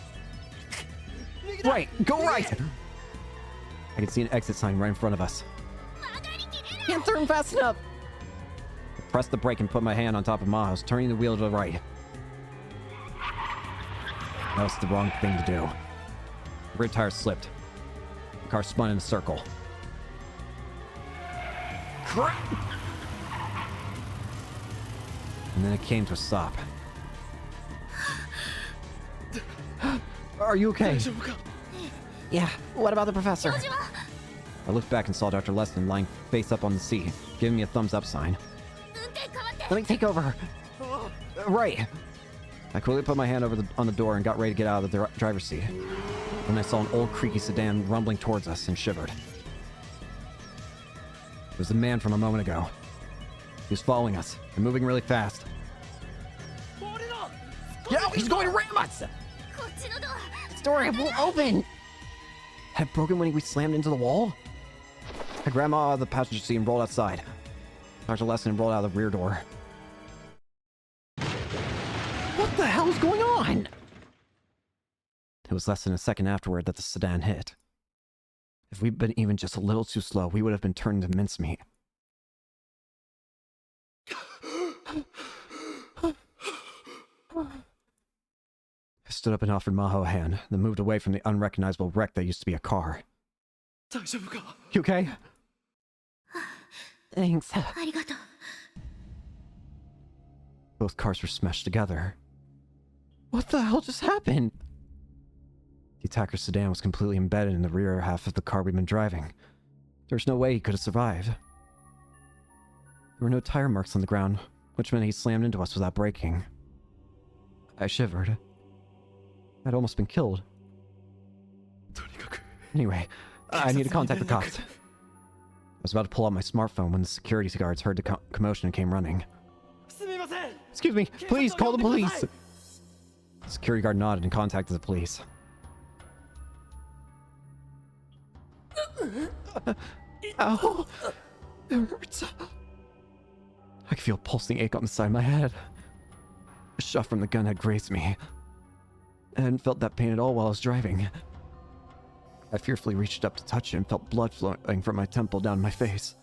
Right, go right! I could see an exit sign right in front of us. Can't turn fast enough! I pressed the brake and put my hand on top of Maho's, turning the wheel to the right. That was the wrong thing to do. The rear tire slipped. The car spun in a circle. Crap! And then it came to a stop. Are you okay? Yeah, what about the professor? I looked back and saw Dr. Leston lying face up on the seat, giving me a thumbs up sign. Let me take over. Right. I quickly put my hand on the door and got ready to get out of the driver's seat. Then I saw an old creaky sedan rumbling towards us and shivered. It was the man from a moment ago. He was following us and moving really fast. Get out! He's going to ram us! This door won't open! Had it broken when we slammed into the wall? I grabbed Ma out of the passenger seat and rolled outside. Dr. Lesson rolled out of the rear door. What the hell is going on? It was less than a second afterward that the sedan hit. If we'd been even just a little too slow, we would have been turned into mincemeat. I stood up and offered Maho a hand, then moved away from the unrecognizable wreck that used to be a car. You okay? Thanks. Both cars were smashed together. What the hell just happened? The attacker's sedan was completely embedded in the rear half of the car we'd been driving. There's no way he could have survived. There were no tire marks on the ground, which meant he slammed into us without braking. I shivered. I'd almost been killed. Anyway, I need to contact the cops. I was about to pull out my smartphone when the security guards heard the commotion and came running. Excuse me, please call the police! The security guard nodded and contacted the police. Ow! It hurts. I could feel a pulsing ache on the side of my head. A shot from the gun had grazed me. I hadn't felt that pain at all while I was driving. I fearfully reached up to touch it and felt blood flowing from my temple down my face.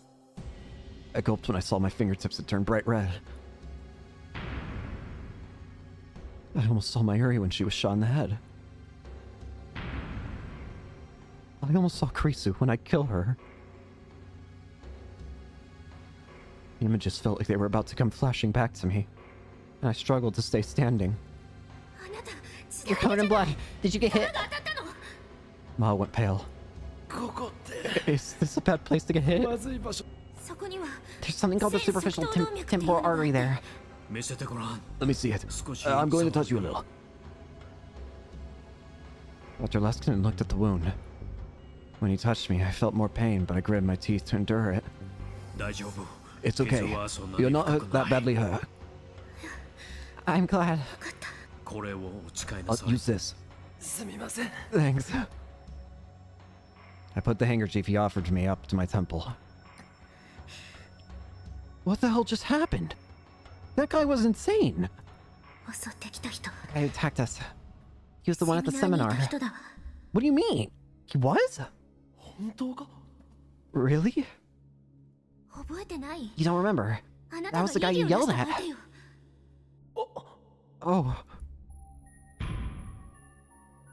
I gulped when I saw my fingertips had turned bright red. I almost saw Mayuri when she was shot in the head. I almost saw Kurisu when I killed her. The images felt like they were about to come flashing back to me, and I struggled to stay standing. You're covered in blood. Did you get hit? Ma went pale. Is this a bad place to get hit? There's something called the superficial temporal artery there. Let me see it. I'm going to touch you a little. Dr. Leskinen looked at the wound. When he touched me, I felt more pain, but I gritted my teeth to endure it. It's okay. You're not that badly hurt. I'm glad. I'll use this. Thanks. I put the handkerchief he offered to me up to my temple. What the hell just happened? That guy was insane. The guy attacked us. He was the one at the seminar. セミナーにいた人だわ。 What do you mean? He was? 本当か？ Really? 覚えてない？ You don't remember? あな That た was the が guy 意 you 議を yelled 出した at. 相手よ。 Oh.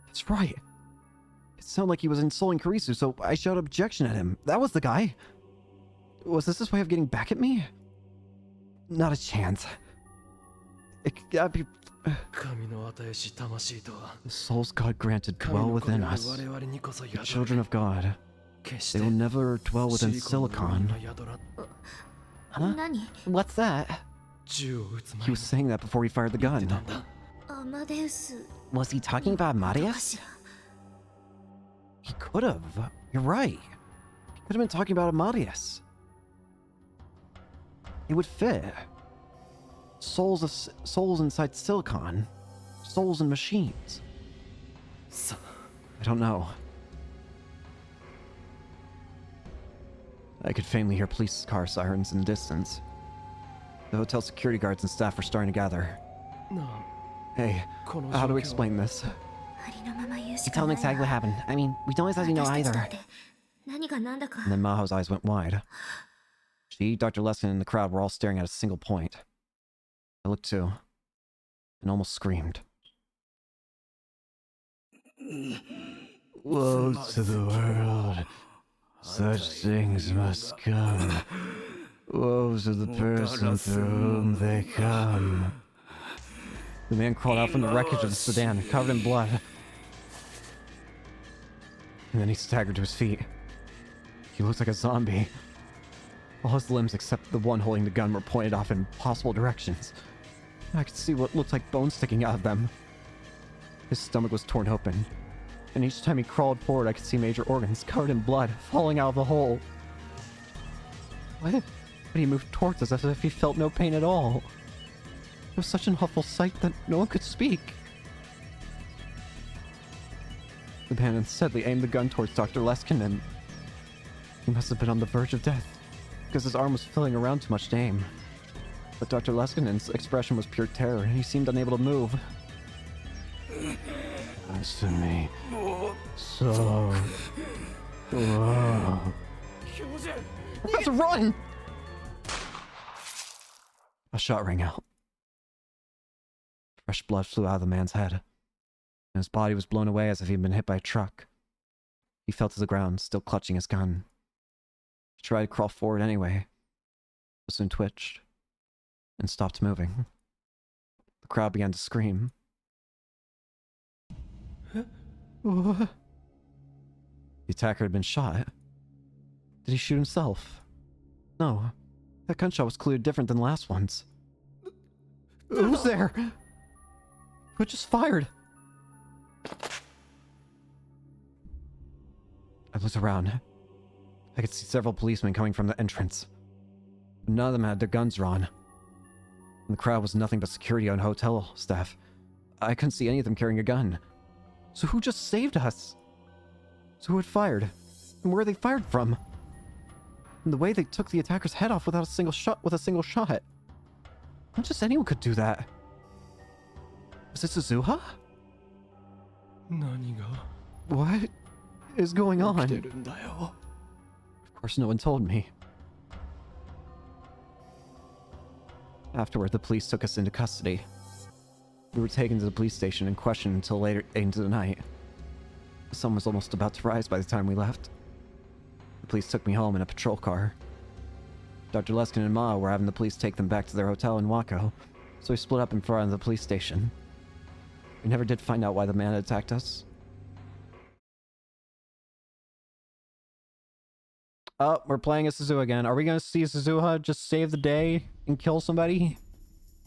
That's right. It sounded like he was insulting Karisu, so I shouted objection at him. That was the guy. Was this his way of getting back at me? Not a chance. It gotta be... 神の与えし魂とは The souls God granted 神 dwell の子で within ある us. 我々にこそ The 宿 children る。 of God. 決して They will never dwell シ within リコンの海 silicon. は宿ら Huh? 何？ What's that? 銃を撃つ He 前に was saying that before he fired the 言って gun. たんだ。アマデウス Was he talking about か Marius? しら。 He could have. You're right. He could have been talking about Marius. It would fit. Souls inside silicon. Souls in machines. さ I don't know. I could faintly hear police car sirens in the distance. The hotel security guards and staff were starting to gather. なあ Hey, この how 状 to 況 explain this? ありのまま言うし You か tell な him いわ。 exactly what happened. I mean, we don't exactly know 私たちだ either. って何が何だか。 And then Maho's eyes went wide. She, Dr. Leskin, and the crowd were all staring at a single point. I looked too, and almost screamed. Woe to the world. Such things must come. Woe to the person through whom they come. The man crawled out from the wreckage of the sedan, covered in blood. And then he staggered to his feet. He looked like a zombie. All his limbs except the one holding the gun were pointed off in possible directions. I could see what looked like bones sticking out of them. His stomach was torn open, and each time he crawled forward I could see major organs covered in blood falling out of the hole. What? But he moved towards us as if he felt no pain at all. It was such an awful sight that no one could speak. The man steadily aimed the gun towards Dr. Leskin, and he must have been on the verge of death, because his arm was filling around too much to aim. But Dr. Leskin's expression was pure terror, and he seemed unable to move. As to me. So. Whoa. We have to run! A shot rang out. Fresh blood flew out of the man's head, and his body was blown away as if he'd been hit by a truck. He fell to the ground, still clutching his gun. He tried to crawl forward anyway, but soon twitched and stopped moving. The crowd began to scream. What? The attacker had been shot. Did he shoot himself? No. That gunshot was clearly different than the last ones. Who's there? Who just fired? I looked around. I could see several policemen coming from the entrance. None of them had their guns drawn. And the crowd was nothing but security and hotel staff. I couldn't see any of them carrying a gun. So who just saved us? So who had fired? And where they fired from? And the way they took the attacker's head off without a single shot Not just anyone could do that. Was it Suzuha? 何が What is going 起 on? きてるんだよ。 Of course no one told me. Afterward, the police took us into custody. We were taken to the police station and questioned until later into the night. The sun was almost about to rise by the time we left. The police took me home in a patrol car. Dr. Leskin and Ma were having the police take them back to their hotel in Wako, so we split up in front of the police station. We never did find out why the man had attacked us. Oh, we're playing as Suzuha again. Are we gonna see Suzuha just save the day and kill somebody?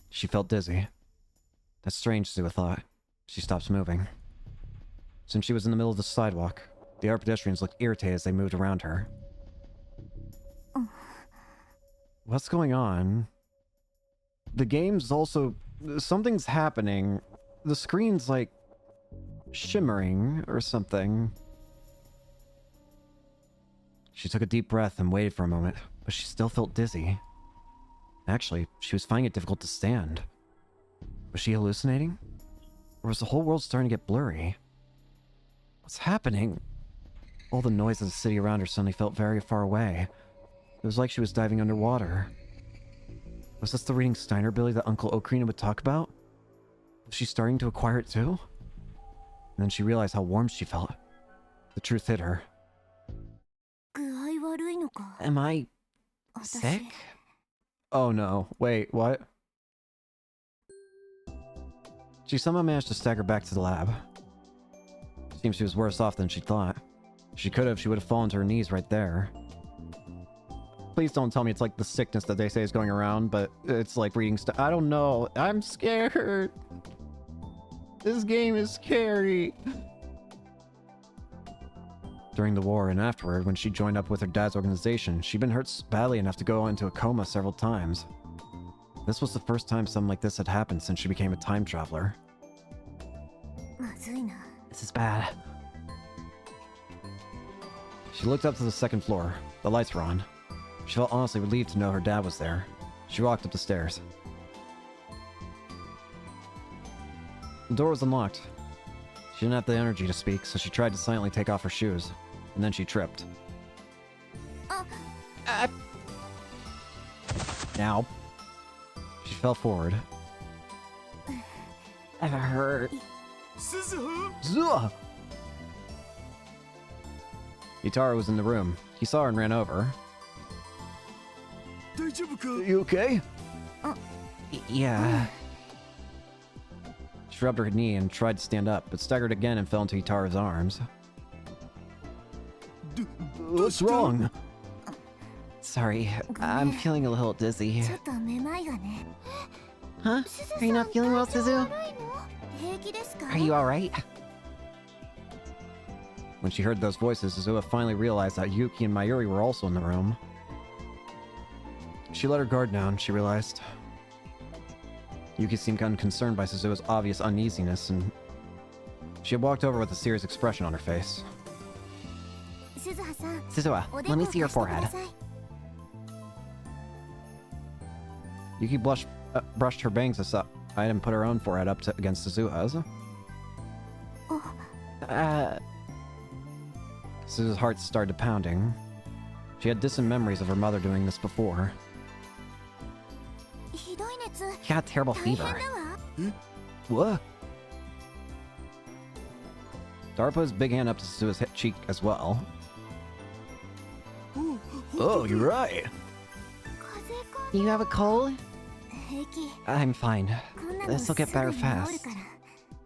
She felt dizzy. That's strange, Suzuha thought. She stopped moving. Since she was in the middle of the sidewalk, the other pedestrians looked irritated as they moved around her. What's going on? The game's also... Something's happening. The screen's like... shimmering or something. She took a deep breath and waited for a moment, but she still felt dizzy. Actually, she was finding it difficult to stand. Was she hallucinating? Or was the whole world starting to get blurry? What's happening? All the noise of the city around her suddenly felt very far away. It was like she was diving underwater. Was this the reading Steiner ability that Uncle Ocarina would talk about? Was she starting to acquire it too? And then she realized how warm she felt. The truth hit her. 具合悪いのか Am I 私 sick? Oh no. Wait, what? She somehow managed to stagger back to the lab. Seems she was worse off than she thought. She would have fallen to her knees right there. Please don't tell me it's like the sickness that they say is going around, but it's like reading stuff. I don't know. I'm scared. This game is scary. During the war and afterward, when she joined up with her dad's organization, she'd been hurt badly enough to go into a coma several times. This was the first time something like this had happened since she became a time traveler. まずいな This is bad. She looked up to the second floor. The lights were on. She felt honestly relieved to know her dad was there. She walked up the stairs. The door was unlocked. She didn't have the energy to speak, so she tried to silently take off her shoes. And then she tripped. Now. She fell forward. That hurt. Zuh! Yutaro was in the room. He saw her and ran over. You okay? Yeah. She rubbed her knee and tried to stand up, but staggered again and fell into Yutaro's arms. What's wrong? Sorry, I'm feeling a little dizzy. ちょっとめまいがね Huh? Are you not feeling well, Suzu? 平気ですか Are you alright? When she heard those voices, Suzuha finally realized that Yuki and Mayuri were also in the room. She let her guard down, she realized. Yuki seemed unconcerned by Suzuha's obvious uneasiness, and she had walked over with a serious expression on her face. 鈴葉さん Suzuha, おで let こ me を see your 貸してく forehead. ださい Yuki brushed her bangs aside and put her own forehead up against Suzuha's. Suzuha's heart started pounding. She had distant memories of her mother doing this before. ひどい熱 She got terrible 大変 fever. だわ What? Dara put his big hand up to Suzuha's cheek as well. Oh, you're right. 風邪か You have a cold? 平気 I'm fine. こんなの This'll すぐ get に better 治る fast. から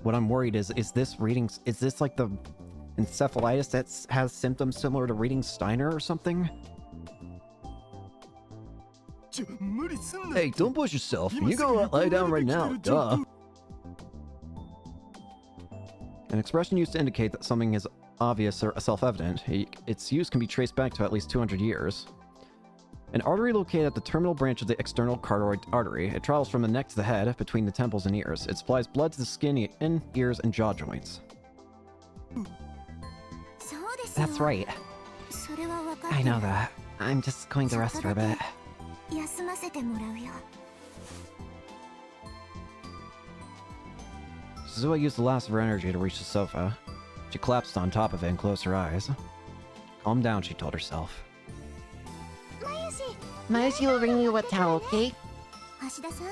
What I'm worried is this like the encephalitis that has symptoms similar to reading Steiner or something? Hey, don't push yourself. You go lie down right now. Duh. An expression used to indicate that something is obvious or self-evident. Its use can be traced back to at least 200 years. An artery located at the terminal branch of the external carotid artery. It travels from the neck to the head, between the temples and ears. It supplies blood to the skin, ears, and jaw joints. そうですよ That's right. それは分かって I る know that. I'm just going to rest for a bit. 休ませてもらうよ Suzuha used the last of her energy to reach the sofa. She collapsed on top of it and closed her eyes. Calm down, she told herself. まゆし Mayoshi will bring you a towel, okay? 橋田さん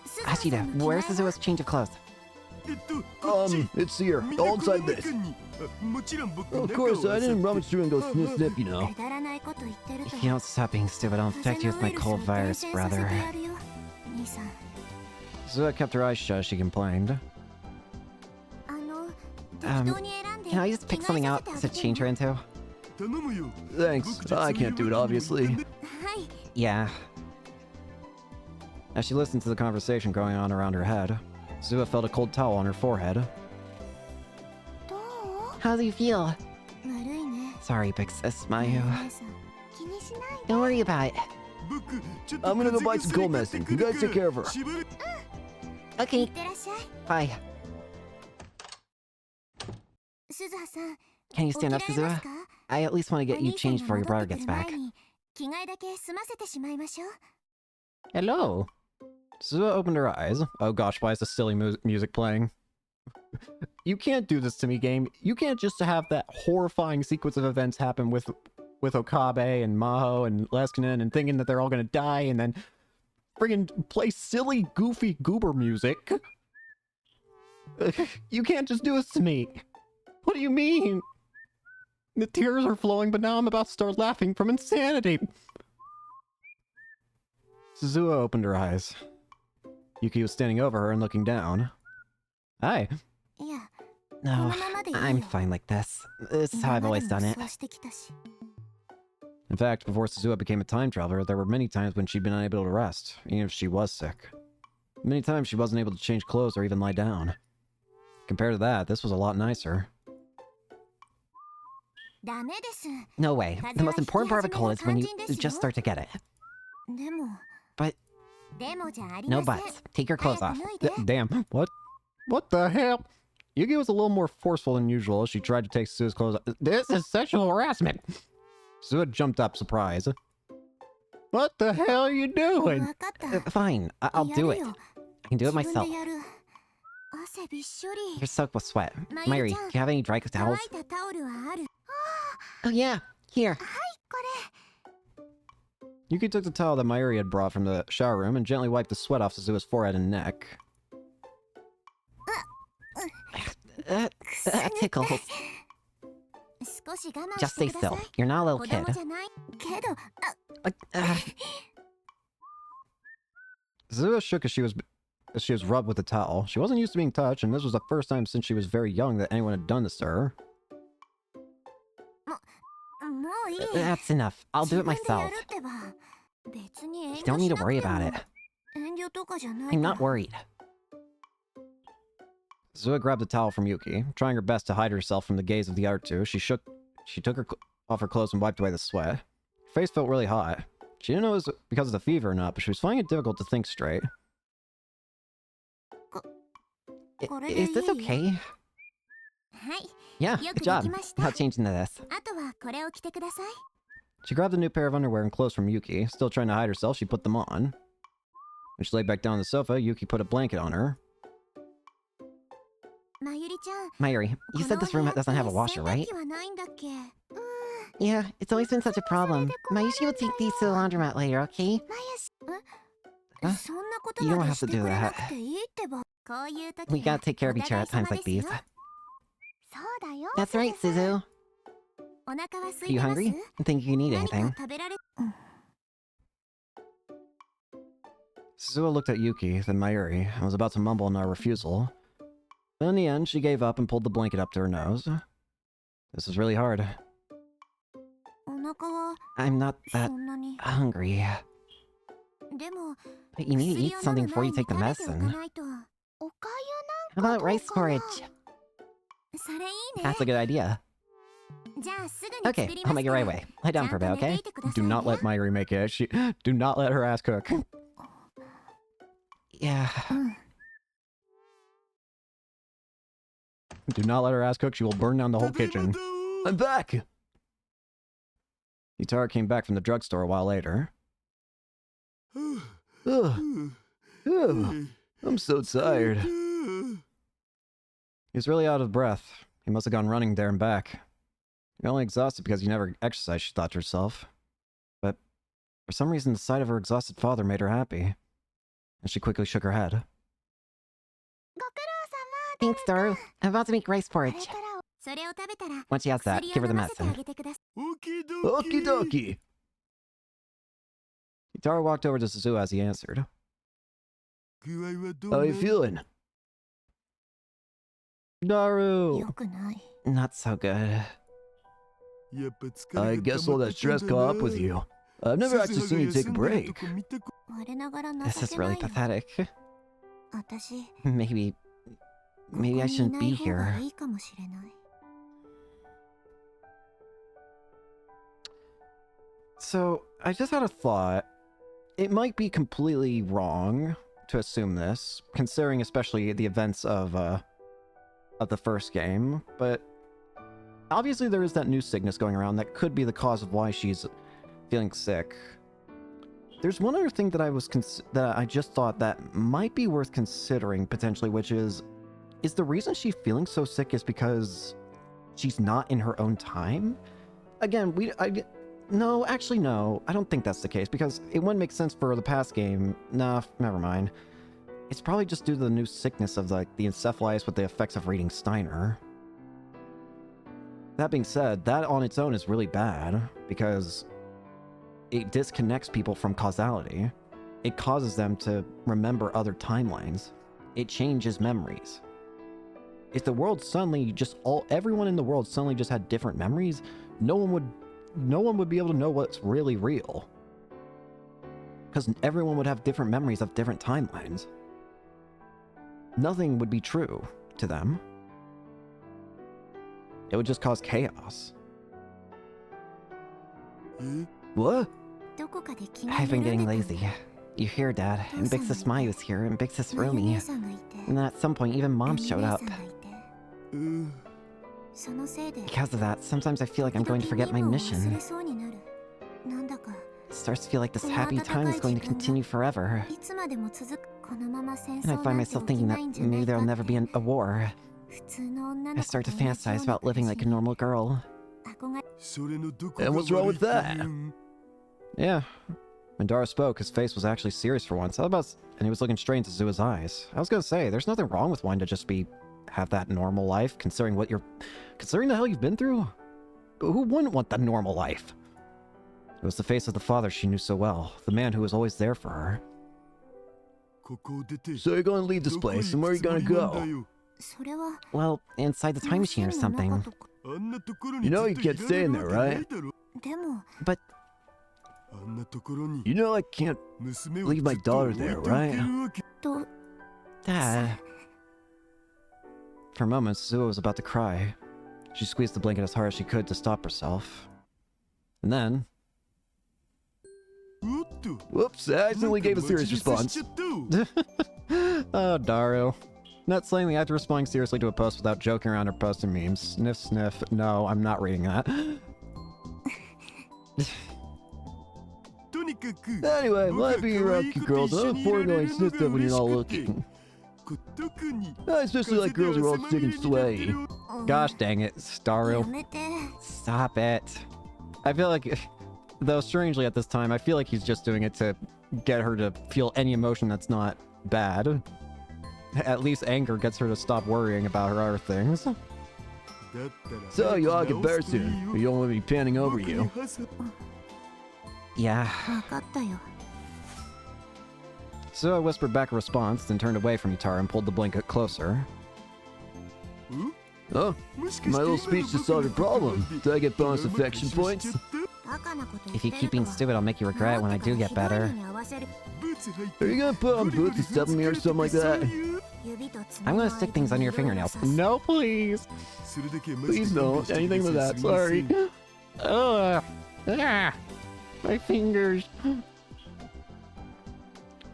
鈴葉さん Ashida, の着替え where's Suzuha's change of clothes? It's here. All inside this. Of course, I didn't rummage through and go snip, you know. くだらないこと言ってると If you don't stop being stupid, I'll infect you with my cold virus, 風邪のウイルスを伝染させ brother. てやるよ兄さん Suzuha kept her eyes shut as she complained. あの適当に選んで Can I just pick 着替 something え out させ to てあげ change her る into? Thanks. I can't do it, obviously. はい Yeah. As she listened to the conversation going on around her head, Suzuha felt a cold towel on her forehead. どう How do you feel? 悪いね Sorry, big sis, Mayu. お姉さん気にしない Don't worry about it. I'm gonna go buy some cold medicine. You guys take care of her. い Okay, ってらっしゃい bye. 鈴葉さん Can you 起 stand き up, られます Suzuha? か I at least want to お get you 兄さん changed が before your 戻っ brother てく gets る前 back. に着替えだけ済ませてしまいましょう Hello. Suzuha opened her eyes. Oh gosh, why is this silly music playing? You can't do this to me, game. You can't just have that horrifying sequence of events happen with Okabe and Maho and Leskinen and thinking that they're all gonna die and then friggin' play silly, goofy goober music. You can't just do this to me. What do you mean? The tears are flowing, but now I'm about to start laughing from insanity. Suzuha opened her eyes. Yuki was standing over her and looking down. Hi. いや No, このままでいいよ。 I'm fine like this. This is how I've 今ま always で done も it. そうしてきたし。 In fact, before Suzuha became a time traveler, there were many times when she'd been unable to rest, even if she was sick. Many times she wasn't able to change clothes or even lie down. Compared to that, this was a lot nicer. ダメです。 No way. The most important part of a cold is when you just start to get it. でも But でもじゃあり no ません。 buts. Take your clothes 早 off. く脱いで。 Damn. What the hell? Yuki was a little more forceful than usual as she tried to take Suzuha's clothes off. This is sexual harassment! Suzuha jumped up, surprised. What the hell are you doing? わかった。 Fine. I'll や do る it. よ I can do it 自分 myself. でやる。汗びっしょり。 You're soaked with sweat. Mayuri-chan, Mayuri, do you have any dry 乾 towels? いたタオルはある。 Oh yeah, here. これ。 Yuki took the towel that Mayuri had brought from the shower room and gently wiped the sweat off Suzuha's forehead and neck. That tickles. 少し我慢 Just して stay くださ still. い。 You're not a little 子 kid. 供じゃないけど、Suzuha shook as she was rubbed with the towel. She wasn't used to being touched, and this was the first time since she was very young that anyone had done this to her. もういい。 That's enough. I'll do it 自分でや myself. るってば。別に遠 You 慮 don't し need な to く worry ても about it. 遠慮とかじゃない I'm か not ら。 worried. Suzuha grabbed the towel from Yuki. Trying her best to hide herself from the gaze of the other two, she took off her clothes and wiped away the sweat. Her face felt really hot. She didn't know it was because of the fever or not, but she was finding it difficult to think straight. Is this okay? はい。 Yeah, よ good くで job. きました。 Not changing to this. あとはこれを着てください。 She grabbed a new pair of underwear and clothes from Yuki. Still trying to hide herself, she put them on. When she lay back down on the sofa, Yuki put a blanket on her. まゆりちゃん。 Mayuri, you said this room doesn't have a この washer, 部屋っ right? て洗濯機はないんだっけ。 Yeah, it's always been such a problem. Mayushi will take these to the laundromat later, okay? えそんなこと You don't まで have し to てく do れ that. なくていいってば。こういう時 We gotta take care of each other at times like these. そうだよ。 That's right, Suzu. お腹は空 Are い you てます hungry? I think you can eat 何か anything. 食べられ Suzuha looked at Yuki, then Mayuri, and was about to mumble in a refusal. But in the end, she gave up and pulled the blanket up to her nose. This is really hard. お腹は I'm not そ that んなに。 hungry. でも But you need to 薬 eat を飲 something む before 前 you に take the 食べておか medicine. ないと。おか How about rice どうかな porridge? それいいね。 That's a good idea. じゃあすぐに作 Okay, り I'll ます make it から right away. Lie down for a ちゃ bit, んと寝て okay? いてください Do not ね let Mayuri make it. Do not let her ass cook. Yeah. Do not let her ass cook. She will burn down the whole kitchen. I'm back! Utara came back from the drugstore a while later. Ugh. Ugh. I'm so tired. He was really out of breath. He must have gone running there and back. You're only exhausted because you never exercised, she thought to herself. But for some reason, the sight of her exhausted father made her happy. And she quickly shook her head. ご苦労様。 Thanks, Daru. I'm about to make rice これ porridge. からそれを食べたら Once she has that, 薬 give her を the 飲ませてあ medicine. げてください。 Okie dokie! Utara walked over to Suzuha as he answered. How are you feeling? Daru! よくない。 Not so good. I guess all that stress caught up with you. I've never actually seen you take a break. 我ながら This 情 is けない really よ。 pathetic. 私、 Maybe ここ I にい shouldn't な be い方が here. いいかもしれない。 So, I just had a thought. It might be completely wrong to assume this, considering especially the events of the first game, but obviously there is that new sickness going around that could be the cause of why she's feeling sick. There's one other thing that I just thought that might be worth considering potentially, which is is the reason she's feeling so sick is because she's not in her own time? Again, no, actually no, I don't think that's the case, because it wouldn't make sense for the past game. Nah, never mind. It's probably just due to the new sickness of the encephalitis with the effects of reading Steiner. That being said, that on its own is really bad, because it disconnects people from causality. It causes them to remember other timelines. It changes memories. If the world suddenly everyone in the world suddenly just had different memories, no one would be able to know what's really real. Because everyone would have different memories of different timelines. Nothing would be true to them. It would just cause chaos. What? I've been getting lazy. You hear, Dad, and Big Sis Mai was here, and Big Sis Rumi. And then at some point, even Mom showed up. Because of that, sometimes I feel like I'm going to forget my mission. It starts to feel like this happy time is going to continue forever. And I find myself thinking that maybe there'll never be a war. I start to fantasize about living like a normal girl. And what's wrong with that? Yeah. When Dara spoke, his face was actually serious for once. And he was looking straight into Zua's eyes. I was gonna say, there's nothing wrong with wanting to just have that normal life, considering the hell you've been through. Who wouldn't want the normal life? It was the face of the father she knew so well, the man who was always there for her. So you're gonna leave this place, and where are you gonna go? Well, inside the time machine or something. You know you can't stay in there, right? But You know I can't leave my daughter there, right? Dad... For moments, Zua was about to cry. She squeezed the blanket as hard as she could to stop herself. And then... Whoops, I accidentally gave a serious response. Oh, Dario. Not slaying the act of responding seriously to a post without joking around or posting memes. Sniff, sniff. No, I'm not reading that. Anyway, might be around cute girls. I look forward to going sniff stuff when you're not looking. I especially like girls who are all sick and sweaty. Gosh dang it, Dario. Stop it. I feel like, though strangely at this time, I feel like he's just doing it to get her to feel any emotion that's not bad. At least anger gets her to stop worrying about her other things. So you all get better soon, or you don't want me panning over you. Yeah. So I whispered back a response, then turned away from Yutara and pulled the blanket closer. Oh, my little speech to solve your problem. Do I get bonus affection points? If you keep being stupid, I'll make you regret it when I do get better. Are you gonna put on boots and step on me or something like that? I'm gonna stick things under your fingernails. No, please. Please don't. Anything but that. Sorry. My fingers.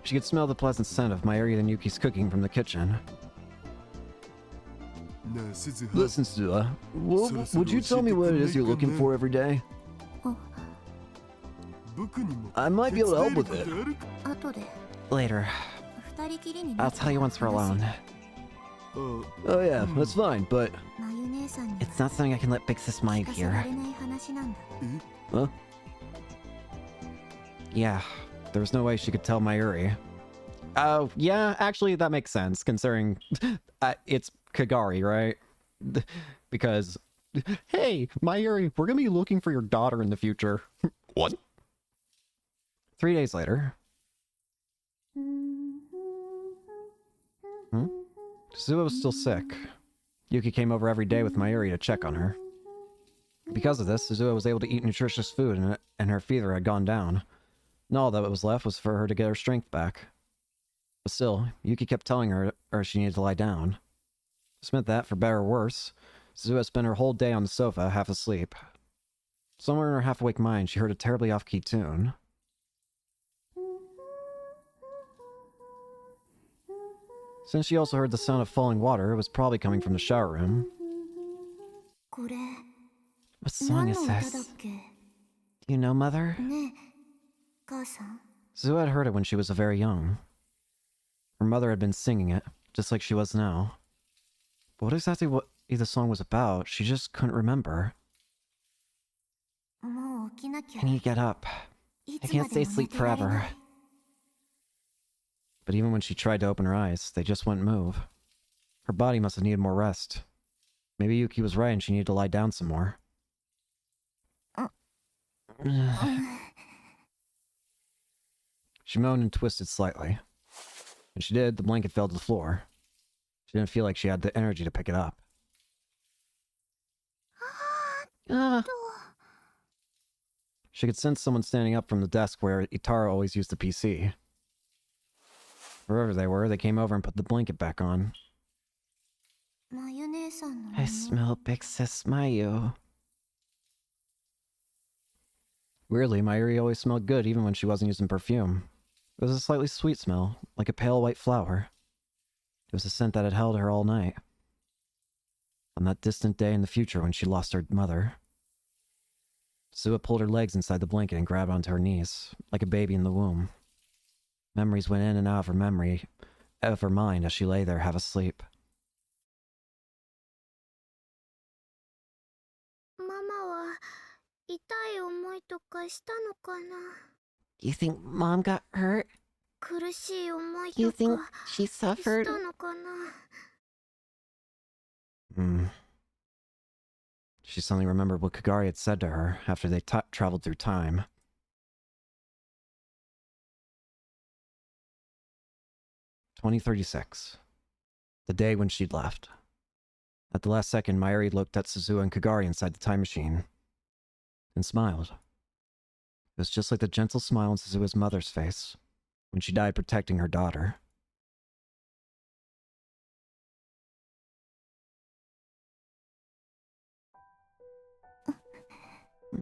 She could smell the pleasant scent of Mayuri and Yuki's cooking from the kitchen. Listen, Sua, would you tell me what it is you're looking for every day? I might be able to help with it. Later. I'll tell you once we're alone. Oh yeah, that's fine, but... It's not something I can let Big Sis Mai hear. Huh? Yeah. There was no way she could tell Mayuri. Oh, yeah, actually that makes sense, considering it's Kagari, right? Because, hey, Mayuri, we're gonna be looking for your daughter in the future. What? 3 days later. Sua was still sick. Yuki came over every day with Mayuri to check on her. Because of this, Sua was able to eat nutritious food and her fever had gone down. And all that was left was for her to get her strength back. But still, Yuki kept telling her she needed to lie down. This meant that, for better or worse, Sua spent her whole day on the sofa, half asleep. Somewhere in her half-awake mind, she heard a terribly off-key tune. Since she also heard the sound of falling water, it was probably coming from the shower room. What song is this? Do you know, Mother? Sua had heard it when she was very young. Her mother had been singing it, just like she was now. What exactly the song was about? She just couldn't remember. もう起きなきゃ I need to get up. い I つま can't で stay も asleep 寝てられな forever. い But even when she tried to open her eyes, they just wouldn't move. Her body must have needed more rest. Maybe Yuki was right and she needed to lie down some more. She moaned and twisted slightly. When she did, the blanket fell to the floor. She didn't feel like she had the energy to pick it up. She could sense someone standing up from the desk where Itaro always used the PC. Wherever they were, they came over and put the blanket back on. マユ姉さんの I 匂い smell Big Sis Mayu. Weirdly, Mayuri always smelled good even when she wasn't using perfume. It was a slightly sweet smell, like a pale white flower. It was a scent that had held her all night. On that distant day in the future when she lost her mother. Sua pulled her legs inside the blanket and grabbed onto her knees, like a baby in the womb. Memories went in and out of her mind as she lay there half asleep. ママは痛い思いとかしたのかな You think Mom got hurt? 苦しい思い You と think か she し suffered? たのかな She suddenly remembered what Kagari had said to her after they traveled through time. "2036. The day when she'd left. At the last second, Mayuri looked at Suzuha and Kagari inside the time machine. And smiled. It was just like the gentle smile on Suzuha's mother's face when she died protecting her daughter.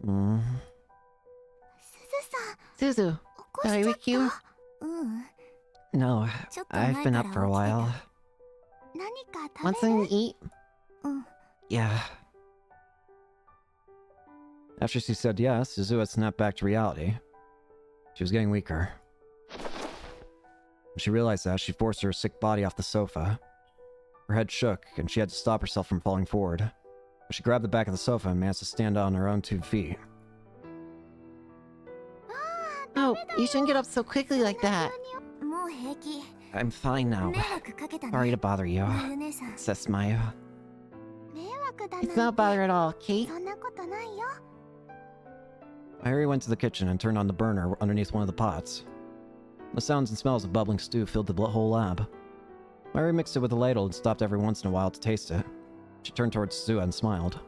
Mm. すずさん Suzu, 起こ did し I ちゃっ wake you? たうん No, ちょっと I've 前 been か up ら for a 起きて while. た何か Want 食べ something る to eat? うん Yeah. After she said yes, Suzuha snapped back to reality. She was getting weaker. When she realized that, she forced her sick body off the sofa. Her head shook, and she had to stop herself from falling forward. But she grabbed the back of the sofa and managed to stand on her own 2 feet. Oh, you shouldn't get up so quickly like that. もう平気 I'm fine now. 迷惑かけた Sorry ね to bother you, マユ姉さん Sis Mayu. 迷惑だ It's な not ん a bother at all, Kate. そんなことないよ Mayuri went to the kitchen and turned on the burner underneath one of the pots. The sounds and smells of bubbling stew filled the whole lab. Mayuri mixed it with a ladle and stopped every once in a while to taste it. She turned towards Suzuha and smiled.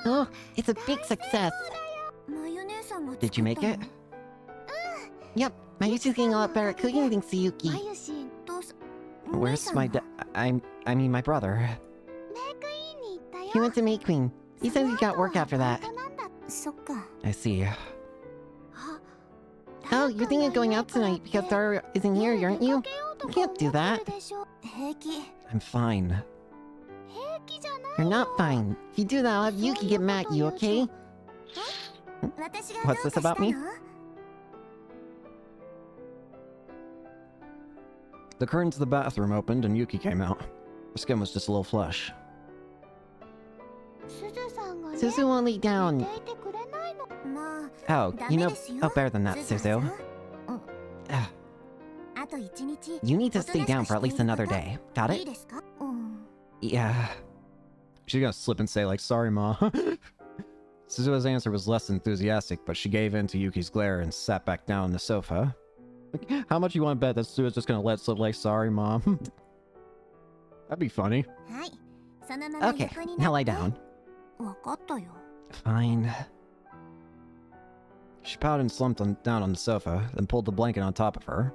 Oh, it's a big success. マユ姉さんが Did you make 作っ it? たの Yep, Mayu's getting a lot better at cooking thanks to マ Yuki. ユしどうす Where's my I mean my brother. メイクインに行ったよ He went to May Queen. He said he got work after that. そっか I see. あ Oh, you're thinking of going out tonight because Dara isn't here, aren't you? You can't do that. 平気 I'm fine. 平気じゃない You're not fine. If you do that, I'll have Yuki get mad at you, okay? 私が What's どう this かした about me? の The curtain to the bathroom opened and Yuki came out. Her skin was just a little flush. すずさんがね Suzu won't lay 寝 down. ていてくれないのま Oh, あダ you メ know... ですよ Oh, better than that, すずさん Suzu. うん Ah, あと一日 you need to おと stay なし down く for at して least いる another こと day. Got いい it? ですかうん Yeah. She's gonna slip and say, like, sorry, Ma. Suzuha's answer was less enthusiastic, but she gave in to Yuki's glare and sat back down on the sofa. Like, how much you want to bet that Suzuha's just gonna let slip like, sorry, Mom? That'd be funny. はいそのまま Okay, 横に now な lie って down. わかったよ Fine. She pouted and slumped down on the sofa, then pulled the blanket on top of her.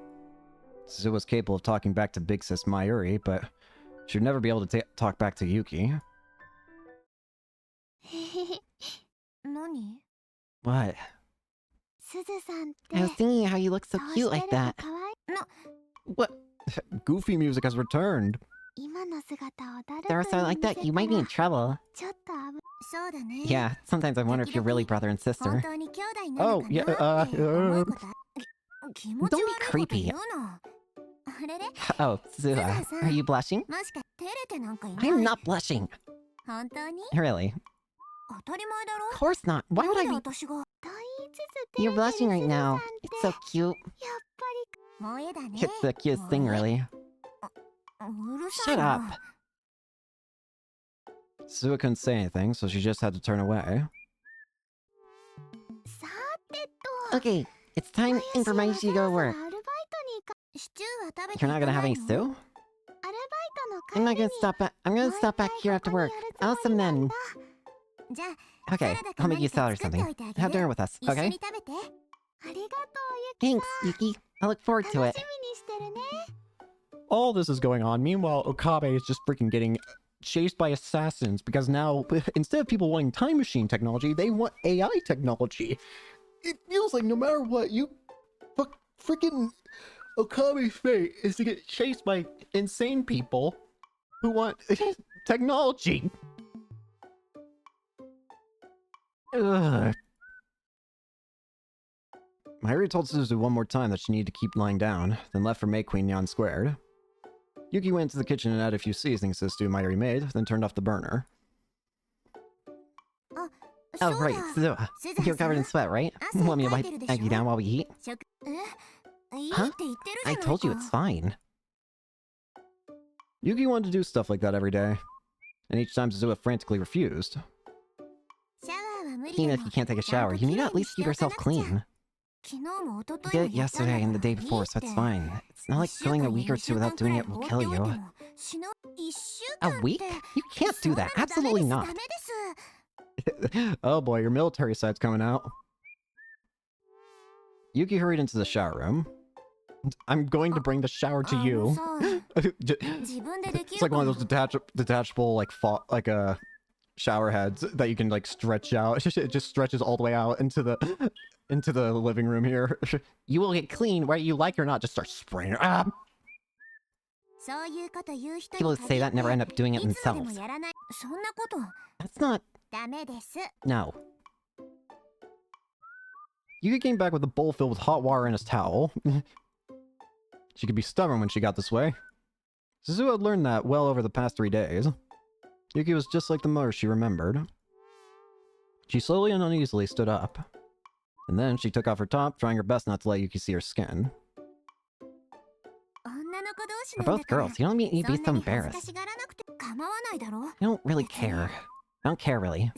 Suzuha was capable of talking back to Big Sis Mayuri, but she would never be able to talk back to Yuki. 何 What? すずさんって I was thinking how you look so そう cute して like ると that. 可愛いの What? Goofy music has returned. 今の姿を誰 There are か something に like 見 that, せ you た might be in ら trouble. ちょっとそうだね Yeah, sometimes I wonder if you're really brother and 本 sister. 当に兄弟なのか Oh, yeah, なって思うことあ気持ち Don't be 悪いこと creepy. 言うの Oh, Suha, are you blushing? I'm not blushing. Really? Of course not. Why would I be? You're blushing right now. It's so cute. It's the cutest thing, really. Shut up. Suha couldn't say anything, so she just had to turn away. Okay, it's time for my to go to work. You're not gonna have any stew? I'm not gonna stop back. I'm gonna stop back here after work. I'll have some then. Okay, I'll make you a salad or something. Have dinner with us, okay? Thanks, Yuki. I look forward to it. All this is going on. Meanwhile, Okabe is just freaking getting chased by assassins because now, instead of people wanting time machine technology, they want AI technology. It feels like no matter what, freaking Okabe's fate is to get chased by insane people who want technology. Ugh. Mayuri told Suzu one more time that she needed to keep lying down, then left for May Queen Yan squared. Yuki went into the kitchen and added a few seasonings to the stew Mayuri made, then turned off the burner. Oh, right, Suzuha. You're covered in sweat, right? Want me to wipe you down while we eat? Huh? I told you it's fine. Yuki wanted to do stuff like that every day, and each time Suzuha frantically refused. Even if you can't take a shower, you need to at least keep yourself clean. You did it yesterday and the day before, so it's fine. It's not like going a week or two without doing it will kill you. A week? You can't do that. Absolutely not. Oh boy, your military side's coming out. Yuki hurried into the shower room. I'm going to bring the shower to you. It's like one of those detachable, like shower heads that you can like stretch out. It just stretches all the way out into the living room here. You will get clean whether you like it or not. Just start spraying. Ah! People who say that never end up doing it themselves. That's not... No. Yuki came back with a bowl filled with hot water and his towel. She could be stubborn when she got this way. Suzuha had learned that well over the past 3 days. Yuki was just like the mother she remembered. She slowly and uneasily stood up. And then she took off her top, trying her best not to let Yuki see her skin. We're both girls. You don't need to be so embarrassed. I don't really care. I don't care, really.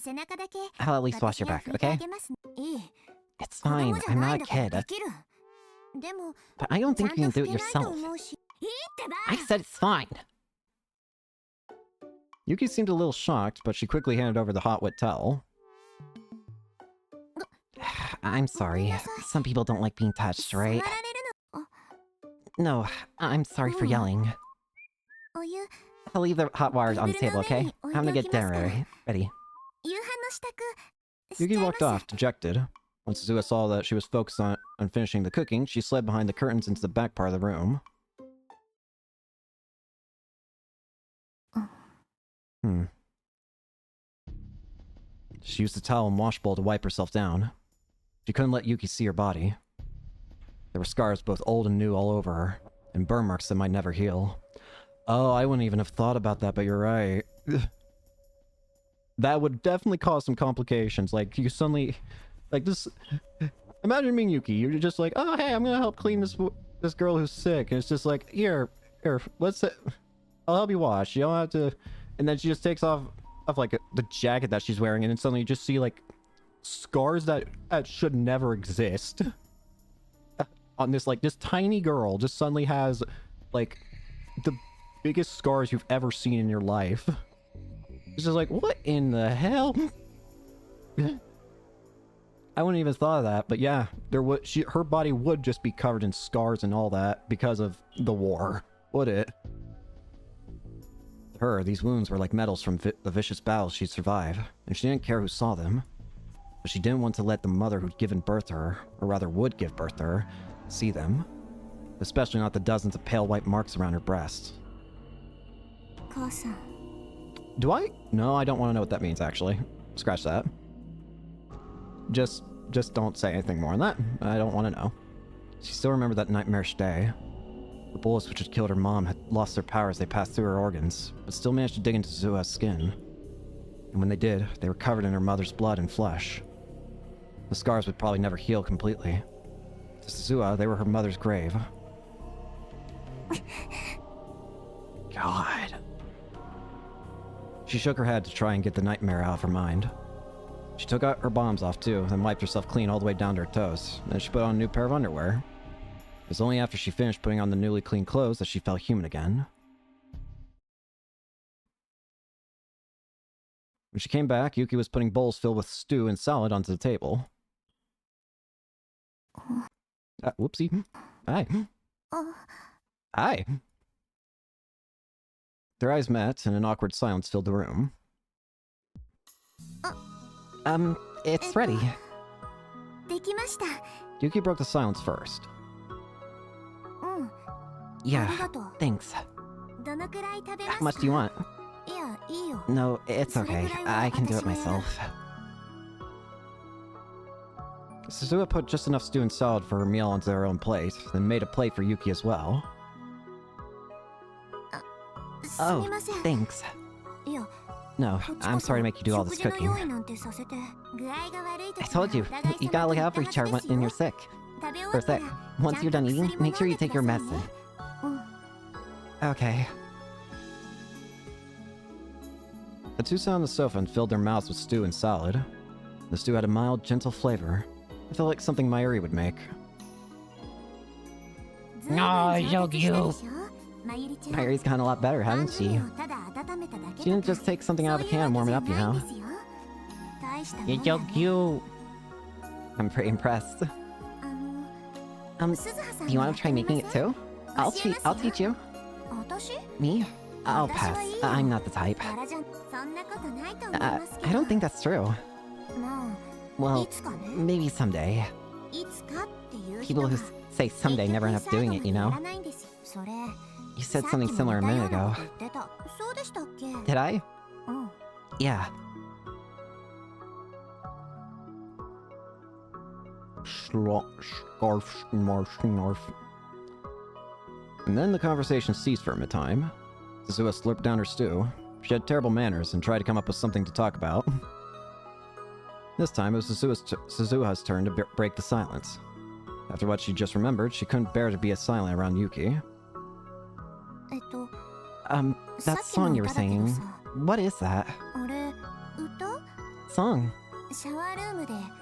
I'll at least wash your back, okay? It's fine. I'm not a kid. But I don't think you can do it yourself. I said it's fine. Yuki seemed a little shocked, but she quickly handed over the hot, wet towel. I'm sorry. Some people don't like being touched, right? No, I'm sorry for yelling. I'll leave the hot water on the table, okay? I'm gonna get dinner ready. Yuki walked off, dejected. Once Suzuha saw that she was focused on finishing the cooking, she slid behind the curtains into the back part of the room. She used the towel and wash bowl to wipe herself down. She couldn't let Yuki see her body. There were scars both old and new all over her, and burn marks that might never heal. Oh, I wouldn't even have thought about that, but you're right. That would definitely cause some complications. Like, you suddenly... Like, this... Imagine being Yuki. You're just like, oh, hey, I'm gonna help clean this girl who's sick. And it's just like, here, let's... I'll help you wash. You don't have to... And then she just takes off like, the jacket that she's wearing, and then suddenly you just see, like, scars that should never exist. On this, like, this tiny girl just suddenly has, like, the biggest scars you've ever seen in your life. It's just like, what in the hell? I wouldn't even thought of that, but yeah, her body would just be covered in scars and all that because of the war, would it? To her, these wounds were like medals from the vicious battles she'd survived, and she didn't care who saw them. But she didn't want to let the mother who'd given birth to her, or rather would give birth to her, see them. Especially not the dozens of pale white marks around her breast. Do I? No, I don't want to know what that means, actually. Scratch that. Just don't say anything more on that. I don't want to know. She still remembered that nightmarish day. The bullets which had killed her mom had lost their power as they passed through her organs, but still managed to dig into Suzuha's skin. And when they did, they were covered in her mother's blood and flesh. The scars would probably never heal completely. To Suzuha, they were her mother's grave. God. She shook her head to try and get the nightmare out of her mind. She took out her bombs off too, then wiped herself clean all the way down to her toes. Then she put on a new pair of underwear. It was only after she finished putting on the newly clean clothes that she felt human again. When she came back, Yuki was putting bowls filled with stew and salad onto the table. Whoopsie. Hi. Hi. Their eyes met, and an awkward silence filled the room. It's ready. Yuki broke the silence first. Yeah, thanks. How much do you want? No, it's okay. I can do it myself. Suzuha put just enough stew and salad for her meal onto their own plate, then made a plate for Yuki as well. Oh, thanks. No, I'm sorry to make you do all this cooking. I told you, you gotta look out for each other when you're sick. Or sick. Once you're done eating, make sure you take your medicine. Okay. The two sat on the sofa and filled their mouths with stew and salad. The stew had a mild, gentle flavor. It felt like something Mayuri would make. Oh, so cute. Mayuri's gotten a lot better, hasn't she? She didn't just take something out of a can and warm it up, you know? You're so cute. I'm pretty impressed. Do you want to try making it too? I'll teach you. Me? I'll pass. I'm not the type. I don't think that's true. Well, maybe someday. People who say someday never end up doing it, you know? You said something similar a minute ago. Did I? Yeah. And then the conversation ceased for a time. Suzuha slurped down her stew. She had terrible manners and tried to come up with something to talk about. This time it was Suzuha's turn to break the silence. After what she just remembered, she couldn't bear to be silent around Yuki. That song you were singing, what is that? Song?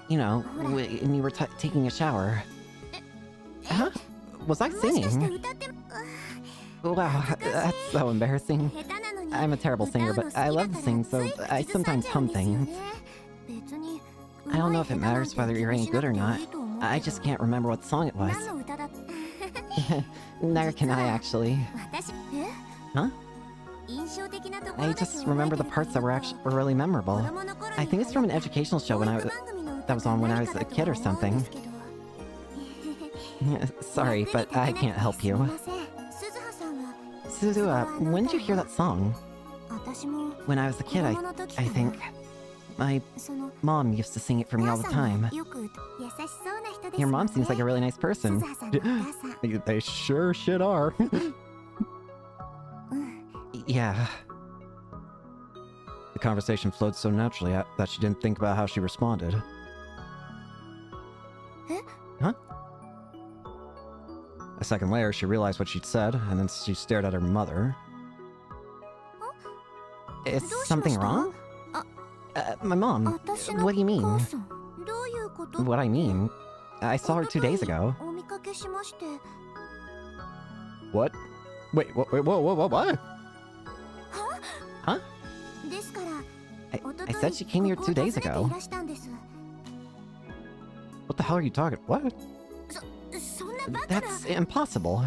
You know, when you were taking a shower. Huh? Was I singing? Wow, that's so embarrassing. I'm a terrible singer, but I love to sing, so I sometimes hum things. I don't know if it matters whether you're any good or not. I just can't remember what song it was. Neither can I, actually. Huh? I just remember the parts that were really memorable. I think it's from an educational show that was on when I was a kid or something. Sorry, but I can't help you. Suzuha, when did you hear that song? When I was a kid, I think. My mom used to sing it for me all the time. Your mom seems like a really nice person. They sure shit are. Yeah. The conversation flowed so naturally that she didn't think about how she responded. Huh? A second later, she realized what she'd said, and then she stared at her mother. Is something wrong? My mom. What do you mean? What I mean? I saw her 2 days ago. What? Wait, what? Huh? I said she came here 2 days ago. What the hell are you talking? What? That's impossible.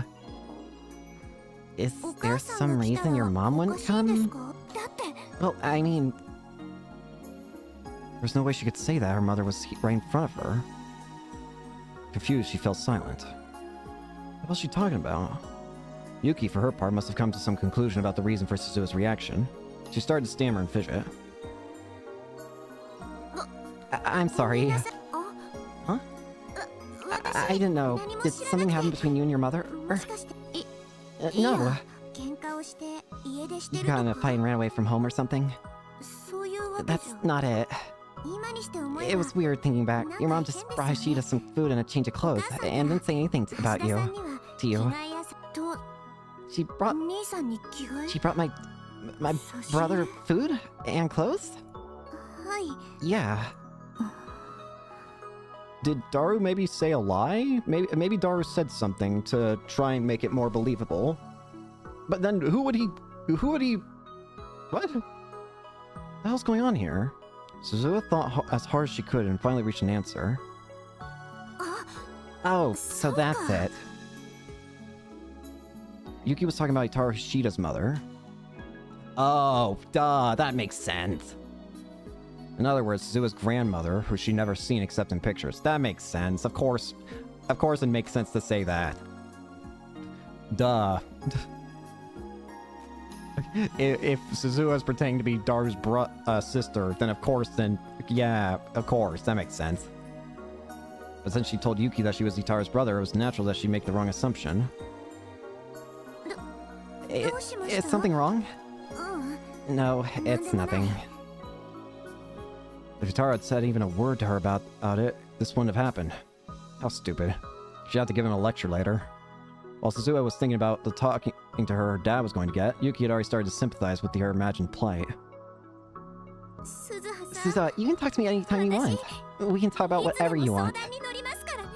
Is there some reason your mom wouldn't come? Well, I mean... There's no way she could say that. Her mother was right in front of her. Confused, she fell silent. What was she talking about? Yuki, for her part, must have come to some conclusion about the reason for Suzuha's reaction. She started to stammer and fidget. I'm sorry. Huh? I didn't know. Did something happen between you and your mother? No. 喧嘩をして家出して You ると got in a か fight and ran away from home or something? そういうわけじ That's ゃ not it. 今にして思え It ば was weird thinking back. Your mom just brought Shida some food and a change of clothes, and didn't say anything about 橋田 you. さんには To 着 you. 替え屋さんと She brought 兄さんに着替え she brought my brother food and clothes? はい Yeah. Did Daru maybe say a lie? Maybe Daru said something to try and make it more believable. But then who would he what? The hell's going on here? Suzuha thought as hard as she could and finally reached an answer. Oh, so that's it. Yuki was talking about Itaru Hishida's mother. Oh, duh, that makes sense. In other words, Suzuha's grandmother, who she'd never seen except in pictures. That makes sense. Of course it makes sense to say that. Duh. If Suzuha's pretending to be Daru's sister, then yeah, of course, that makes sense. But since she told Yuki that she was Itaru's brother, it was natural that she'd make the wrong assumption. Is something wrong? うん No, it's nothing. If Itaru had said even a word to her about it, this wouldn't have happened. How stupid. She'd have to give him a lecture later. While Suzuha was thinking about the talking to her dad was going to get, Yuki had already started to sympathize with her imagined plight. 鈴葉さん Suza, you can talk to me anytime you want. We can talk about whatever you いつでも want. 相談に乗りますからね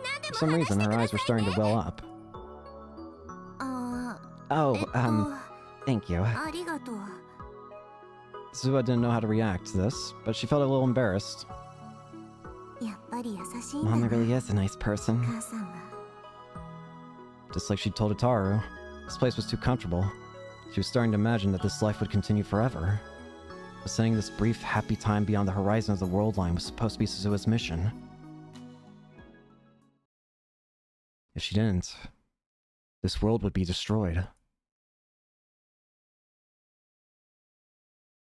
何で For も some 話して reason, く her だ eyes さ were い starting ね to well up. あ Oh, ー thank you. ありがとう Suzuha didn't know how to react to this, but she felt a little embarrassed. やっぱり優しいんだ Mom な really is a nice person. 母さんは Just like she told Itaru, this place was too comfortable. She was starting to imagine that this life would continue forever. But sending this brief, happy time beyond the horizon of the world line was supposed to be Suzuha's mission. If she didn't, this world would be destroyed.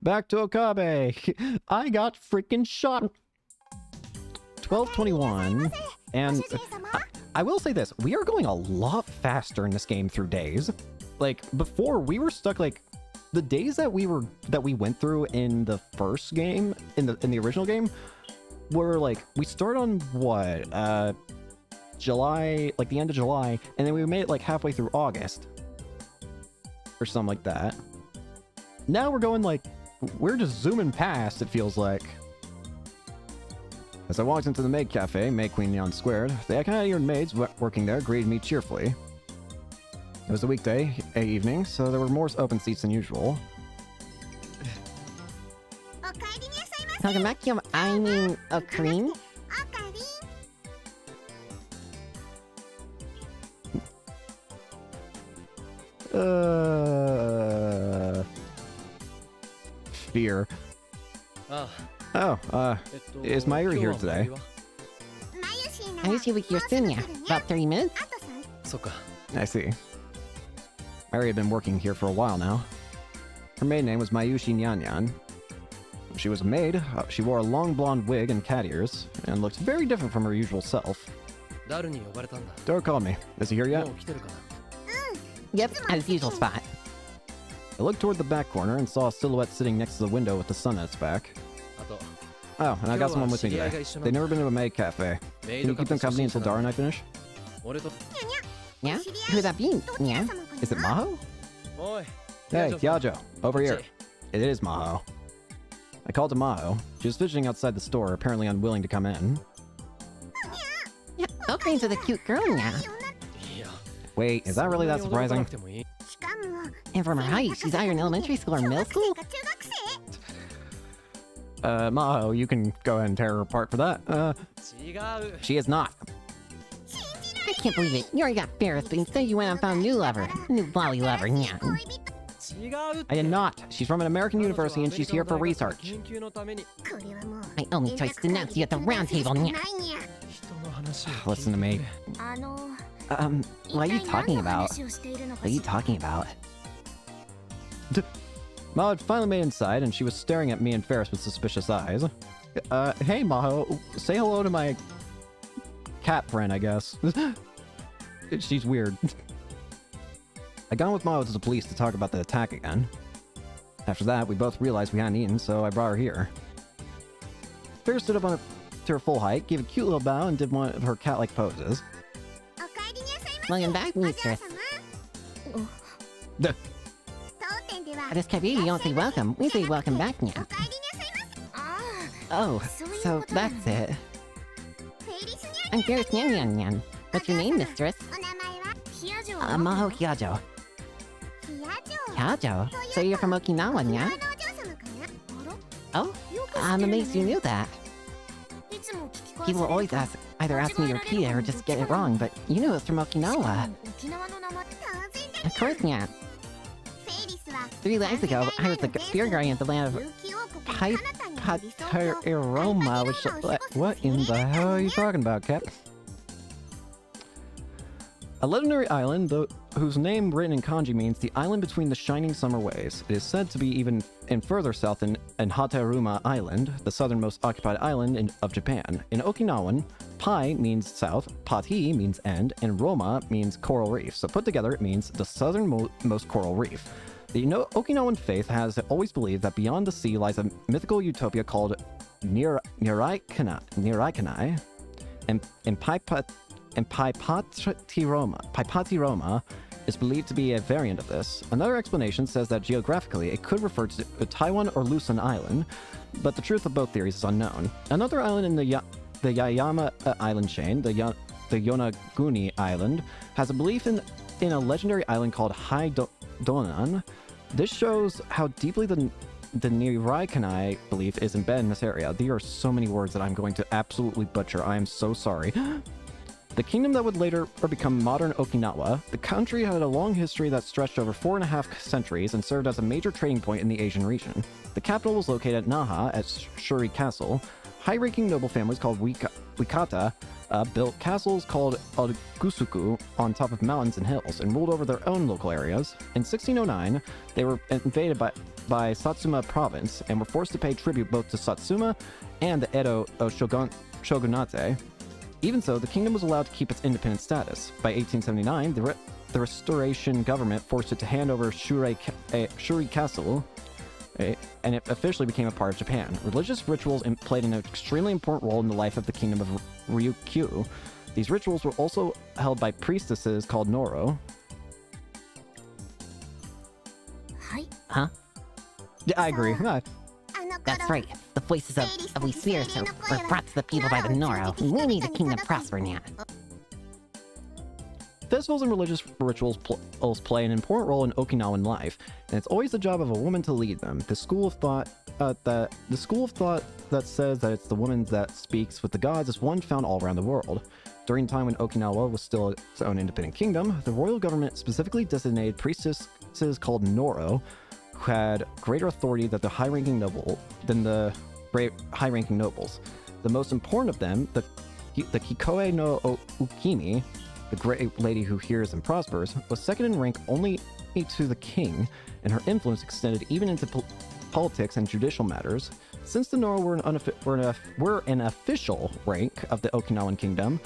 Back to Okabe! I got freaking shot! 12:21, and ご主人様 I will say this, we are going a lot faster in this game through days. Like, before, we were stuck, like, the days that we went through in the first game, in the original game, were, like, we start on, what, July, like, the end of July, and then we made it, like, halfway through August. Or something like that. Now we're going, like, we're just zooming past, it feels like. As I walked into the maid cafe, Maid Queen Neon Squared, the Acadian maids working there greeted me cheerfully. It was a weekday evening, so there were more open seats than usual. お帰りなさいませ Welcome back, I mean, a cream? おかり Fear. あ Oh, あ is Mayuri here 今日は today? まゆしーな I ら usually be here soon, yeah. About 30 minutes? あと3そっか I see. Mary had been working here for a while now. Her maiden name was Mayushi Nyanyan. She was a maid, she wore a long blonde wig and cat ears, and looked very different from her usual self. ダルに呼ばれたんだ Dora called me. Is he here yet? もう来てるかな Yep, at his usual spot. I looked toward the back corner and saw a silhouette sitting next to the window with the sun at its back. あと Oh, and I got someone with me 今日は知り合い today. が一緒なん They've だ never been to a maid cafe. メイ Can ド you カ keep them ット company 初 until 心者 Dara だ and I finish? 俺と Yeah? Who'd that be? どちら Yeah? 様か Is it な Maho? おい Hey, ヤジョさん Yajo, over here. こっち It is Maho. I called to Maho. She was fidgeting outside the store, apparently unwilling to come in. Yeah, Okarin's with a cute girl, yeah. いや Wait, is that really that そんなに驚か surprising? なくてもいいしかも And from her height, she's either in elementary school or 小 middle 学生 school? か中学生 Maho, you can go ahead and tear her apart for that. 違う She is not. I can't believe it. You already got Ferris, but instead you went and found a new lover. A new volley lover, yeah. 恋人 違うって I did not. She's from an American university and she's here for research. 研究のためにこれはもう My only choice is to announce you at the round table, ない yeah. にゃ人の話を Listen to me. What are you 一体何 talking の about? 話をしているの What か are you しら talking about? Maho had finally made inside and she was staring at me and Ferris with suspicious eyes. Hey Maho, say hello to my cat friend, I guess. She's weird. I got with Mao to the police to talk about the attack again. After that, we both realized we hadn't eaten, so I brought her here. Fairy stood up on her, to her full height, gave a cute little bow, and did one of her cat-like poses. Welcome back, mistress. Duh. At this cafe, we don't say welcome. We say welcome back now. Oh, so that's it. I'm Ferris Nyan Nyan Nyan. What's your name, mistress? Maho Hyajo. Hyajo? So you're from Okinawa, yeah? Oh, I'm amazed you knew that. People always either ask me to repeat it or just get it wrong, but you knew it was from Okinawa. Of course, yeah. 3 lives ago, I was the spirit guardian of the land of Paipateroma, which... What in the hell are you talking about, Cap? A legendary island, whose name written in kanji means the island between the shining summer waves. It is said to be even in further south in Hateruma Island, the southernmost occupied island of Japan. In Okinawan, Pai means south, Pati means end, and Roma means coral reef. So put together, it means the southernmost coral reef. The Okinawan faith has always believed that beyond the sea lies a mythical utopia called Niraikanai, and Paipatiroma is believed to be a variant of this. Another explanation says that geographically it could refer to Taiwan or Luzon Island, but the truth of both theories is unknown. Another island in the Yaeyama island chain, the Yonaguni Island, has a belief in a legendary island called Haidonan. This shows how deeply the Niraikanai belief is embedded in this area. There are so many words that I'm going to absolutely butcher. I am so sorry. The kingdom that would later become modern Okinawa, the country had a long history that stretched over 4.5 centuries and served as a major trading point in the Asian region. The capital was located at Naha at Shuri Castle. High-ranking noble families called Wikata built castles called Ogusuku on top of mountains and hills and ruled over their own local areas. In 1609, they were invaded by Satsuma province and were forced to pay tribute both to Satsuma and the Edo shogunate. Even so, the kingdom was allowed to keep its independent status. By 1879, the Restoration government forced it to hand over Shuri Castle, and it officially became a part of Japan. Religious rituals played an extremely important role in the life of the kingdom of Ryukyu. These rituals were also held by priestesses called Noro. Huh? Yeah, I agree. That's right. The voices of we spirits were brought to the people by the Noro. We need the kingdom prosper now. Festivals and religious rituals play an important role in Okinawan life, and it's always the job of a woman to lead them. The school of thought that says that it's the woman that speaks with the gods is one found all around the world. During the time when Okinawa was still its own independent kingdom, the royal government specifically designated priestesses called Noro, who had greater authority than the high-ranking nobles. The most important of them, the Kikoe no Ukimi, the great lady who hears and prospers, was second in rank only to the king, and her influence extended even into politics and judicial matters. Since the Noro were an official rank of the Okinawan kingdom,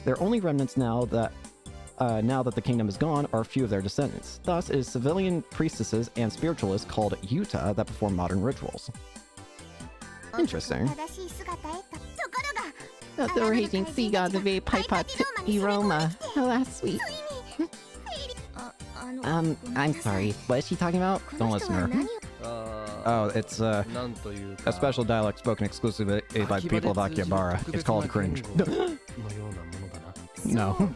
their only remnants now that the kingdom is gone are a few of their descendants. Thus, it is civilian priestesses and spiritualists called Yuta that perform modern rituals. Interesting. The raging sea gods of Paipateroma. Oh, that's sweet. I'm sorry. What is she talking about? Don't listen to her. Oh, it's a special dialect spoken exclusively by people of Akihabara. It's called cringe. No.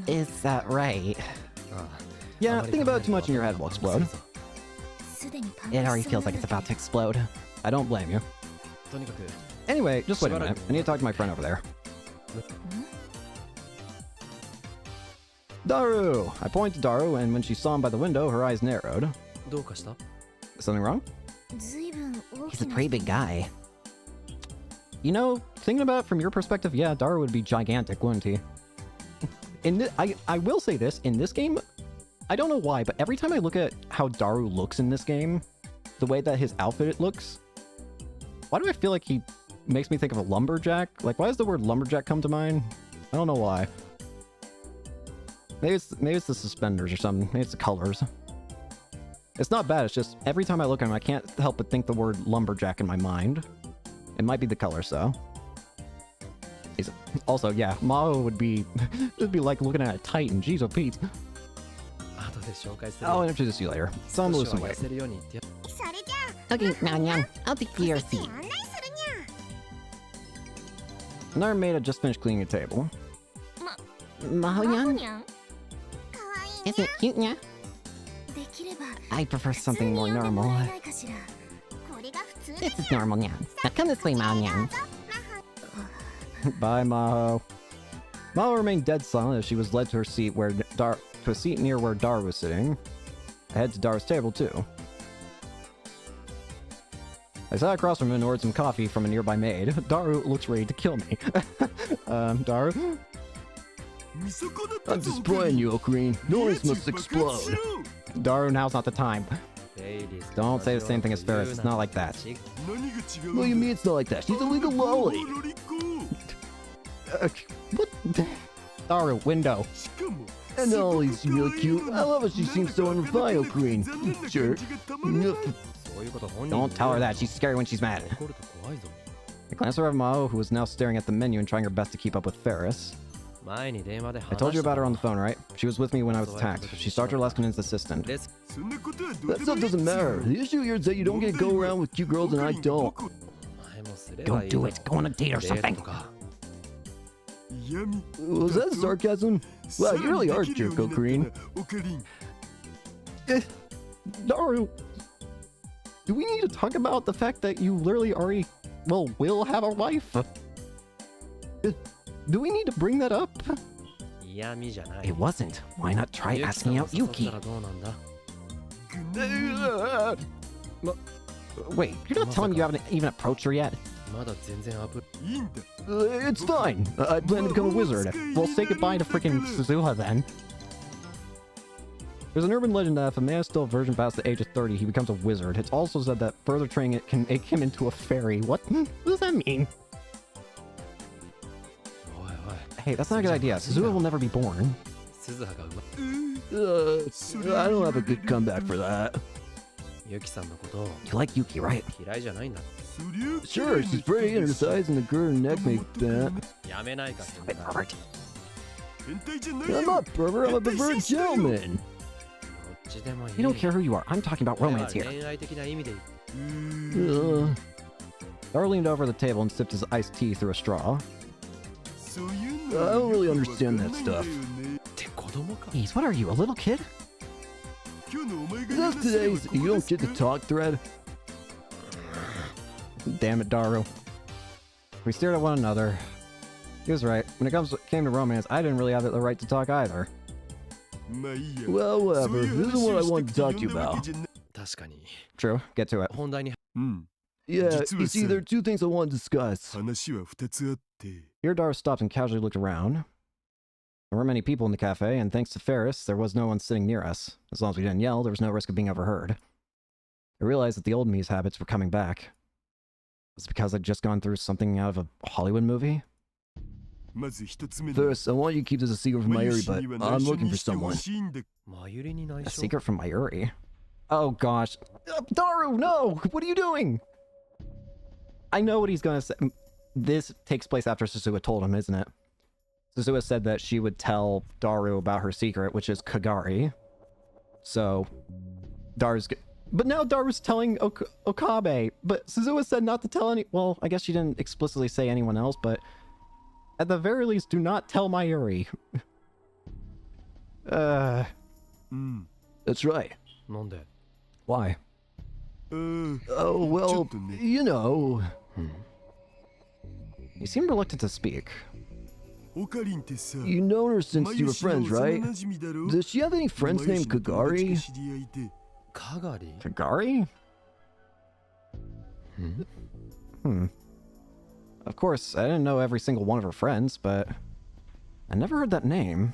Is that right? Yeah, think about it too much and your head will explode. It already feels like it's about to explode. I don't blame you. Anyway, just wait a minute. I need to talk to my friend over there. Daru! I pointed to Daru, and when she saw him by the window, her eyes narrowed. Something wrong? He's a pretty big guy. You know, thinking about it from your perspective, yeah, Daru would be gigantic, wouldn't he? I will say this, in this game, I don't know why, but every time I look at how Daru looks in this game, the way that his outfit looks, why do I feel like he makes me think of a lumberjack? Like, why does the word lumberjack come to mind? I don't know why. maybe it's the suspenders or something. Maybe it's the colors. It's not bad, it's just every time I look at him, I can't help but think the word lumberjack in my mind. It might be the colors, though. Also, yeah, Mao would be... it'd be like looking at a Titan. Jeez, oh Pete. I'll introduce you later. So I'm losing weight. それじゃ Okay, Nyan Nyan, I'll take your seat. 案内するにゃ Another maid had just finished cleaning a table. Maho マホ Nyan, ニャンかわいい is it cute, Nya? できれば I prefer 普通 something に more 呼んでも normal. らえないかしらこれが普通 This is normal, Nyan. Now come this way, Mao Nyan. Bye, Maho. Maho remained dead silent as she was led to her seat to a seat near where Dar was sitting. I head to Dar's table, too. I sat across from him and ordered some coffee from a nearby maid. Daru looks ready to kill me. Daru? I'm disappointing you, Ocarine. Noise must explode. Daru, now's not the time. Don't say the same thing as Ferris. It's not like that. What do you mean it's not like that? She's a legal lolly. What? Daru, window. And Ollie's really cute. I love how she seems so unrefined, Ocarine. Sure. Don't tell her that. She's scary when she's mad. I glanced over at Mao, who was now staring at the menu and trying her best to keep up with Ferris. I told you about her on the phone, right? She was with me when I was attacked. She's Dr. Leskinen's assistant. That stuff doesn't matter. The issue here is that you don't get to go around with cute girls and I don't. Go do it. Go on a date or something. Was that sarcasm? Wow, you really are a jerk, Ocarine. Daru, do we need to talk about the fact that you literally already, well, will have a wife? Do we need to bring that up? It wasn't. Why not try asking out Yuki? Wait, you're not telling me you haven't even approached her yet? It's fine. I plan to become a wizard. Well, say goodbye to freaking Suzuha then. There's an urban legend that if a man is still a virgin past the age of 30, he becomes a wizard. It's also said that further training it can make him into a fairy. What does that mean? Hey, that's not a good idea. Suzuha will never be born. I don't have a good comeback for that. You like Yuki, right? Sure, she's pretty and her size and the girl and neck make that. Wait, Robert. I'm not pervert, I'm a perverted gentleman. You don't care who you are. I'm talking about romance here. Dar leaned over the table and sipped his iced tea through a straw. I don't really understand that stuff. Jeez, what are you, a little kid? Is that today's you don't get to talk thread? Damn it, Daru. We stared at one another. He was right. When it came to romance, I didn't really have the right to talk either. Well, whatever. This is what I wanted to talk to you about. True. Get to it. Yeah, you see, there are two things I want to discuss. Here, Daru stopped and casually looked around. There weren't many people in the cafe, and thanks to Ferris, there was no one sitting near us. As long as we didn't yell, there was no risk of being overheard. I realized that the old me's habits were coming back. Was it because I'd just gone through something out of a Hollywood movie? First, I want you to keep this a secret from Mayuri, but I'm looking for someone. A secret from Mayuri? Oh gosh. Daru, no! What are you doing? I know what he's gonna say. This takes place after Suzuha told him, isn't it? Suzuha said that she would tell Daru about her secret, which is Kagari. So, but now Daru's telling Okabe, but Suzuha said not to tell any- well, I guess she didn't explicitly say anyone else, but at the very least, do not tell Mayuri. That's right. Why? Oh, well, you know. You seem reluctant to speak. You know her since you were friends, right? Does she have any friends named Kagari? Kagari? Of course, I didn't know every single one of her friends, but I never heard that name.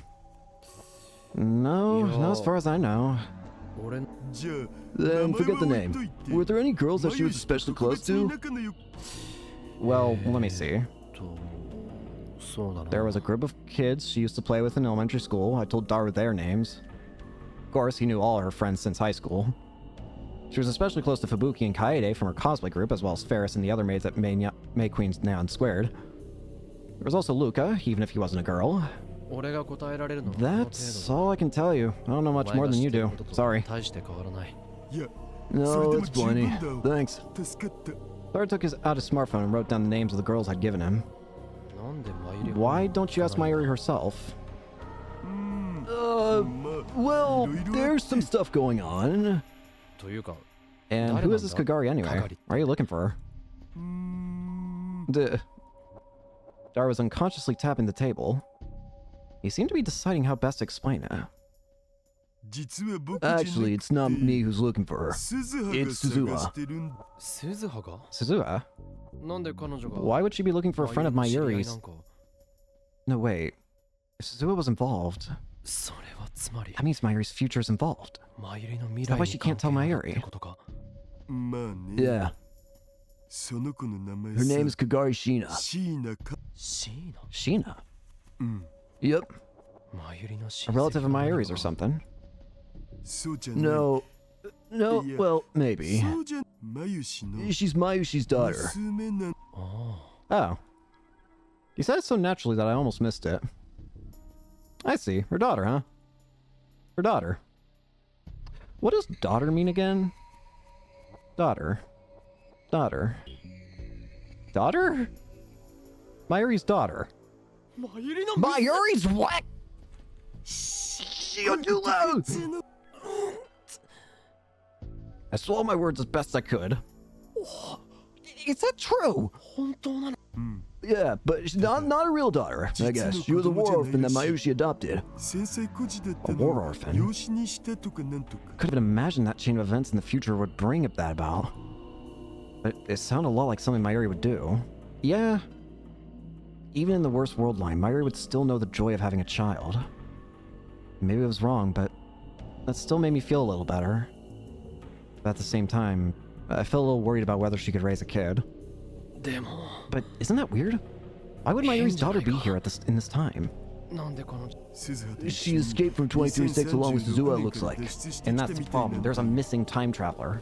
No, not as far as I know. Then forget the name. Were there any girls that she was especially close to? Well, let me see. There was a group of kids she used to play with in elementary school. I told Daru their names. Of course, he knew all her friends since high school. She was especially close to Fubuki and Kaede from her cosplay group, as well as Ferris and the other maids at May Queen's Neon Squared. There was also Luca, even if he wasn't a girl. That's all I can tell you. I don't know much more than you do. Sorry. No, it's plenty. Thanks. Daru took out his smartphone and wrote down the names of the girls I'd given him. Why don't you ask Mayuri herself? Well, there's some stuff going on. And who is this Kagari anyway? Why are you looking for her? Daru was unconsciously tapping the table. He seemed to be deciding how best to explain it. Actually, it's not me who's looking for her. It's Suzuha. Suzuha? Why would she be looking for a friend of Mayuri's? No, wait. If Suzuha was involved, that means Mayuri's future is involved. Is that why she can't tell Mayuri? Yeah. Her name is Kagari Shina. Shina? Yep. A relative of Mayuri's or something. No, well, maybe. She's Mayushi's daughter. Oh. You said it so naturally that I almost missed it. I see. Her daughter, huh? Her daughter. What does daughter mean again? Daughter. Daughter. Daughter? Mayuri's daughter. Mayuri's what? You're too loud! I swallowed my words as best I could. Is that true? Yeah, but she's not a real daughter, I guess. She was a war orphan that Mayushi adopted. A war orphan? Could have imagined that chain of events in the future would bring that about. But it sounded a lot like something Mayuri would do. Yeah. Even in the worst world line, Mayuri would still know the joy of having a child. Maybe I was wrong, but that still made me feel a little better. But at the same time, I felt a little worried about whether she could raise a kid. But isn't that weird? Why would Mayuri's daughter be here in this time? She escaped from 23-6 along with Suzuha, it looks like. And that's the problem. There's a missing time traveler.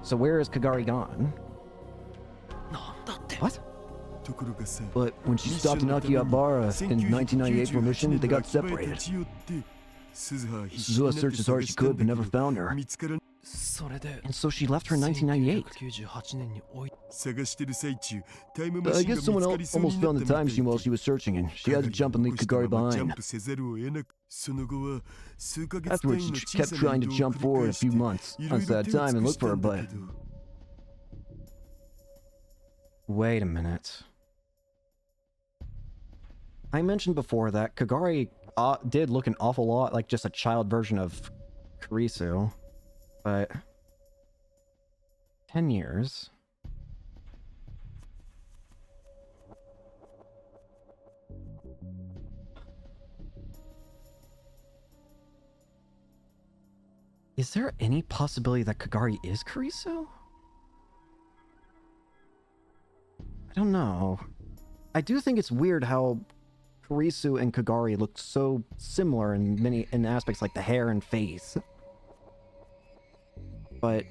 So where is Kagari gone? What? But when she stopped in Akihabara in 1998 for a mission, they got separated. Suzuha searched as hard as she could, but never found her. And so she left her in 1998. I guess someone else almost found the time machine while she was searching, and she had to jump and leave Kagari behind. Afterwards, she kept trying to jump forward a few months, once at a time, and look for her, but... Wait a minute. I mentioned before that Kagari did look an awful lot like just a child version of Kurisu, but 10 years. Is there any possibility that Kagari is Kurisu? I don't know. I do think it's weird how Kurisu and Kagari look so similar in many aspects, like the hair and face. But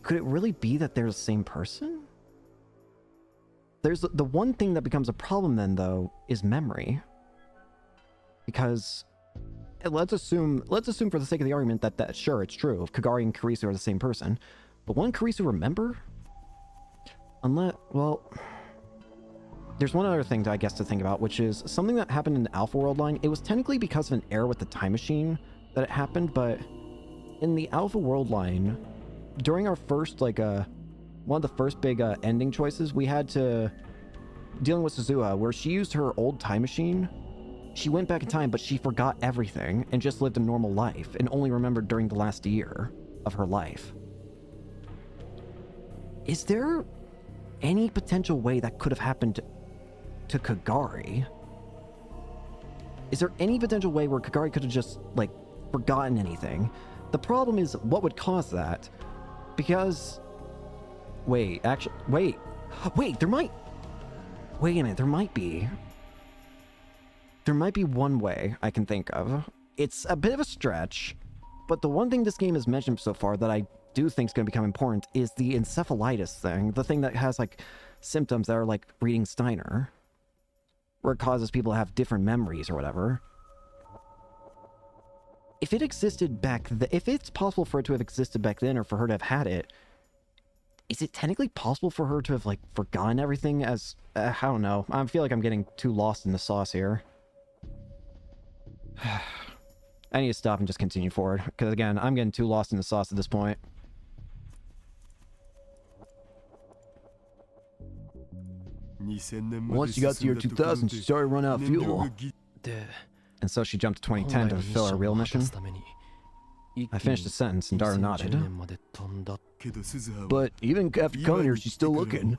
could it really be that they're the same person? There's the one thing that becomes a problem then, though, is memory. Because let's assume for the sake of the argument that sure, it's true, Kagari and Kurisu are the same person. But wouldn't Kurisu remember? Unless, well, there's one other thing, I guess, to think about, which is something that happened in the Alpha World line. It was technically because of an error with the time machine that it happened, but in the Alpha World line, during our first, one of the first big ending choices, we had to, dealing with Suzuha, where she used her old time machine. She went back in time, but she forgot everything and just lived a normal life and only remembered during the last year of her life. Is there any potential way that could have happened to Kagari? Is there any potential way where Kagari could have just, forgotten anything? The problem is, what would cause that? Because... Wait, there might... Wait a minute, there might be. There might be one way I can think of. It's a bit of a stretch, but the one thing this game has mentioned so far that I do think is going to become important is the encephalitis thing. The thing that has, like, symptoms that are like reading Steiner. Where it causes people to have different memories or whatever. If it existed back then, if it's possible for it to have existed back then or for her to have had it, is it technically possible for her to have, like, forgotten everything as, I don't know. I feel like I'm getting too lost in the sauce here. I need to stop and just continue forward, because again, I'm getting too lost in the sauce at this point. Once you got to year 2000, she started running out of fuel. And so she jumped to 2010 to fulfill her real mission. I finished the sentence and Daru nodded. But even after coming here, she's still looking.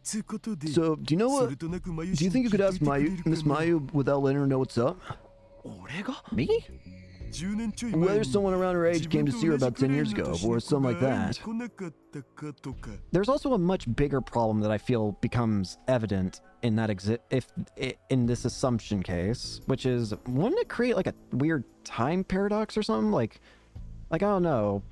So, do you know what? Do you think you could ask Miss Mayu without letting her know what's up? Me? Whether someone around her age came to see her about 10 years ago, or something like that. There's also a much bigger problem that I feel becomes evident in that in this assumption case, which is, wouldn't it create like a weird time paradox or something? Like I don't know.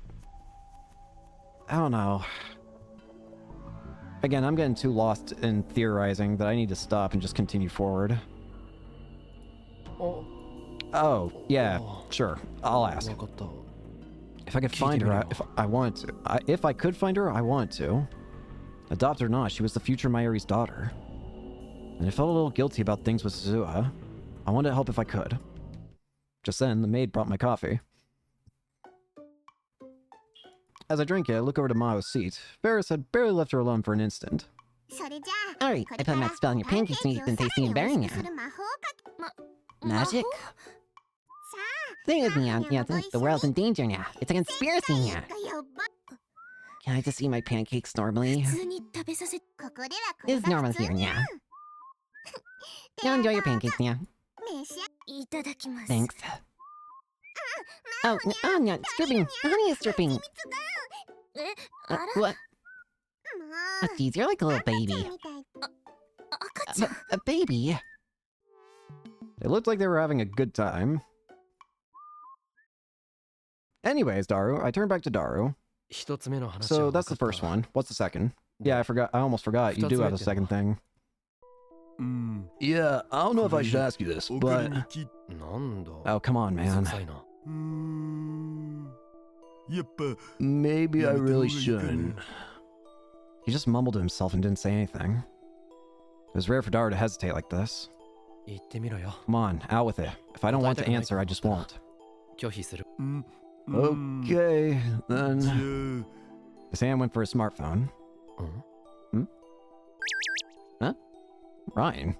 Again, I'm getting too lost in theorizing that I need to stop and just continue forward. Oh, yeah, sure. I'll ask. If I could find her, if I wanted to. If I could find her, I wanted to. Adopt or not, she was the future Mayuri's daughter. And I felt a little guilty about things with Suzuha. I wanted to help if I could. Just then, the maid brought my coffee. As I drank it, I look over to Mao's seat. Ferris had barely left her alone for an instant. Alright, I put a magic spell on your pancakes to make them tasty and bearing you. Magic? Stay with me, the world's in danger now. It's a conspiracy here. Can I just eat my pancakes normally? It's normal here, yeah. Now enjoy your pancakes, yeah. Thanks. Oh, no, it's dripping. The honey is dripping. What? Oh, geez, you're like a little baby. A baby? It looked like they were having a good time. Anyways, Daru, I turned back to Daru. So that's the first one. What's the second? Yeah, I almost forgot. You do have a second thing. Yeah, I don't know if I should ask you this, but... Oh, come on, man. Maybe I really shouldn't. He just mumbled to himself and didn't say anything. It was rare for Daru to hesitate like this. Come on, out with it. If I don't want to answer, I just won't. Okay, then... His hand went for his smartphone. Huh? Ryan?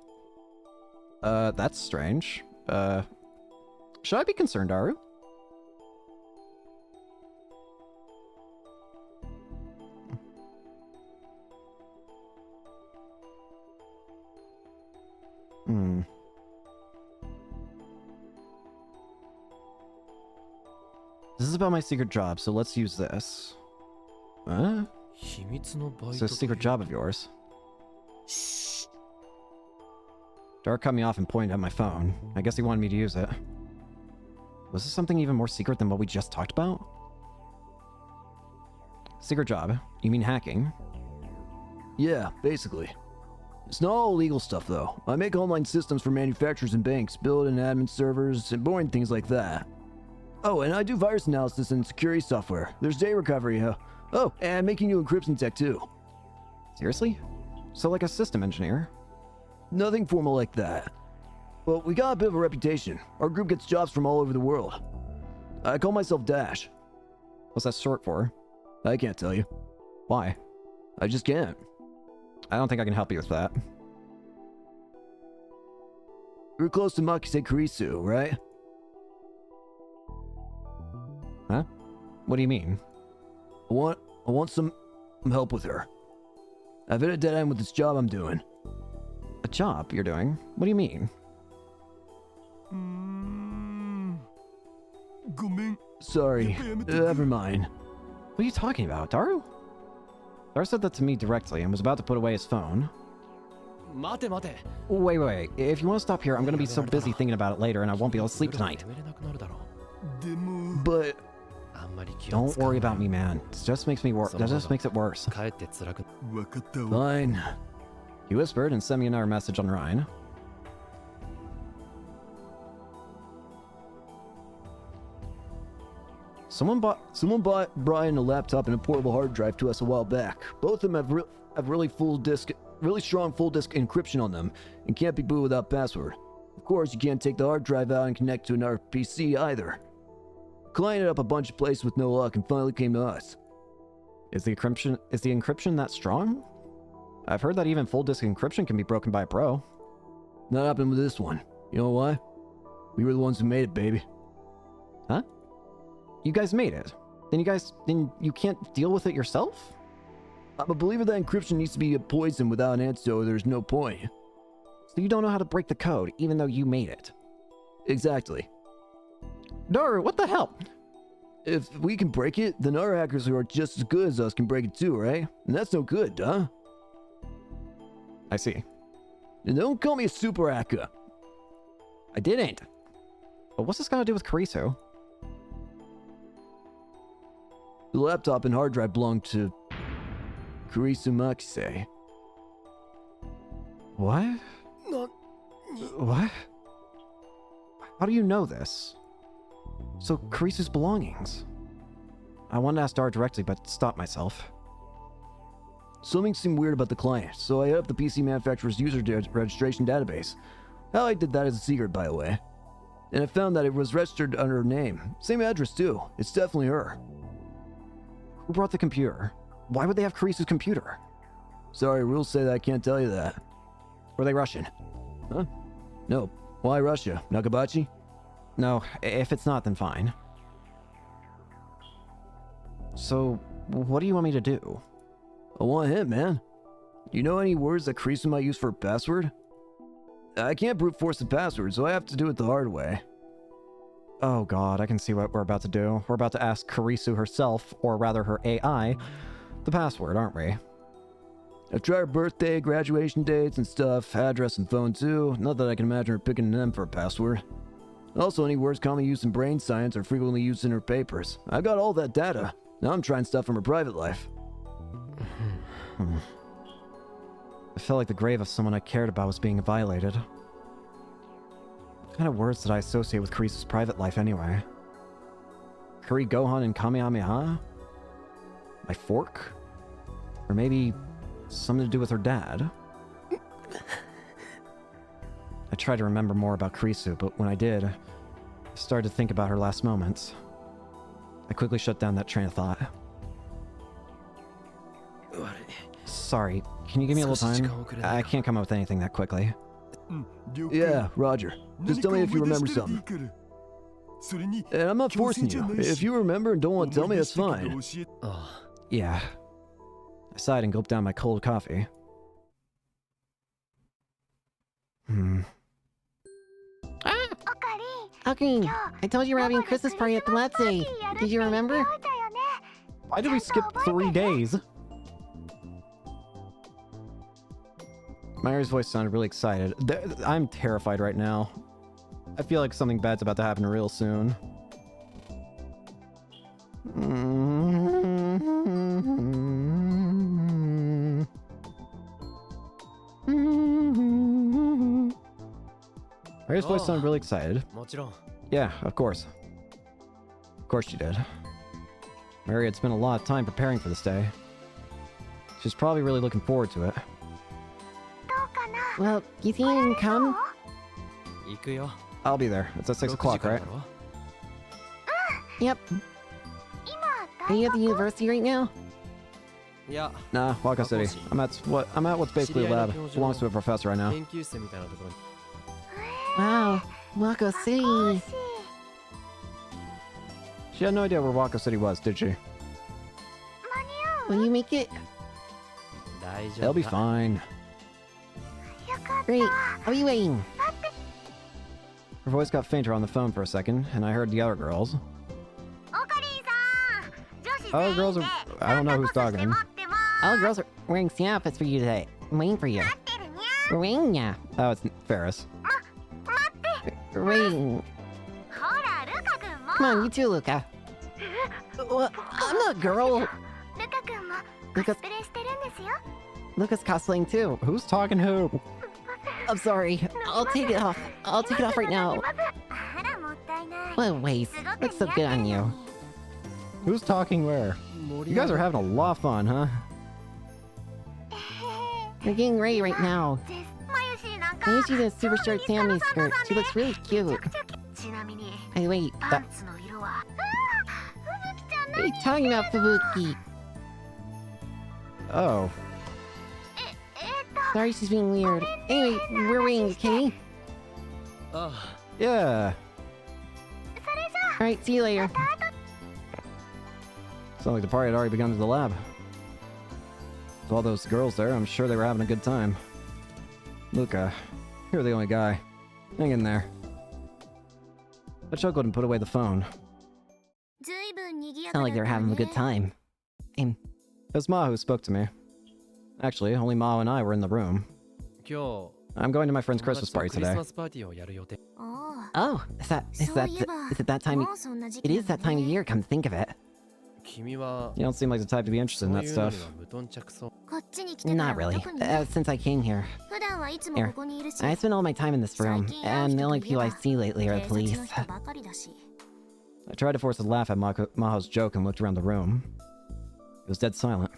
That's strange. Should I be concerned, Daru? This is about my secret job, so let's use this. Huh? It's a secret job of yours. Daru cut me off and pointed at my phone. I guess he wanted me to use it. Was this something even more secret than what we just talked about? Secret job? You mean hacking? Yeah, basically. It's not all legal stuff, though. I make online systems for manufacturers and banks, build and admin servers, and boring things like that. Oh, and I do virus analysis and security software. There's data recovery, oh, and making new encryption tech, too. Seriously? So like a system engineer? Nothing formal like that. Well, we got a bit of a reputation. Our group gets jobs from all over the world. I call myself Dash. What's that short for? I can't tell you. Why? I just can't. I don't think I can help you with that. You're close to Makise Kurisu, right? Huh? What do you mean? I want some help with her. I've hit a dead end with this job I'm doing. A job you're doing? What do you mean? Sorry, never mind. What are you talking about, Daru? Daru said that to me directly and was about to put away his phone. 待て待て Wait. If you want to stop here, I'm gonna be so busy thinking about it later and I won't be able to sleep tonight. 眠れなくなるだろ But うあんまり気を Don't 使わ worry ない about me, man. It just makes me worse. That just makes it worse. かえって辛く fine. He whispered and sent me another message on Ryan. Someone bought Brian a laptop and a portable hard drive to us a while back. Both of them have really strong full disk encryption on them and can't be booted without password. Of course, you can't take the hard drive out and connect to another PC either. Client it up a bunch of places with no luck and finally came to us. Is the encryption that strong? I've heard that even full disk encryption can be broken by a pro. Not happening with this one. You know why? We were the ones who made it, baby. Huh? You guys made it. Then you can't deal with it yourself? I'm a believer that encryption needs to be a poison without an antidote. There's no point. So you don't know how to break the code, even though you made it. Exactly. Naru, what the hell? If we can break it, then our hackers who are just as good as us can break it too, right? And that's no good, huh? I see. And don't call me a super hacker. I didn't. But what's this got to do with Karisu? The laptop and hard drive belong to Karisu Makise. What? What? How do you know this? So, Karisu's belongings. I wanted to ask Dar directly, but stopped myself. Something seemed weird about the client, so I hit up the PC manufacturer's user registration database. How I did that is a secret, by the way. And I found that it was registered under her name. Same address, too. It's definitely her. Who brought the computer? Why would they have Karisu's computer? Sorry, rules say that I can't tell you that. Were they Russian? Huh? No. Why Russia? Nakabachi? No, if it's not, then fine. So, what do you want me to do? I want him, man. You know any words that Karisu might use for a password? I can't brute force the password, so I have to do it the hard way. Oh god, I can see what we're about to do. We're about to ask Karisu herself, or rather her AI, the password, aren't we? I've tried her birthday, graduation dates and stuff, address and phone too. Not that I can imagine her picking them for a password. Also, any words commonly used in brain science are frequently used in her papers. I got all that data. Now I'm trying stuff from her private life. I felt like the grave of someone I cared about was being violated. What kind of words did I associate with Karisu's private life anyway? Kuri Gohan and Kamehameha? My fork? Or maybe something to do with her dad? I tried to remember more about Karisu, but when I did, I started to think about her last moments. I quickly shut down that train of thought. Sorry, can you give me a little time? I can't come up with anything that quickly. Yeah, Roger. Just tell me if you remember something. And I'm not forcing you. If you remember and don't want to tell me, that's fine. Yeah. I sighed and gulped down my cold coffee. Okay, I told you we're having a Christmas party at the Let's Say. Did you remember? Why did we skip 3 days? Myra's voice sounded really excited. I'm terrified right now. I feel like something bad's about to happen real soon. Myra's voice sounded really excited. もちろん Yeah, of course. Of course she did. Mary had spent a lot of time preparing for this day. She's probably really looking forward to it. Well, you think you can come? 行くよ I'll be there. It's at 6 o'clock, 6時から right? だろ Yep. Are you at the university right now? いや Nah, Waka City. I'm at what's basically a lab. Belongs to a professor right now. 研究室みたいなところに Wow, Wako City. She had no idea where Waka City was, did she? Will you make it? 大丈 They'll 夫 be だ fine. Great. I'll be waiting. Her voice got fainter on the phone for a second, and I heard the other girls. Oh, girls are... I don't know who's talking. All the girls are wearing same outfits for you today. I'm waiting for you. Ring, yeah. Oh, it's Ferris. Ring. Come on, you too, Luca. What? I'm not a girl. Luca's cosplaying too. Who's talking who? I'm sorry. I'll take it off. I'll take it off right now. What a waste. Looks so good on you. Who's talking where? You guys are having a lot of fun, huh? We're getting ready right now. Mayushi in a super short Sammy skirt. She looks really cute. Hey, wait. What are you talking about, Fubuki? Oh. Sorry she's being weird. Anyway, we're waiting, okay? Yeah. Alright, see you later. Sounds like the party had already begun at the lab. With all those girls there, I'm sure they were having a good time. Luca, you're the only guy. Hang in there. I chuckled and put away the phone. Sound like they're having a good time. It was Ma who spoke to me. Actually, only Ma and I were in the room. 今 I'm going to my friend's 日 Christmas 友 party 達とクリス today. マスパーティーをやる予定 Oh, is it that time? It is that time of year, come to think of it. 君は You don't seem like the type to be interested in そう that いうのに stuff. は無頓着そう Not really. Since I came here. Here. I spend all my time in this room, and the only people I see lately are the police. I tried to force a laugh at Maho's joke and looked around the room. It was dead silent.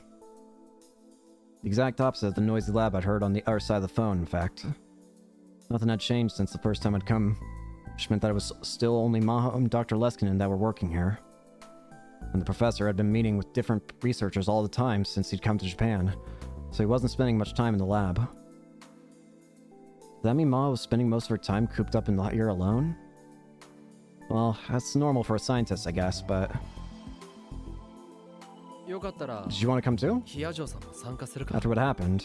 The exact opposite of the noisy lab I'd heard on the other side of the phone, in fact. Nothing had changed since the first time I'd come, which meant that it was still only Maho and Dr. Leskinen that were working here. And the professor had been meeting with different researchers all the time since he'd come to Japan, so he wasn't spending much time in the lab. Does that mean Ma was spending most of her time cooped up in the here alone? Well, that's normal for a scientist, I guess, but... よかったら Did you want to come too? ヒアジョさんも参加するか After what happened,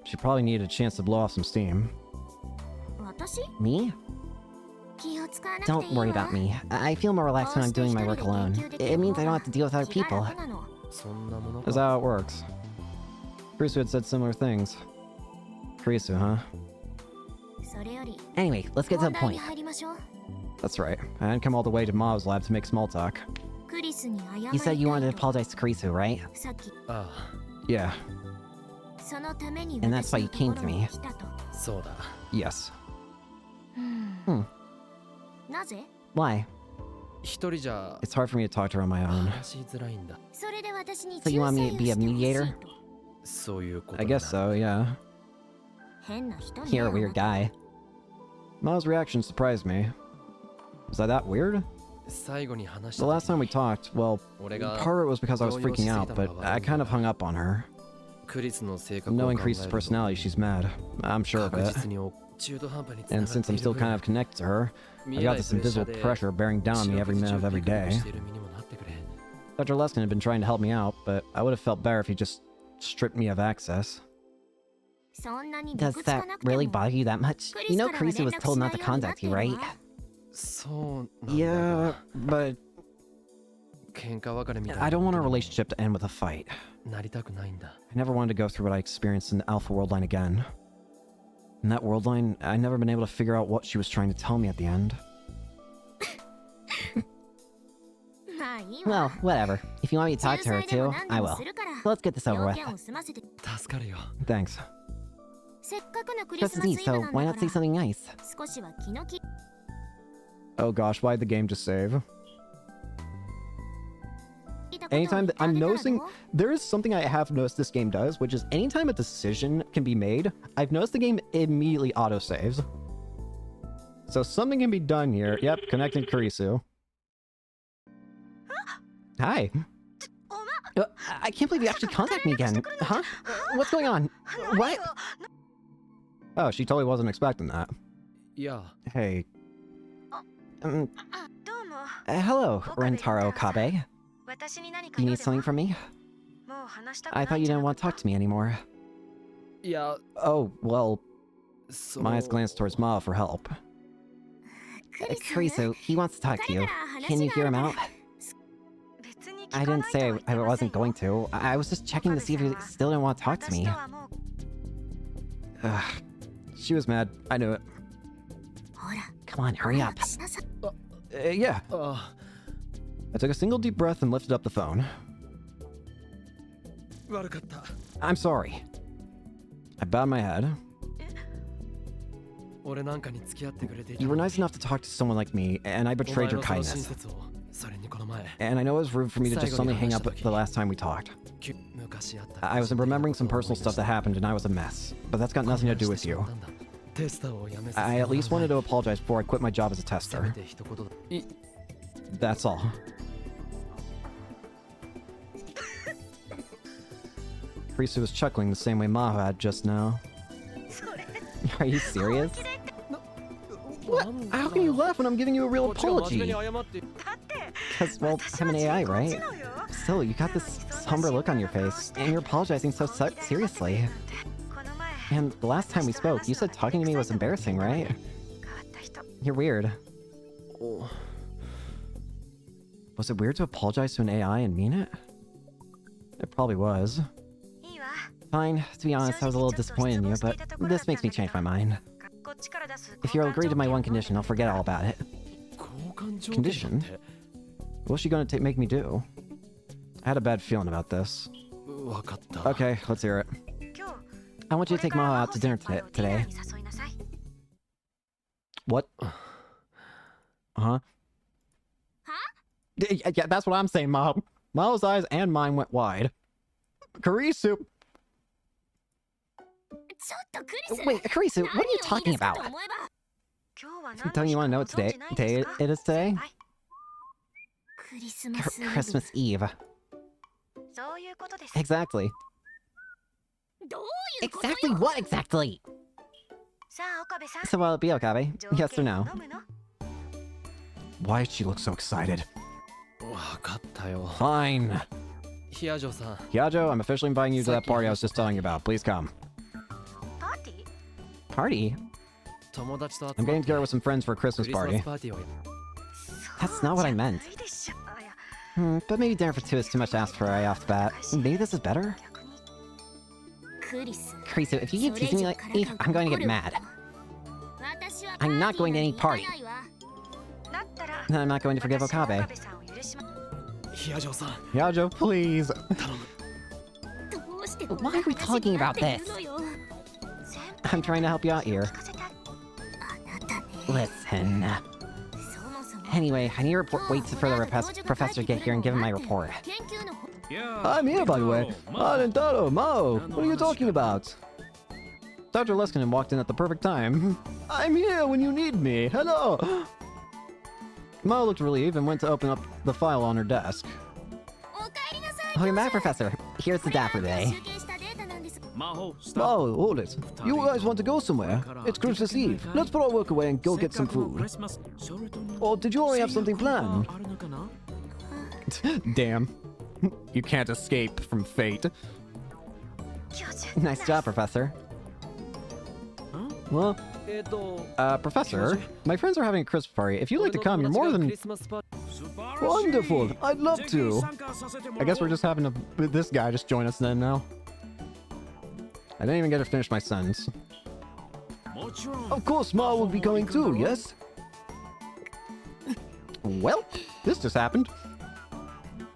she probably needed a chance to blow off some steam. Me? Don't worry about me. I feel more relaxed when I'm doing my work alone. It means I don't have to deal with other people. そんなもの That's か how it works. Kurisu had said similar things. Kurisu, huh? Anyway, let's get to the point. That's right. I hadn't come all the way to Mao's lab to make small talk. You said you wanted to apologize to Kurisu, right? あ Yeah, And that's why you came to me. あそうだ yes. Why? 一人じゃ It's hard for me to talk to her on my own. 話しづらいんだ So you want me to be a mediator? そういうこと I にな guess so, yeah. You're a weird guy. Mao's reaction surprised me. Was I that weird? 最後に話し The た last time we talked, well, 俺が part of it was because I was freaking out, but I kind of hung up on her. クリスの性格を考 Knowing え Kreese's ると personality, she's mad. I'm sure of 確 it. 実に中途半端に And 繋が since って I'm い still る kind 分 of connected to her, 見 I えな got い this プレッシャ invisible ーで pressure bearing down on me 四 every 六時 minute of 中 every ビクビク day. している身にもなってくれ Dr. Leskin had been trying to help me out, but I would have felt better if he just stripped me of access. Does that really bother you that much? You know Kurisu was told not to contact you, right? そうなんだ Yeah, but 喧嘩別れみたい I な don't want our relationship to end with a fight. なりたくないんだ I never wanted to go through what I experienced in the Alpha World Line again. In that world line, I'd never been able to figure out what she was trying to tell me at the end. Well, whatever. If you want me to talk to her too, I will. So let's get this over with. 助かるよ Thanks. Christmas Eve, so why not say something nice? Oh gosh, why'd the game just save? Anytime that I'm noticing, there is something I have noticed this game does, which is anytime a decision can be made, I've noticed the game immediately autosaves. So something can be done here. Yep, connecting Kurisu. Hi. I can't believe you actually contacted me again. Huh? What's going on? What? Oh, she totally wasn't expecting that. いや Hey. Hello, Rentaro Kabe. You need something from me? I thought you didn't want to talk to me anymore. いや Oh, well, そ my eyes glanced towards Ma for help. Kurisu, he wants to talk to you. Can you hear him out? I didn't say I wasn't going to. I was just checking to see if you still didn't want to talk to me. Ugh. She was mad. I knew it. Come on, hurry up. Yeah. I took a single deep breath and lifted up the phone. 悪かった。 I'm sorry. I bowed my head. 俺なんかに付き合ってくれていた You were nice enough to talk to someone like me, and I betrayed your お前のその親 kindness. 切をそれにこの前 And I know it was rude for me to just suddenly hang up the last time we talked. 昔あった I was remembering some personal stuff that happened, and I was a mess. But that's got nothing to do with you. テスターを辞めさせ I at least wanted to apologize before I quit my job as a せめ tester. て一言だ That's all. Frisu was chuckling the same way Maho had just now. Are you serious? What? How can you laugh when I'm giving you a real こっちが真 apology? 面目に謝って Because, well, I'm an AI, right? Still, you got this somber look on your face, and you're apologizing so seriously. And the last time we spoke, you said talking to me was embarrassing, right? You're weird. Was it weird to apologize to an AI and mean it? It probably was. Fine, to be honest, I was a little disappointed in you, but this makes me change my mind. If you'll agree to my one condition, I'll forget all about it. 交換条件だって Condition? What's she gonna make me do? I had a bad feeling about this. 分かった Okay, let's hear it. I want you to take Maho out to dinner today. What? Huh? Yeah, that's what I'm saying, Maho. Maho's eyes and mine went wide. Kurisu! Wait, Kurisu, what are you talking about? Don't you want to know what day it is today? Christmas Eve. Exactly. Exactly what exactly? So will it be Okabe? Yes or no? Why does she look so excited? 分かったよ Fine. ヒヤジョさん Hyajo, I'm officially inviting you to that party I was just telling you about. Please come. Party? 友達と集 I'm ま getting って together with some friends for a ク Christmas リスマ party. スパーティーを That's not what I meant. But maybe dinner for two is too much to ask for right off the bat. Maybe this is better? Kurisu, if you keep teasing me like me, I'm going to get mad. I'm not going to any party. Then I'm not going to forgive Okabe. ヒヤジョさん Hyajo, please. Why are we talking about this? I'm trying to help you out here. Listen. Anyway, I need to wait for the professor to get here and give him my report. I'm here, by the way. Nintendo, Mao, what are you talking about? Dr. Leskinen walked in at the perfect time. I'm here when you need me. Hello. Mao looked relieved and went to open up the file on her desk. Welcome back, Professor. Here's the dapper day. Oh, hold it. You guys want to go somewhere? It's Christmas Eve. Let's put our work away and go get some food. Or did you already have something planned? Damn. You can't escape from fate. Nice job, Professor. Well, えっと Professor, my friends are having a Christmas party. If you'd like to come, you're more ク than リスマスパーティー wonderful. I'd love to. I guess we're just having this guy just join us then now. I didn't even get to finish my sentence. Of course, Ma will be coming too, yes? Well, this just happened.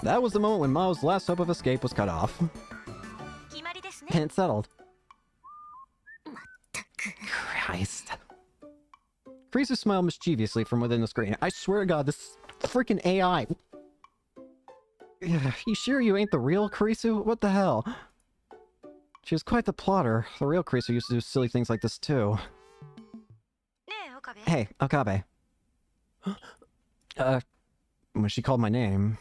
That was the moment when Mao's last hope of escape was cut off. And it's settled. Christ. Kurisu smiled mischievously from within the screen. I swear to God, this freaking AI. You sure you ain't the real Kurisu? What the hell? She was quite the plotter. The real Kurisu used to do silly things like this too. Hey, Okabe. When she called my name,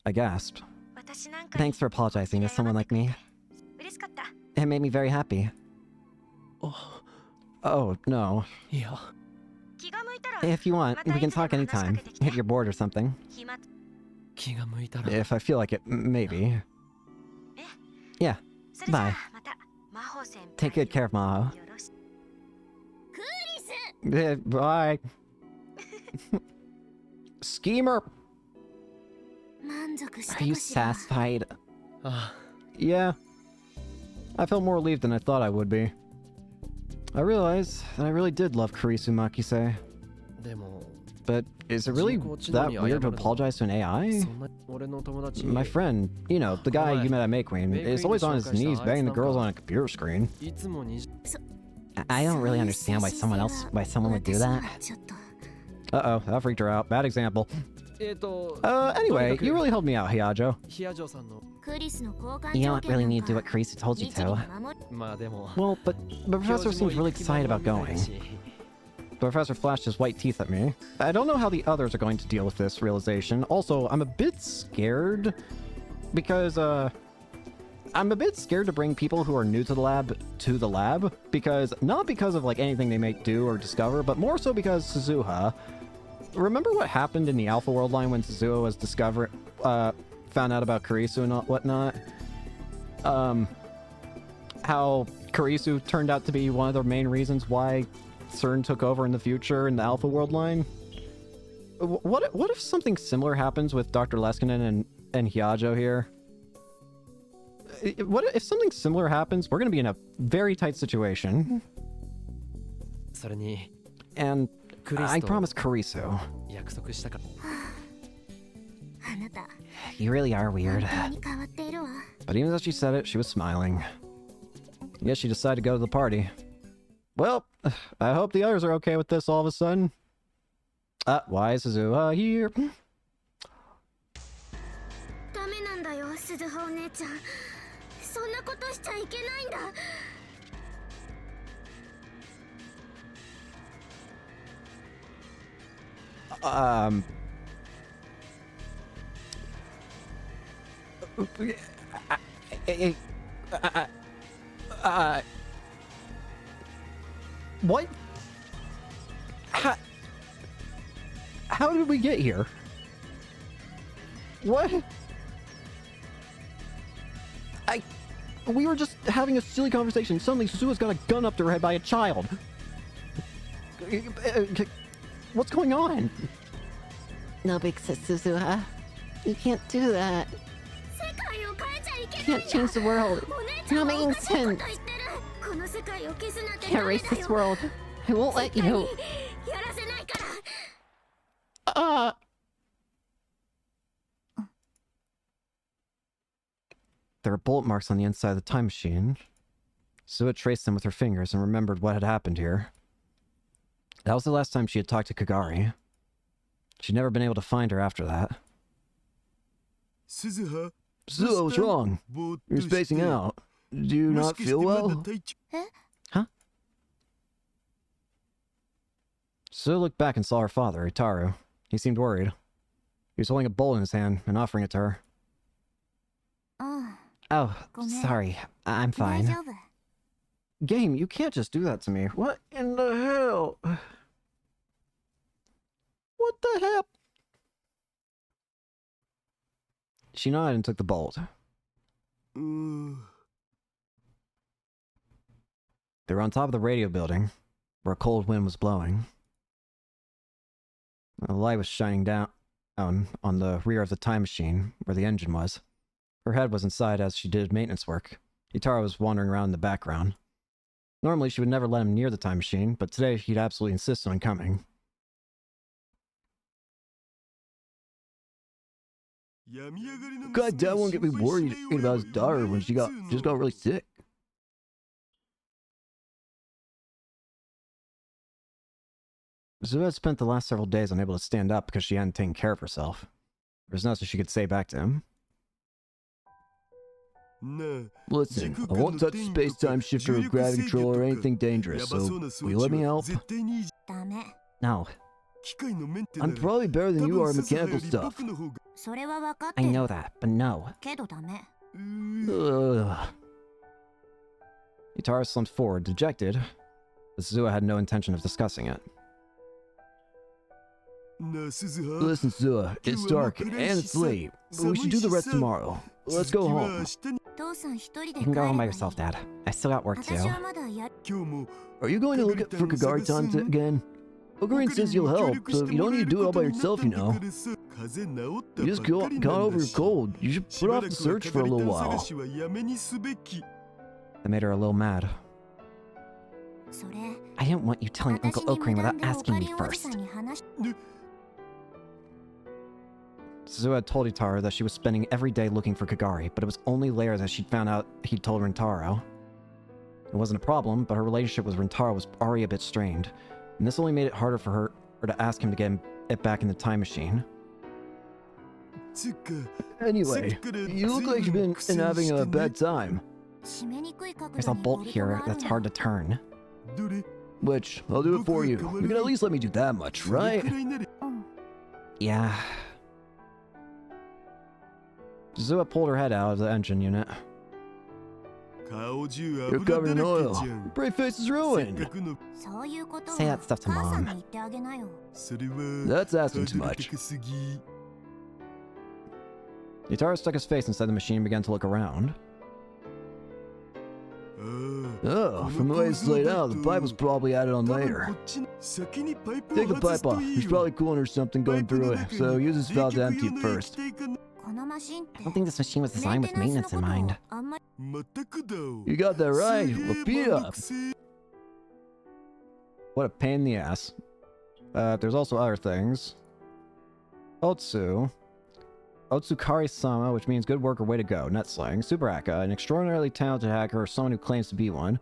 I gasped. Thanks for apologizing to someone like me. It made me very happy. Oh, no. いや If you want, we can talk anytime. If you're bored or something. 気が向いたら If I feel like it, maybe. Yeah. Bye. Take good care of Maho. Bye. Schemer! Are you satisfied? あ Yeah. I felt more relieved than I thought I would be. I realize that I really did love Kurisu Makise. でも But is it really that weird to apologize to an AI? そんな俺の友達 My friend, you know, the guy you met at Make Queen, is always on his knees banging the girls on a computer screen. いつもに I don't really understand why someone would do that. ちょっと Uh-oh, that freaked her out. Bad example. と Anyway, you really helped me out, Hiajo. ヒアジョさんの クリスの交換 You 条 don't 件 really なん need to do か what Kurisu told you 律儀 to. に守るまあでも Well, but the professor seems really excited about going. The professor flashed his white teeth at me. I don't know how the others are going to deal with this realization. Also, I'm a bit scared because, I'm a bit scared to bring people who are new to the lab because, not because of like anything they may do or discover, but more so because Suzuha. Remember what happened in the Alpha World line when Suzuha was found out about Kurisu and whatnot? How Kurisu turned out to be one of the main reasons why CERN took over in the future in the Alpha World line. What if something similar happens with Dr. Leskinen and Hiajo here? What if something similar happens? We're going to be in a very tight situation. それに And クリス I と promised Kurisu. 約束したから あなた You really are 本 weird. 当に変わっているわ But even as she said it, she was smiling. Yes, she decided to go to the party. Well, I hope the others are okay with this all of a sudden. Why is Suzuha here? ダメなんだよ鈴葉お姉ちゃんそんなことしちゃいけないんだ What? How did we get here? What? We were just having a silly conversation. Suddenly, Suzuha's got a gun up to her head by a child. What's going on? No big sis, Suzuha. You can't do that. 世界を変えちゃいけ You ないん can't だ change the world. お姉 You're ちゃ not んは making おかしいこと言 sense. ってるこの世界を消すなんて Can't ダメ erase だ this よ world. I won't let 絶対に you. やらせないから There were bullet marks on the inside of the time machine. Suzuha traced them with her fingers and remembered what had happened here. That was the last time she had talked to Kagari. She'd never been able to find her after that. Suzuha, what's wrong? You're spacing out. Do you not feel well? Huh? Suzuha looked back and saw her father, Itaru. He seemed worried. He was holding a bowl in his hand and offering it to her. うん Oh, Go ahead. sorry. I'm 大 fine. 丈夫 Game, you can't just do that to me. What in the hell? What the hell? She nodded and took the bolt. They were on top of the radio building, where a cold wind was blowing. The light was shining down on the rear of the time machine, where the engine was. Her head was inside as she did maintenance work. Itaru was wandering around in the background. Normally, she would never let him near the time machine, but today he'd absolutely insist on coming. God, Dad won't get me worried about his daughter when she just got really sick. Suzuha had spent the last several days unable to stand up because she hadn't taken care of herself. There was nothing she could say back to him. Listen, I won't touch the space-time shifter or gravity control or anything dangerous, so will you let me help? ダメ No, I'm probably better than you are at mechanical stuff. それは分かって I る know that, but no. けどダメ Ugh. Itaru slumped forward, dejected, but Suzuha had no intention of discussing it. Listen, Suzuha, it's dark and it's late, but we should do the rest tomorrow. Let's go home. 父さん一人で You 帰 can れ go ば home い by い yourself, Dad. I still got work to 私 do. はまだや Are you going to look for Kagari-san again? Ogrin says you'll help, so you don't need to do it all by yourself, you know. You just got over your cold. You should put off the search for a little while. That made her a little mad. I didn't want you telling Uncle Oakreen without asking me first. Suzuha had told Itaru that she was spending every day looking for Kagari, but it was only later that she'd found out he'd told Rintaro. It wasn't a problem, but her relationship with Rintaro was already a bit strained, and this only made it harder for her to ask him to get it back in the time machine. Anyway, you look like you've been having a bad time. There's a bolt here that's hard to turn. Which, I'll do it for you. You can at least let me do that much, right? Yeah. Suzuha pulled her head out of the engine unit. You're covered in oil. Your brave face is ruined. Say that stuff to Mom. That's asking too much. Itaru stuck his face inside the machine and began to look around. Oh, from the way it's laid out, the pipe was probably added on later. Take the pipe off. There's probably coolant or something going through it, so use this valve to empty it first. I don't think this machine was designed with maintenance in mind. You got that right. Well, beat up. What a pain in the ass. There's also other things. Otsukari-sama, which means good work or way to go, net slang. Super hacker, an extraordinarily talented hacker or someone who claims to be one.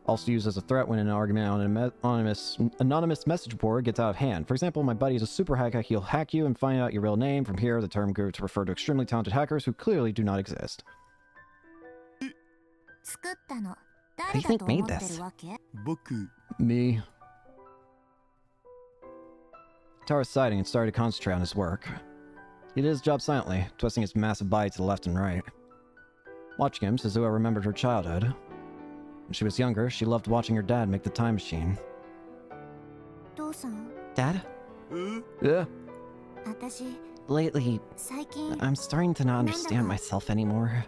Also used as a threat when an argument on an anonymous message board gets out of hand. For example, my buddy is a super hacker. He'll hack you and find out your real name. From here, the term grew to refer to extremely talented hackers who clearly do not exist. Who do you think made this? Me. Itaru sighed and started to concentrate on his work. He did his job silently, twisting his massive body to the left and right. Watching him, Suzuha remembered her childhood. When she was younger, she loved watching her dad make the time machine. Dad? Yeah? Lately, I'm starting to not understand myself anymore.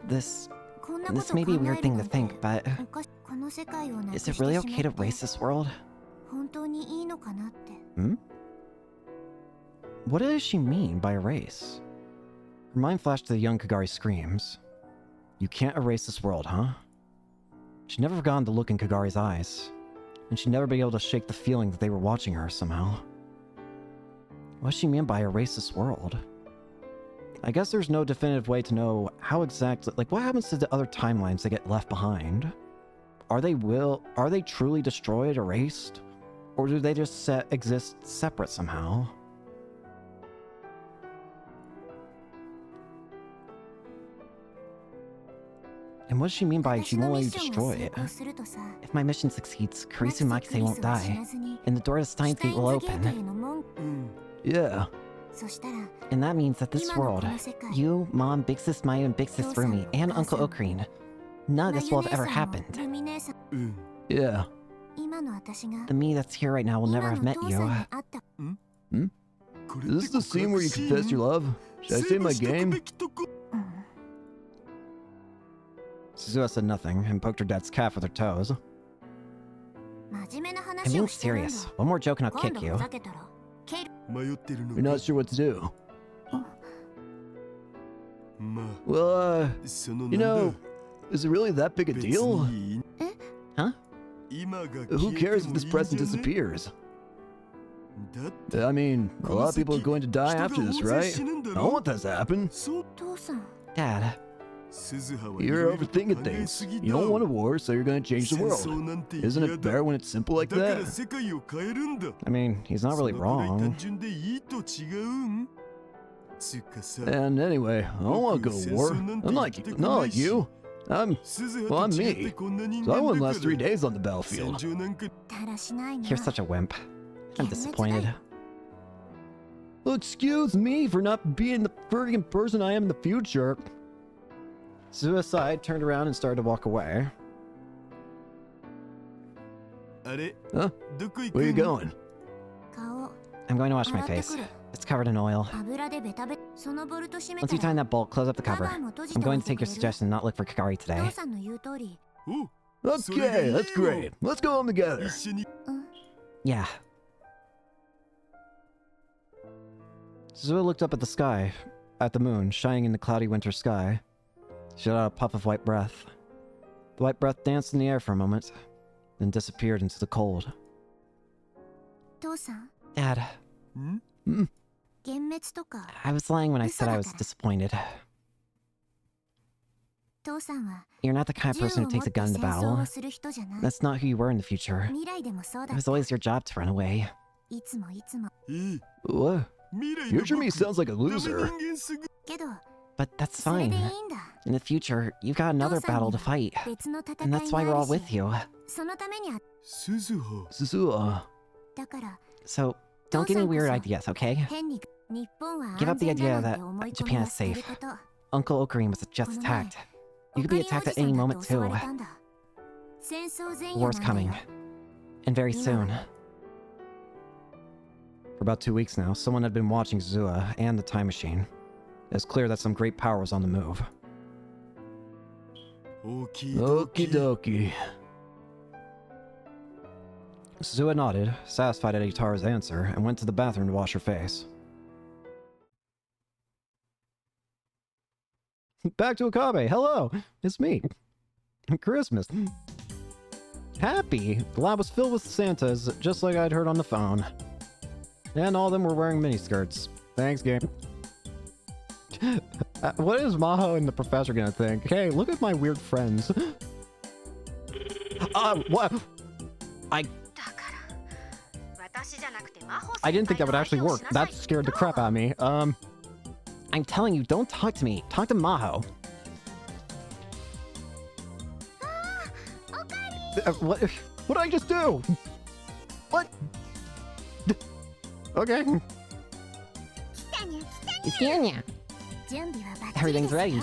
This may be a weird thing to think, but is it really okay to race this world? Hmm? What does she mean by erase? Her mind flashed to the young Kagari's screams. You can't erase this world, huh? She'd never forgotten the look in Kagari's eyes, and she'd never be able to shake the feeling that they were watching her somehow. What does she mean by erase this world? I guess there's no definitive way to know how exactly, like what happens to the other timelines that get left behind? Are they truly destroyed, erased? Or do they just exist separate somehow? And what does she mean by she won't let you destroy it? If my mission succeeds, Kurisu Makise won't die, and the door to Steins Gate will open. Yeah. And that means that this world, you, Mom, Big Sis Maya, and Big Sis Rumi, and Uncle Oakreen, none of this will have ever happened. Yeah. The me that's here right now will never have met you. Hmm? Is this the scene where you confess your love? Should I say my game? Suzuha said nothing and poked her dad's calf with her toes. I'm being serious. One more joke and I'll kick you. You're not sure what to do. Well, you know, is it really that big a deal? Huh? Who cares if this present disappears? I mean, a lot of people are going to die after this, right? I don't want that to happen. Dad. You're overthinking things. You don't want a war, so you're going to change the world. Isn't it better when it's simple like that? I mean, he's not really wrong. And anyway, I don't want to go to war. I'm not like you. I'm me. So I wouldn't last 3 days on the battlefield. You're such a wimp. I'm disappointed. Well, excuse me for not being the friggin' person I am in the future. Suzuha sighed, turned around, and started to walk away. Huh? Where are you going? I'm going to wash my face. It's covered in oil. Once you tighten that bolt, close up the cover. I'm going to take your suggestion and not look for Kagari today. Okay, that's great. Let's go home together. Yeah. Suzuha looked up at the sky, at the moon, shining in the cloudy winter sky. She let out a puff of white breath. The white breath danced in the air for a moment, then disappeared into the cold. 父さん Dad, 幻滅とか I was lying when I said I was disappointed. 父さんは You're not the kind of 銃を person 持 who っ takes て a gun 戦 to 争を battle. する人じゃない That's not who you were in the future. 未来でもそうだ It っ was た always your job to run away. いつもいつも What? Future me sounds like a loser. けど But that's それ fine. でいいんだ In the future, you've got another battle to fight. 別の戦い And が that's why we're あ all るし with you. そのためにあ Susua. だから So, don't give me weird ideas, okay? 変に日本は Give 安 up the 全 idea だなん that て思い込 Japan みを is 捨て safe. ること Uncle Okarin was just attacked. You could be attacked at any moment too. 戦争前夜 War's なんだ coming. よ And very soon. For about 2 weeks now, someone had been watching Zua and the time machine. It's clear that some great power was on the move. Okie dokie. Zua nodded, satisfied at Itaru's answer, and went to the bathroom to wash her face. Back to Okabe. Hello, it's me. Christmas. Happy. The lab was filled with Santas, just like I'd heard on the phone. And all of them were wearing miniskirts. Thanks, game. What is Maho and the professor gonna think? Hey, look at my weird friends. What? I didn't think that would actually work. That scared the crap out of me. I'm telling you, don't talk to me. Talk to Maho. What did I just do? What? Okay. 来たにゃ来たにゃ It's here now. 準備はバッチリです Everything's よ ready.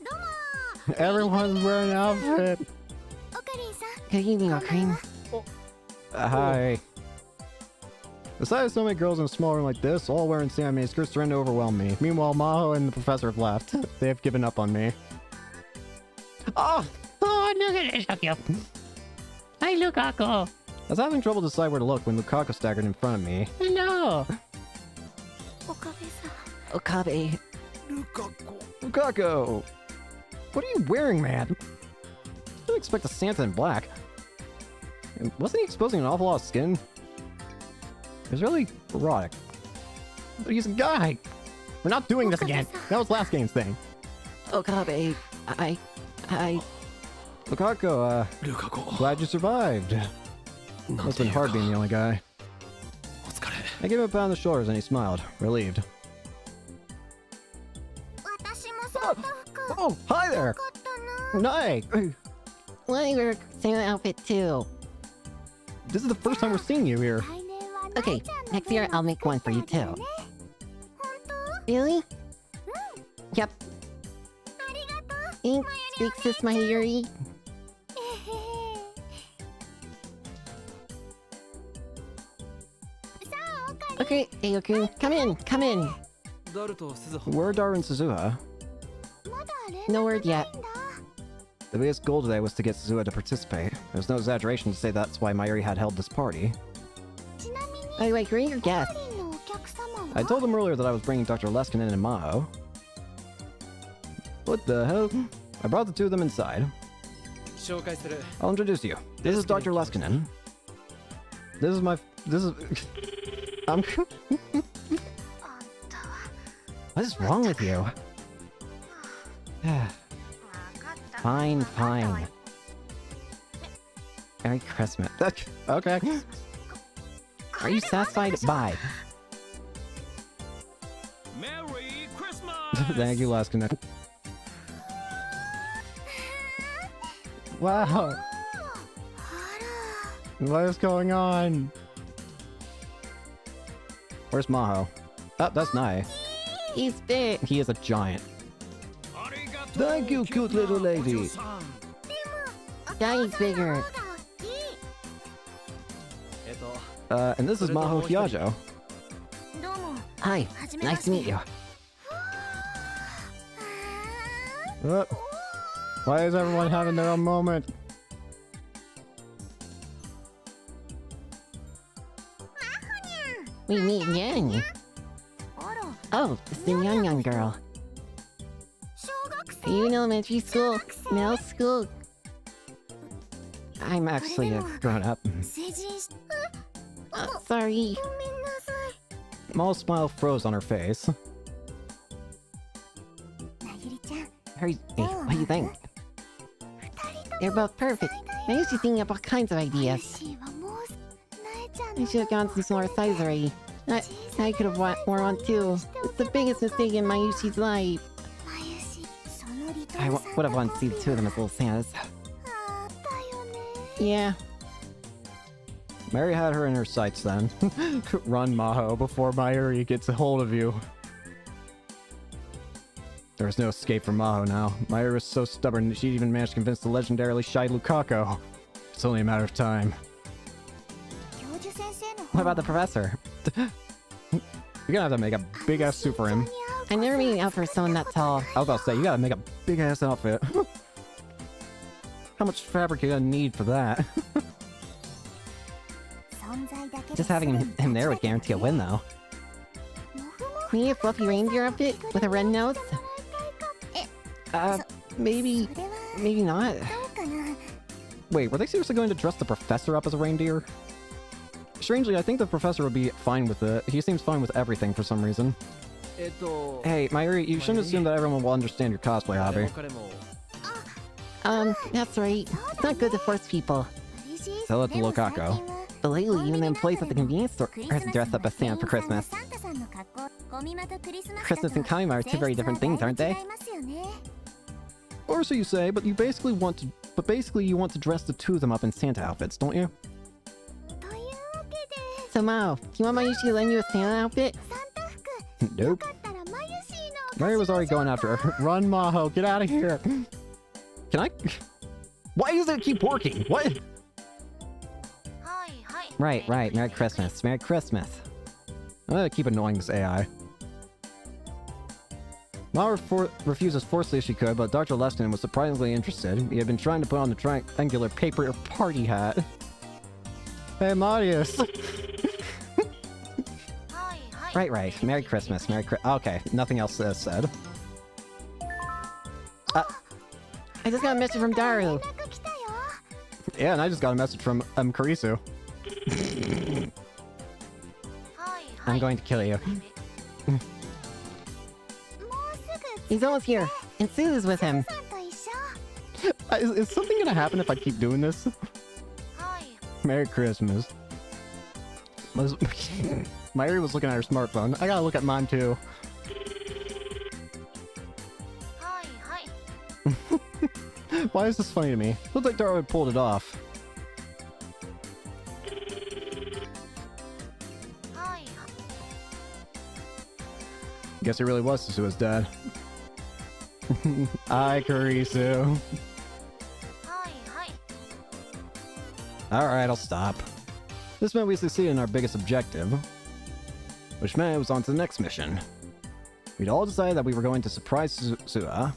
どうも Everyone's wearing an outfit. オカリンさん Good evening, Okarin. Hi. The sight of so many girls in a small room like this, all wearing Santa miniskirts, threatened to overwhelm me. Meanwhile, Maho and the professor have left. They have given up on me. Oh, look at this. Hi, Lukaku. I was having trouble to decide where to look when Lukaku staggered in front of me. No. オカベさん Okabe. Lukaku! What are you wearing, man? I didn't expect a Santa in black. And wasn't he exposing an awful lot of skin? It was really erotic. But he's a guy! We're not doing this again! That was last game's thing. Okabe. I... Lukaku, glad you survived. Must have been hard being the only guy. I gave him a pat on the shoulders and he smiled, relieved. 私もそんな服 Oh, hi there! よかったな Night! Well, I wear Santa outfit too. This is the first time we're seeing you here. 来年は Okay, 大ちゃんの next year 分 I'll も make one for you 作ってあ too. げるね本当 Really? Yep. ありがとう Thanks, big sis Mayuri. えへへさあオカリン Okay, Ayo-kun, come in, come in. ダルと鈴葉 Where are Daru and Suzuha? まだ連 No 絡 word ない yet. んだ The biggest goal today was to get Suzuha to participate. There's no exaggeration to say that's why Mayuri had held this party. ちなみに By the way, who are your オ guests? カリンのお客様は I told them earlier that I was bringing Dr. Leskinen and Maho. What the hell? I brought the two of them inside. 紹介する I'll introduce you. This is Dr. Leskinen. This is I'm... あんたは What is wrong with you? わかった Fine, わかったわ fine. Merry Christmas. Okay. Are you satisfied? Bye. Merry Christmas! Thank you, Leskinen. Wow. あら What is going on? Where's Maho? Oh, that's Nai. He's big. He is a giant. Thank you, cute little lady. Guy's bigger. が大きい And this is Maho Hyajo. どうも Hi, はじめま nice して to meet you. Why is everyone having their own moment? We meet again. あら Oh, it's the young girl. 小学 Are you in elementary school? Middle school? I'm actually a grown-up. Sorry. Small smile froze on her face. Hey, what do you think? They're both perfect. I used to thinking up all kinds of ideas. I should have gone some smaller size already. I could have worn one too. It's the biggest mistake in Mayushi's life. I would have wanted to see the two of them as little Santas. Yeah. Mary had her in her sights then. Run, Maho, before Mayuri gets a hold of you. There was no escape from Maho now. Mayuri was so stubborn that she'd even managed to convince the legendarily shy Lukako. It's only a matter of time. What about the professor? You're gonna have to make a big-ass suit for him. I never made an outfit for someone that tall. I was about to say, you gotta make a big-ass outfit. How much fabric you gonna need for that? Just having him there would guarantee a win, though. We need a fluffy reindeer outfit with a red nose? Maybe not. Wait, were they seriously going to dress the professor up as a reindeer? Strangely, I think the professor would be fine with it. He seems fine with everything for some reason. Hey, Mayuri, you shouldn't assume that everyone will understand your cosplay hobby. That's right. It's not good to force people. Tell it to Lukako. But lately, even the employees at the convenience store are dressed up as Santa for Christmas. Christmas and Kamimar are two very different things, aren't they? Or so you say, but you basically want to dress the two of them up in Santa outfits, don't you? So Mao, do you want Mayushi to lend you a Santa outfit? Nope. Mary was already going after her. Run, Maho, get out of here! Can I? Why does it keep working? What? Right. Merry Christmas. Merry Christmas. I'm gonna keep annoying this AI. Ma refused as forcefully as she could, but Dr. Leskinen was surprisingly interested. He had been trying to put on the triangular paper party hat. Hey, Marius! Right. Merry Christmas. Okay, nothing else said. I just got a message from Daru. Yeah, and I just got a message from Karisu. I'm going to kill you. He's almost here, and Suzu's with him. Is something gonna happen if I keep doing this? Merry Christmas. Mayuri was looking at her smartphone. I gotta look at mine too. Why is this funny to me? Looks like Daru had pulled it off. Guess it really was Suzu's dad. Hi, Karisu. Alright, I'll stop. This meant we succeeded in our biggest objective, which meant it was on to the next mission. We'd all decided that we were going to surprise Suzuha.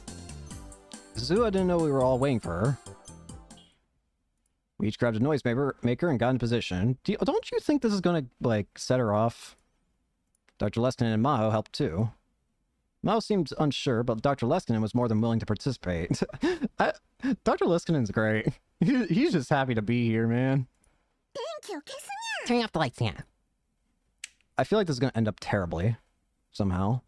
Suzuha didn't know we were all waiting for her. We each grabbed a noisemaker and got in position. Don't you think this is gonna, like, set her off? Dr. Leskinen and Maho helped too. Maho seemed unsure, but Dr. Leskinen was more than willing to participate. Dr. Leskinen's great. He's just happy to be here, man. Turn off the lights, yeah. I feel like this is gonna end up terribly. Somehow.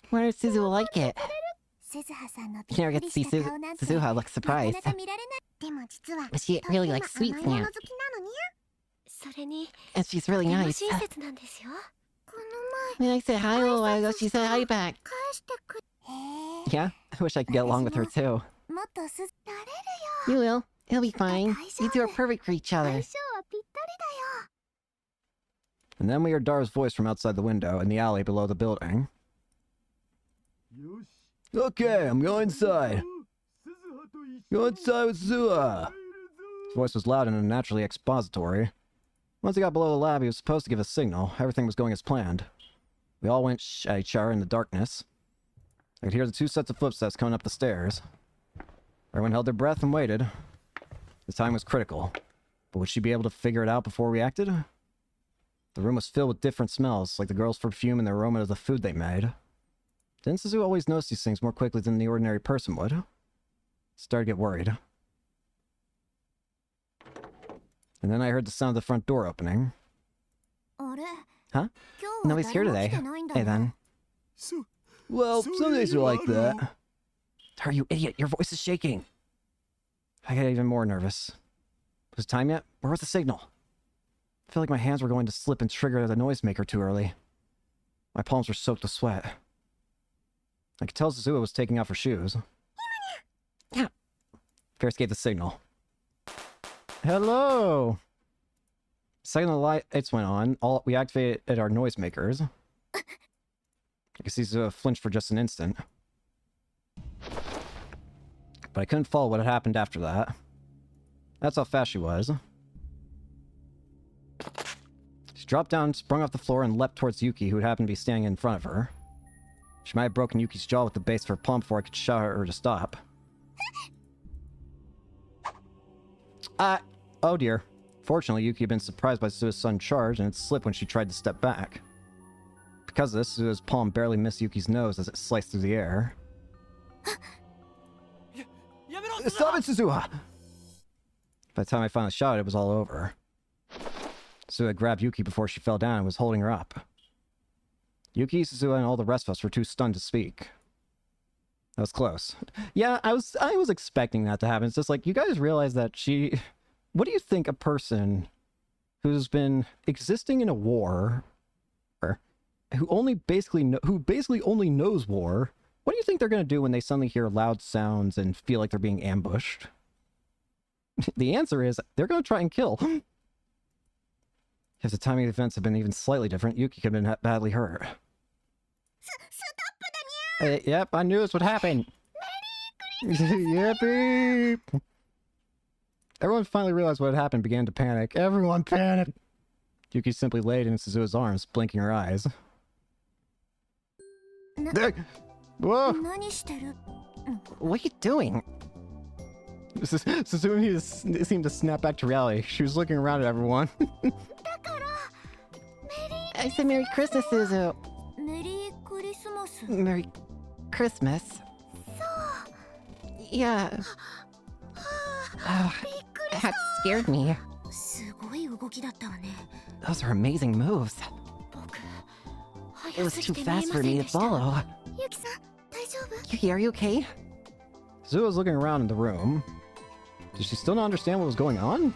Where does Suzu like it? You never get to see Suzuha look surprised. But she really likes sweets now. And she's really nice. When I said hi a little while ago, she said hi back. Yeah, I wish I could get along with her too. You will. It'll be fine. You two are perfect for each other. And then we heard Daru's voice from outside the window in the alley below the building. Okay, I'm going inside. Go inside with Suzuha. His voice was loud and unnaturally expository. Once he got below the lab, he was supposed to give a signal. Everything was going as planned. We all went at each other in the darkness. I could hear the two sets of footsteps coming up the stairs. Everyone held their breath and waited. The time was critical. But would she be able to figure it out before we acted? The room was filled with different smells, like the girl's perfume and the aroma of the food they made. Didn't Suzu always notice these things more quickly than the ordinary person would? Started to get worried. And then I heard the sound of the front door opening. Huh? Nobody's here today. Hey then. Well, some days are like that. Are you idiot? Your voice is shaking. I got even more nervous. Was it time yet? Where was the signal? I feel like my hands were going to slip and trigger the noisemaker too early. My palms were soaked with sweat. I could tell Suzuha was taking off her shoes. Yeah. Ferris gave the signal. Hello! Second the lights went on, we activated our noisemakers. I could see Suzuha flinched for just an instant. But I couldn't follow what had happened after that. That's how fast she was. She dropped down, sprung off the floor, and leapt towards Yuki, who happened to be standing in front of her. She might have broken Yuki's jaw with the base of her palm before I could shout at her to stop. Oh dear. Fortunately, Yuki had been surprised by Suzuha's sudden charge, and it slipped when she tried to step back. Because of this, Suzuha's palm barely missed Yuki's nose as it sliced through the air. Stop it, Suzuha! By the time I finally shouted, it was all over. Suzuha grabbed Yuki before she fell down and was holding her up. Yuki, Suzuha, and all the rest of us were too stunned to speak. That was close. Yeah, I was expecting that to happen. It's just like, you guys realize that she... What do you think a person who's been existing in a war, or who basically only knows war, what do you think they're going to do when they suddenly hear loud sounds and feel like they're being ambushed? The answer is, they're going to try and kill. If the timing of the events had been even slightly different, Yuki could have been badly hurt. Yep, I knew this would happen. Yippee! Everyone finally realized what had happened and began to panic. Everyone panicked! Yuki simply laid in Suzuha's arms, blinking her eyes. Whoa! What are you doing? Suzuha seemed to snap back to reality. She was looking around at everyone. I said Merry Christmas, Suzu. Merry Christmas. Yeah. That scared me. Those are amazing moves. It was too fast for me to follow. Yuki, are you okay? Suzuha was looking around in the room. Did she still not understand what was going on?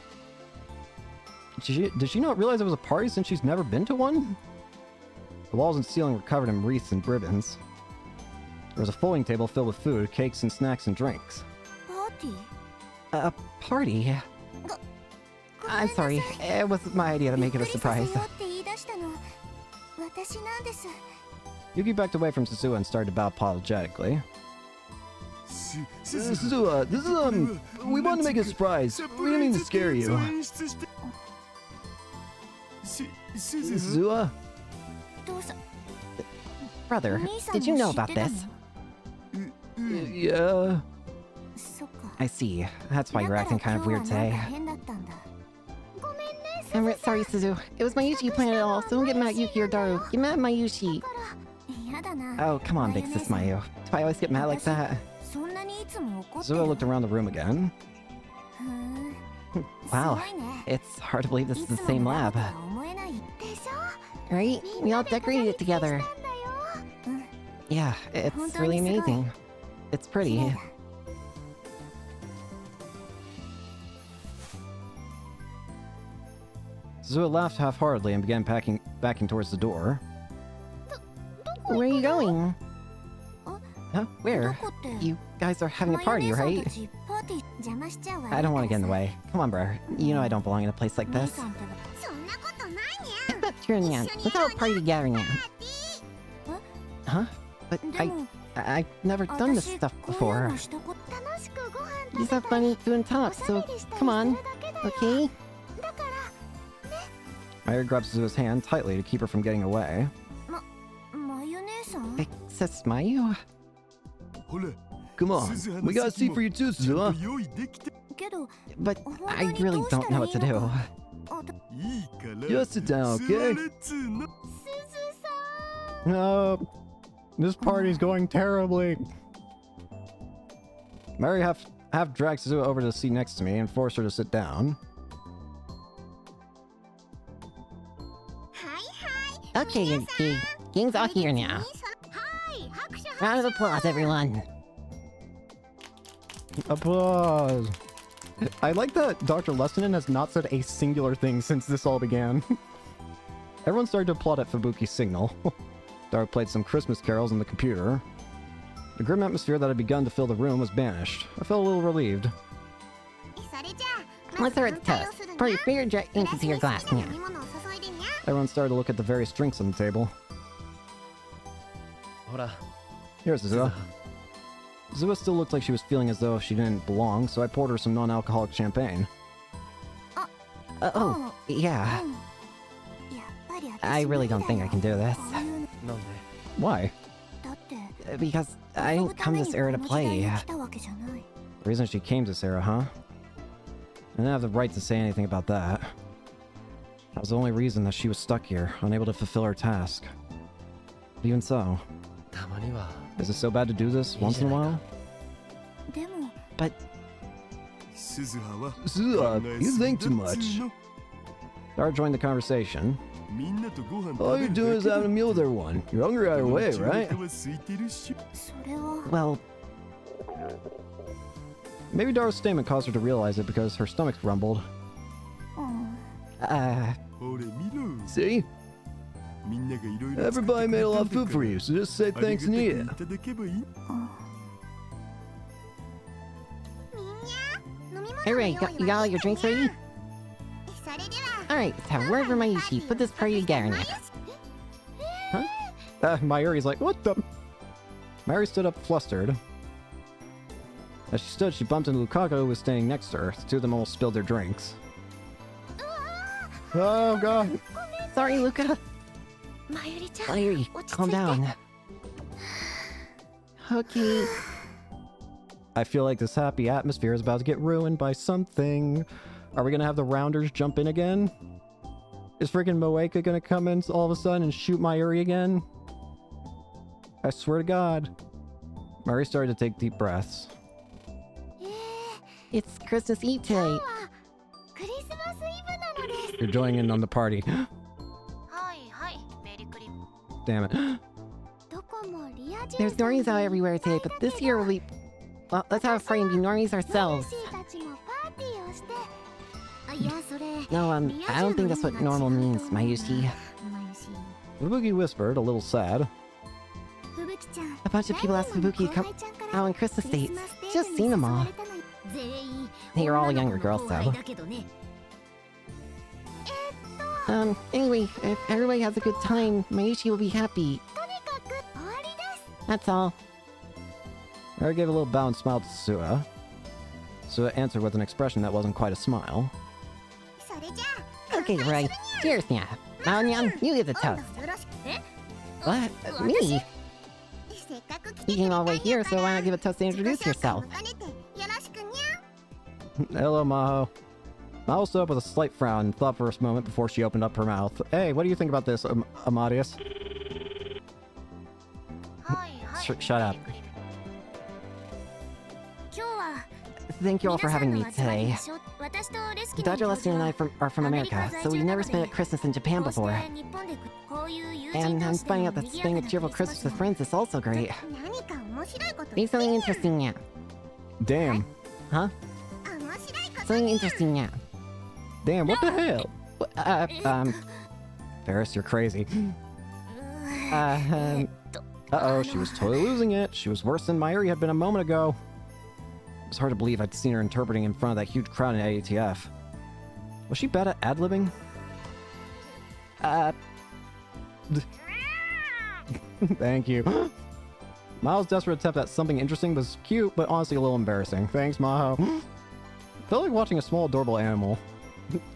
Did she not realize it was a party since she's never been to one? The walls and ceiling were covered in wreaths and ribbons. There was a folding table filled with food, cakes and snacks and drinks. A party? I'm sorry, it was my idea to make it a surprise. Yuki backed away from Suzuha and started to bow apologetically. Suzuha, this is, we wanted to make it a surprise. We didn't mean to scare you. Suzuha? Brother, did you know about this? Yeah. I see. That's why you're acting kind of weird today. I'm sorry, Suzu. It was Mayushi planned it all, so don't get mad at Yuki or Daru. Get mad at Mayushi. Oh, come on, big sis Mayu. Do I always get mad like that? Suzuha looked around the room again. Wow, it's hard to believe this is the same lab. Right? We all decorated it together. Yeah, it's really amazing. It's pretty. Suzuha laughed half-heartedly and began backing towards the door. Where are you going? Huh? Where? You guys are having a party, right? I don't want to get in the way. Come on, bro. You know I don't belong in a place like this. Sure, Nyan. Let's have a party together now. Huh? But I've never done this stuff before. Just have fun, eat food, and talk, so come on. Okay? Mayu grabbed Suzuha's hand tightly to keep her from getting away. Big sis Mayu? Come on, we got a seat for you too, Suzuha. But I really don't know what to do. Just sit down, okay? No, this party's going terribly. Mayu half drag Suzuha over to the seat next to me and force her to sit down. Okay, Yuki. King's all here now. Round of applause, everyone. Applause. I like that Dr. Lessinen has not said a singular thing since this all began. Everyone started to applaud at Fubuki's signal. Dark played some Christmas carols on the computer. The grim atmosphere that had begun to fill the room was banished. I felt a little relieved. Let's start the toast. Pour your favorite drink into your glass now. Everyone started to look at the various drinks on the table. Here's Suzuha. Suzuha still looked like she was feeling as though she didn't belong, so I poured her some non-alcoholic champagne. Oh, yeah. I really don't think I can do this. Why? Because I didn't come this era to play. The reason she came to Sarah, huh? I didn't have the right to say anything about that. That was the only reason that she was stuck here, unable to fulfill her task. But even so, is it so bad to do this once in a while? But Suzuha, you think too much. Dara joined the conversation. All you're doing is having a meal with everyone. You're hungry either way, right? well, Maybe Dara's statement caused her to realize it because her stomach rumbled. See? Everybody made a lot of food for you, so just say thanks and eat it. hey Ray, you got all your drinks ready? Alright, let's have a word for Mayushi. Put this party together now. Mayuri's like, what the? Mayuri stood up flustered. As she stood, she bumped into Lukaku, who was standing next to her. The two of them almost spilled their drinks. Oh god. Sorry, Luca. Mayuri, calm down. Okay. I feel like this happy atmosphere is about to get ruined by something. Are we gonna have the Rounders jump in again? Is freaking Moeka gonna come in all of a sudden and shoot Mayuri again? I swear to God. Mayuri started to take deep breaths. It's Christmas Eve today. You're joining in on the party. Damn it. There's normies out everywhere today, but this year we'll be... Well, let's have a party and be normies ourselves. No, I don't think that's what normal means, Mayushi. Fubuki whispered, a little sad. A bunch of people asked Fubuki to come out on Christmas dates. Just seen them all. They're all younger girls, though. Anyway, if everybody has a good time, Mayushi will be happy. That's all. Mayuri gave a little bow and smiled to Suzuha. Suzuha answered with an expression that wasn't quite a smile. Okay, right. Cheers now. Maonyan, you get the toast. What? Me? You came all the way here, so why not give a toast to introduce yourself? Hello, Maho. Maho stood up with a slight frown and thought for a moment before she opened up her mouth. Hey, what do you think about this, Amadeus? Shut up. Thank you all for having me today. Dr. Lester and I are from America, so we've never spent Christmas in Japan before. And I'm finding out that spending a cheerful Christmas with friends is also great. Be something interesting now. Damn. Huh? Something interesting now. Damn, what the hell? Ferris, you're crazy. Uh-oh, she was totally losing it. She was worse than Mayuri had been a moment ago. It was hard to believe I'd seen her interpreting in front of that huge crowd in AATF. Was she bad at ad-libbing? Thank you. Maho's desperate attempt at something interesting was cute, but honestly a little embarrassing. Thanks, Maho. Felt like watching a small adorable animal.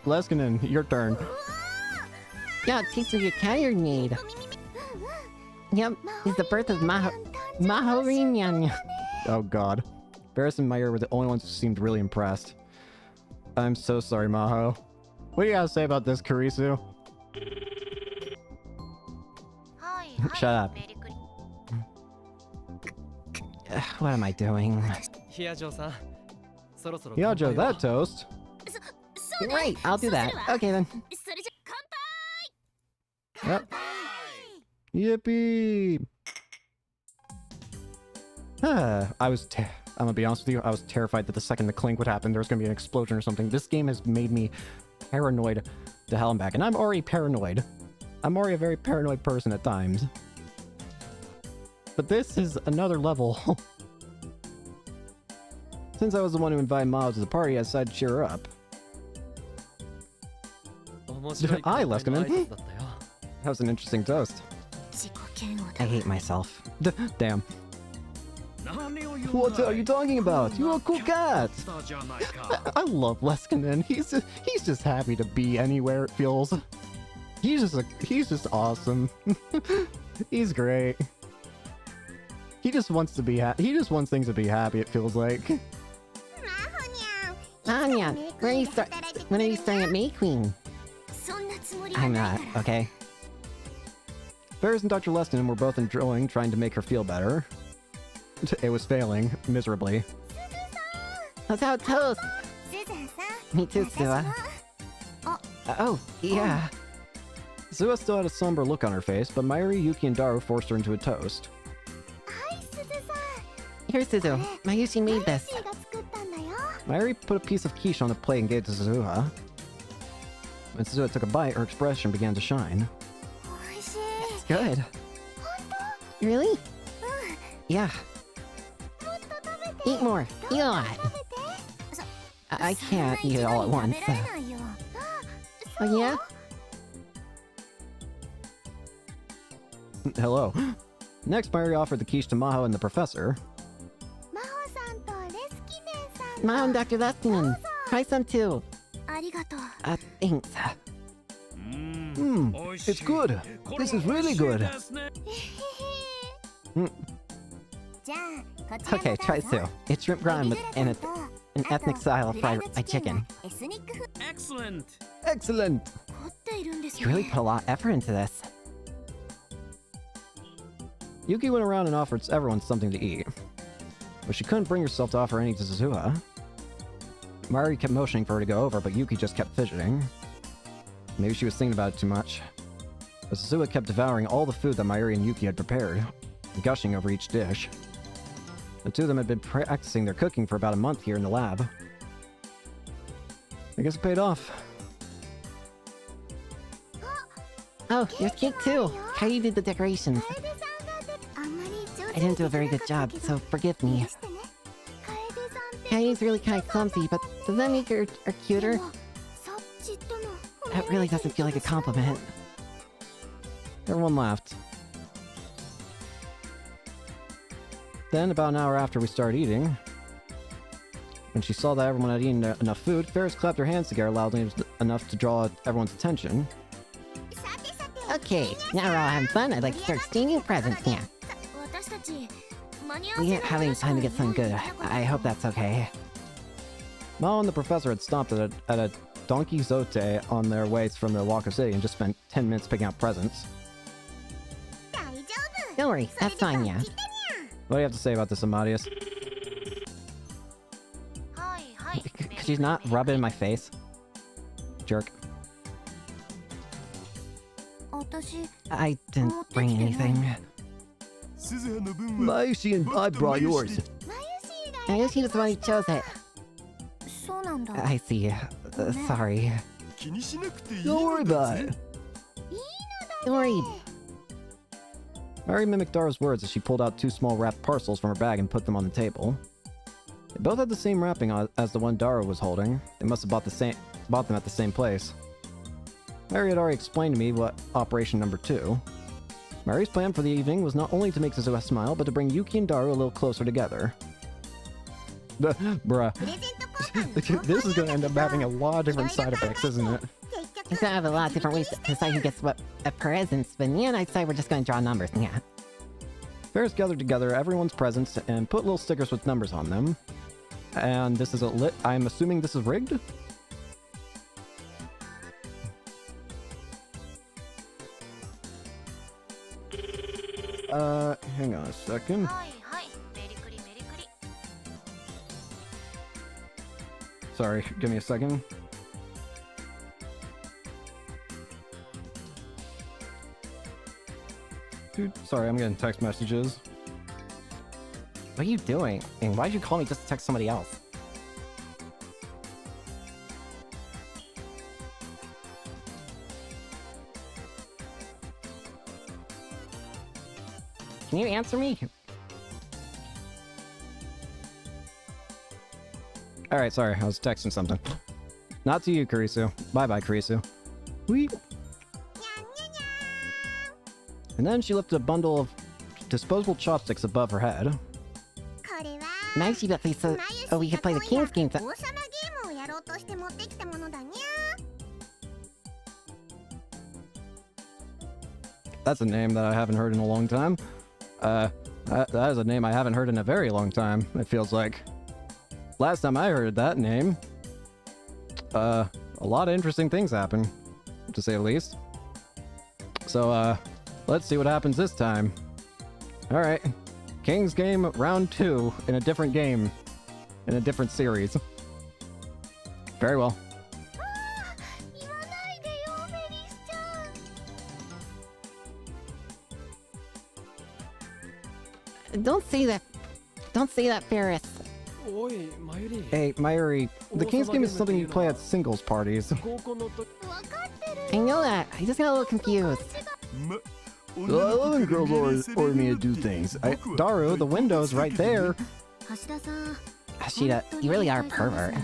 Leskinen, your turn. Yeah, it takes me your cat you need. Yep, it's the birth of Maho Rinyan. Oh god. Ferris and Mayuri were the only ones who seemed really impressed. I'm so sorry, Maho. What do you gotta say about this, Kurisu? Shut up. What am I doing? Yeah, Joe, that toast. Right, I'll do that. Okay then. それじゃ乾杯 Yep. Yippee! I'm gonna be honest with you, I was terrified that the second the clink would happen, there was gonna be an explosion or something. This game has made me paranoid to hell and back, and I'm already paranoid. I'm already a very paranoid person at times. But this is another level. Since I was the one who invited Mao to the party, I decided to cheer her up. I, Leskiman. That was an interesting toast. 自己嫌悪 I だ hate myself. Damn. What are you talking about? You're a cool cat! I love Leskiman. He's just happy to be anywhere, it feels. He's just awesome. He's great. He just wants to be he just wants things to be happy, it feels like. Anya, when are you starting at May Queen? そんなつもりは I'm ない not, から okay? Ferris and Dr. Leston were both enjoying trying to make her feel better. It was failing miserably. How's how toast? すずさん Me too, Sua. Oh, yeah. Zua still had a somber look on her face, but Mayuri, Yuki, and Daru forced her into a toast. はいすずさん Here, Suzu. Mayushi made this. シーが作ったんだよ Mayuri put a piece of quiche on the plate and gave it to Suzuha. When Suzuha took a bite, her expression began to shine. おいしい It's good. 本 Really? 当 Yeah. もっと食べて Eat more. Eat a lot. 食べて I can't eat it all at そんな once. 一度に食べられないよ Oh, yeah? Hello. Next, Mayuri offered the quiche to Maho and the professor. 真帆さんとレスキネンさん Mom, Dr. Lestinen. Try some too. ありがとう Thanks. It's good. This is really good. じゃあこちら Okay, も try どうぞ too. It's shrimp grime with an ethnic style of fried chicken. エスニック風 Excellent. Excellent. 凝っているんです You ね really put a lot of effort into this. Yuki went around and offered everyone something to eat. But she couldn't bring herself to offer any to Suzuha. Mayuri kept motioning for her to go over, but Yuki just kept fidgeting. Maybe she was thinking about it too much. But Suzuha kept devouring all the food that Mayuri and Yuki had prepared, gushing over each dish. The two of them had been practicing their cooking for about a month here in the lab. I guess it paid off. Oh, there's cake too. Kairi did the decorations. 楓さんがあんまり上手 I に didn't do a very で good きな job, かったけど so forgive me. 許してね楓さんって Kairi's really kind of clumsy, but does that make her cuter? でもさっちとも褒めら That れ really てる doesn't feel like a 気がした compliment. Everyone laughed. Then, about an hour after we started eating, when she saw that everyone had eaten enough food, Ferris clapped her hands together loudly enough to draw everyone's attention. さてさて Okay, now we're all having fun. I'd like to start exchanging presents now. 私たち間に合わ We せ didn't が have any 話が time to get something 用意 good. なかった I hope that's okay. Mao and the professor had stopped at a Don Quixote on their way from their walk of city and just spent 10 minutes picking out presents. 大丈夫 Don't worry, that's fine, yeah. 来てに What do you have to say about this, Amadeus? ゃはいはい Could you not rub it in my face? Jerk. 私 I didn't bring anything. Maishi and I brought yours. マユシーが I guess he was the one who chose it. そうなんだ I see. Sorry. Don't worry about it. Don't worry. Mary mimicked Dara's words as she pulled out two small wrapped parcels from her bag and put them on the table. They both had the same wrapping as the one Dara was holding. They must have bought them at the same place. Mary had already explained to me what Operation Number 2. Mary's plan for the evening was not only to make Suzuha smile, but to bring Yuki and Daru a little closer together. Bruh. プレゼント交換の方法 This is gonna end up having a lot of different side effects, isn't it? He's gonna have a lot of different ways to decide who gets what presents, but me and I say we're just gonna draw numbers, yeah. Ferris gathered together everyone's presents and put little stickers with numbers on them. And this is I'm assuming this is rigged? Hang on a second. はいはいメリクリメリクリ Sorry, give me a second. Dude, sorry, I'm getting text messages. What are you doing? And why'd you call me just to text somebody else? Can you answer me? Alright, sorry, I was texting something. Not to you, Kurisu. Bye-bye, Kurisu. Whee! And then she lifted a bundle of disposable chopsticks above her head. Nice, you got these so we could play the King's game. That's a name that I haven't heard in a long time. That is a name I haven't heard in a very long time, it feels like. Last time I heard that name, a lot of interesting things happened, to say the least. So, let's see what happens this time. Alright. King's Game Round 2 in a different game. In a different series. Very well. Don't say that. Don't say that, Ferris. Oi, Mayuri. Hey, Mayuri, the King's Game is something you play at singles parties. I know that. I just got a little confused. Other girls order me to do things. Daru, the window's right there. Ashita, you really are a pervert.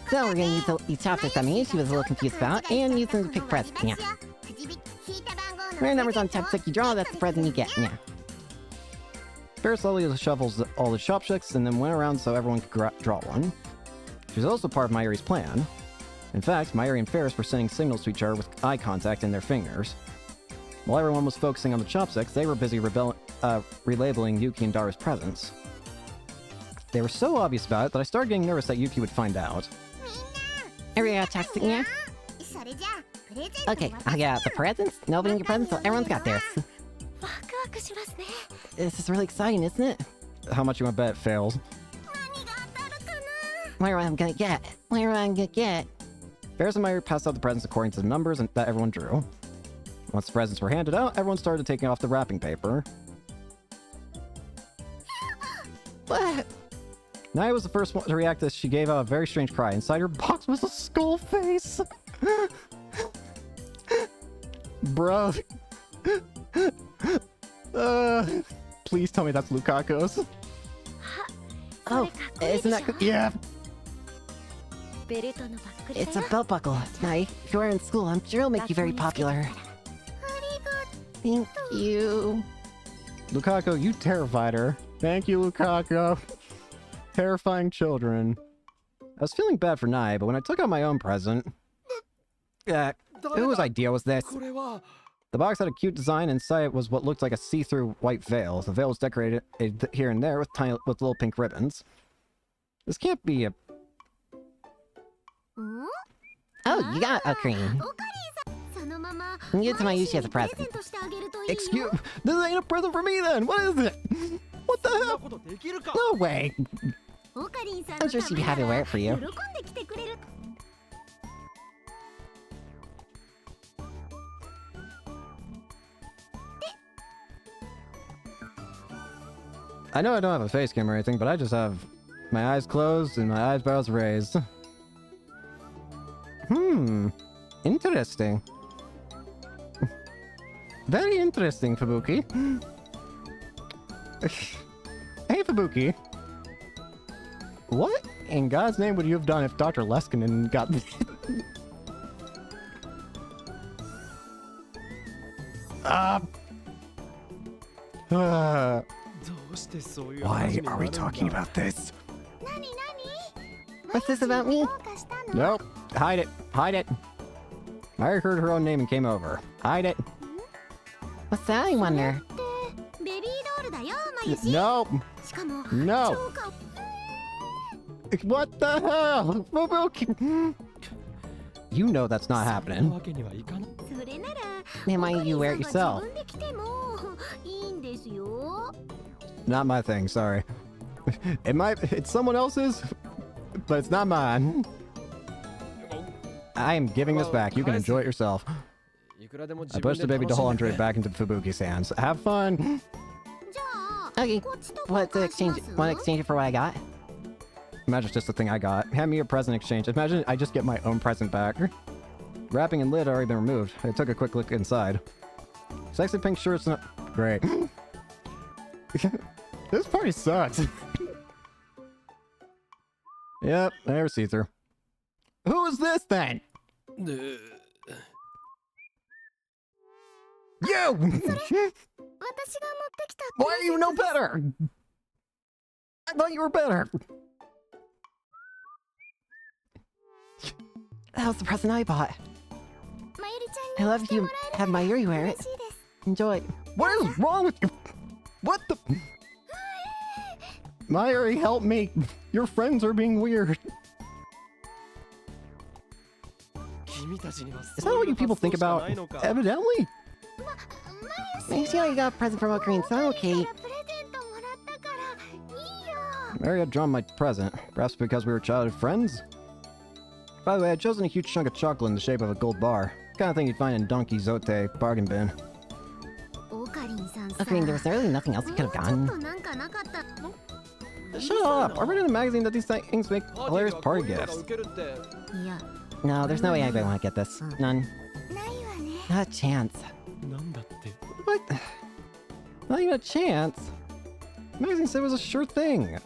So we're gonna use these chopsticks on me, she was a little confused about, and use them to pick presents, yeah. Random numbers on chopstick you draw, that's the present you get, yeah. Ferris slowly shovels all the chopsticks and then went around so everyone could draw one. She was also part of Mayuri's plan. In fact, Mayuri and Ferris were sending signals to each other with eye contact in their fingers. While everyone was focusing on the chopsticks, they were busy relabeling Yuki and Daru's presents. They were so obvious about it that I started getting nervous that Yuki would find out. Everybody got a chopstick, yeah? Okay, I got the presents, nobody in your presents, so everyone's got theirs. This is really exciting, isn't it? How much you want to bet it fails? Where am I gonna get? Where am I gonna get? Ferris and Mayuri passed out the presents according to the numbers that everyone drew. Once the presents were handed out, everyone started taking off the wrapping paper. What? Naya was the first one to react as she gave out a very strange cry. Inside her box was a skull face! Bruh. Please tell me that's Lukaku's. Oh, isn't that good? Yeah! It's a belt buckle. Nai, if you are in school, I'm sure it'll make you very popular. Thank you. Lukaku, you terrified her. Thank you, Lukaku. Terrifying children. I was feeling bad for Nai, but when I took out my own present... whose idea was this? The box had a cute design, and inside it was what looked like a see-through white veil. The veil was decorated here and there with little pink ribbons. This can't be a... Oh, you got a cream. Give it to Mayushi as a present. Excuse... This ain't a present for me then! What is it? What the hell? No way! I'm sure she'd be happy to wear it for you. I know I don't have a face cam or anything, but I just have my eyes closed and my eyebrows raised. Interesting. Very interesting, Fubuki. Hey, Fubuki. What in God's name would you have done if Dr. Leskinen got... Why are we talking about this? What's this about me? Nope. Hide it. Hide it. Mary heard her own name and came over. Hide it. What's that, I wonder? Nope. No. What the hell? Fubuki. You know that's not happening. Then why don't you wear it yourself? Not my thing, sorry. It's someone else's. but it's not mine. I am giving this back. You can enjoy it yourself. I pushed the baby doll and drew it back into Fubuki's hands. Have fun. Okay, what to exchange? Want to exchange it for what I got? Imagine it's just the thing I got. Hand me your present exchange. Imagine I just get my own present back. Wrapping and lid had already been removed. I took a quick look inside. Sexy pink shirt's not great. This party sucks. Yep, there's Caesar. Who is this then? You! Why do you know better? I thought you were better. That was the present I bought. I love you. Have Mayuri wear it. Enjoy. What is wrong with you? What the? Mayuri, help me. Your friends are being weird. Is that what you people think about? Evidently. Maybe you got a present from a green sun, okay? Mary had drawn my present, perhaps because we were childhood friends? By the way, I'd chosen a huge chunk of chocolate in the shape of a gold bar. Kind of thing you'd find in Donkey Zote bargain bin. Agreeing there was really nothing else you could have gotten. Shut up! I read in a magazine that these things make hilarious party gifts. No, there's no way anybody want to get this. None. Not a chance. What? Not even a chance? The magazine said it was a sure thing.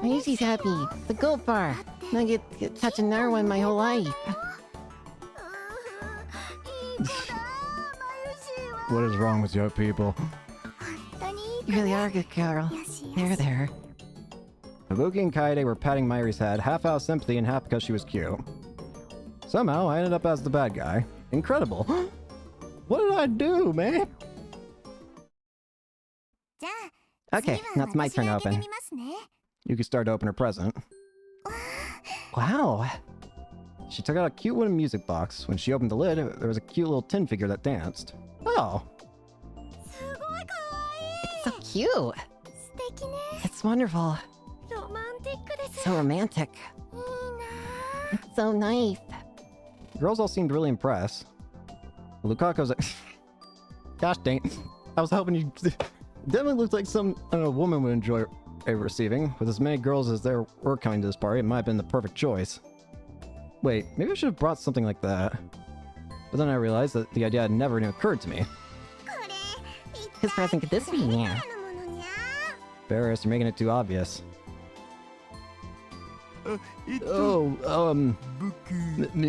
Mayushi's happy. The gold bar. I get touch another one my whole life. What is wrong with you people? You really are a good girl. There. Ibuki and Kaede were patting Mayuri's head, half out of sympathy and half because she was cute. Somehow, I ended up as the bad guy. Incredible. What did I do, man? Okay, now it's my turn to open. You can start to open her present. Wow. She took out a cute wooden music box. When she opened the lid, there was a cute little tin figure that danced. Oh. It's so cute. It's wonderful. So romantic. It's so nice. The girls all seemed really impressed. Lukaku's like, gosh dang. I was hoping you... Definitely looks like some, I don't know, woman would enjoy receiving. With as many girls as there were coming to this party, it might have been the perfect choice. Wait, maybe I should have brought something like that. But then I realized that the idea had never even occurred to me. Whose present could this be, yeah? Barris, you're making it too obvious.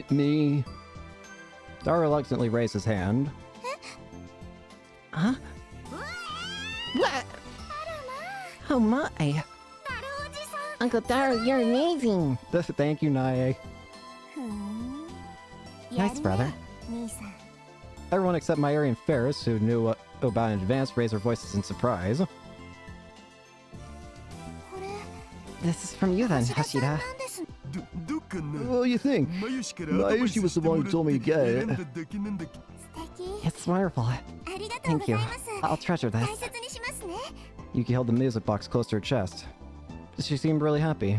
Me. Dara reluctantly raised his hand. Huh? What? Oh my! Uncle Dara, you're amazing! Thank you, Nae. Nice, brother. Everyone except Mayuri and Ferris, who knew what about in advance, raised their voices in surprise. This is from you then, Hashira. What do you think? Mayushi was the one who told me to get it. It's wonderful. Thank you. I'll treasure this. Yuki held the music box close to her chest. She seemed really happy.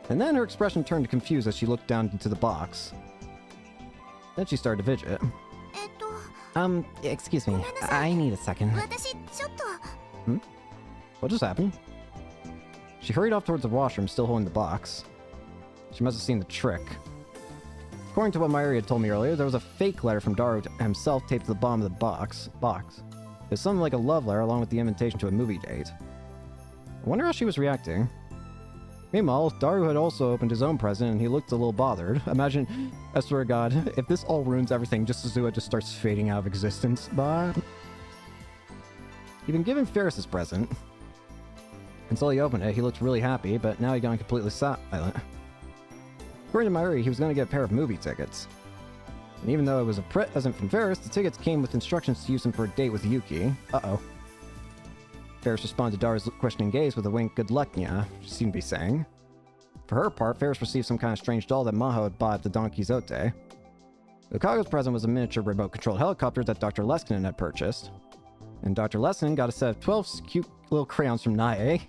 And then her expression turned confused as she looked down into the box. Then she started to fidget. Excuse me. I need a second. What just happened? She hurried off towards the washroom, still holding the box. She must have seen the trick. According to what Mayuri had told me earlier, there was a fake letter from Daru himself taped to the bottom of the box. It was something like a love letter along with the invitation to a movie date. I wonder how she was reacting. Meanwhile, Daru had also opened his own present and he looked a little bothered. Imagine, I swear to God, if this all ruins everything, just Suzuha just starts fading out of existence. But he'd been given Ferris's present. Until he opened it, he looked really happy, but now he'd gone completely silent. According to Mayuri, he was going to get a pair of movie tickets. And even though it was a present from Ferris, the tickets came with instructions to use them for a date with Yuki. Uh-oh. Ferris responded to Daru's questioning gaze with a wink. Good luck, Nya, she seemed to be saying. For her part, Ferris received some kind of strange doll that Maho had bought at the Donkey Zote. Lukaku's present was a miniature remote-controlled helicopter that Dr. Leskinen had purchased. And Dr. Leskinen got a set of 12 cute little crayons from Nae.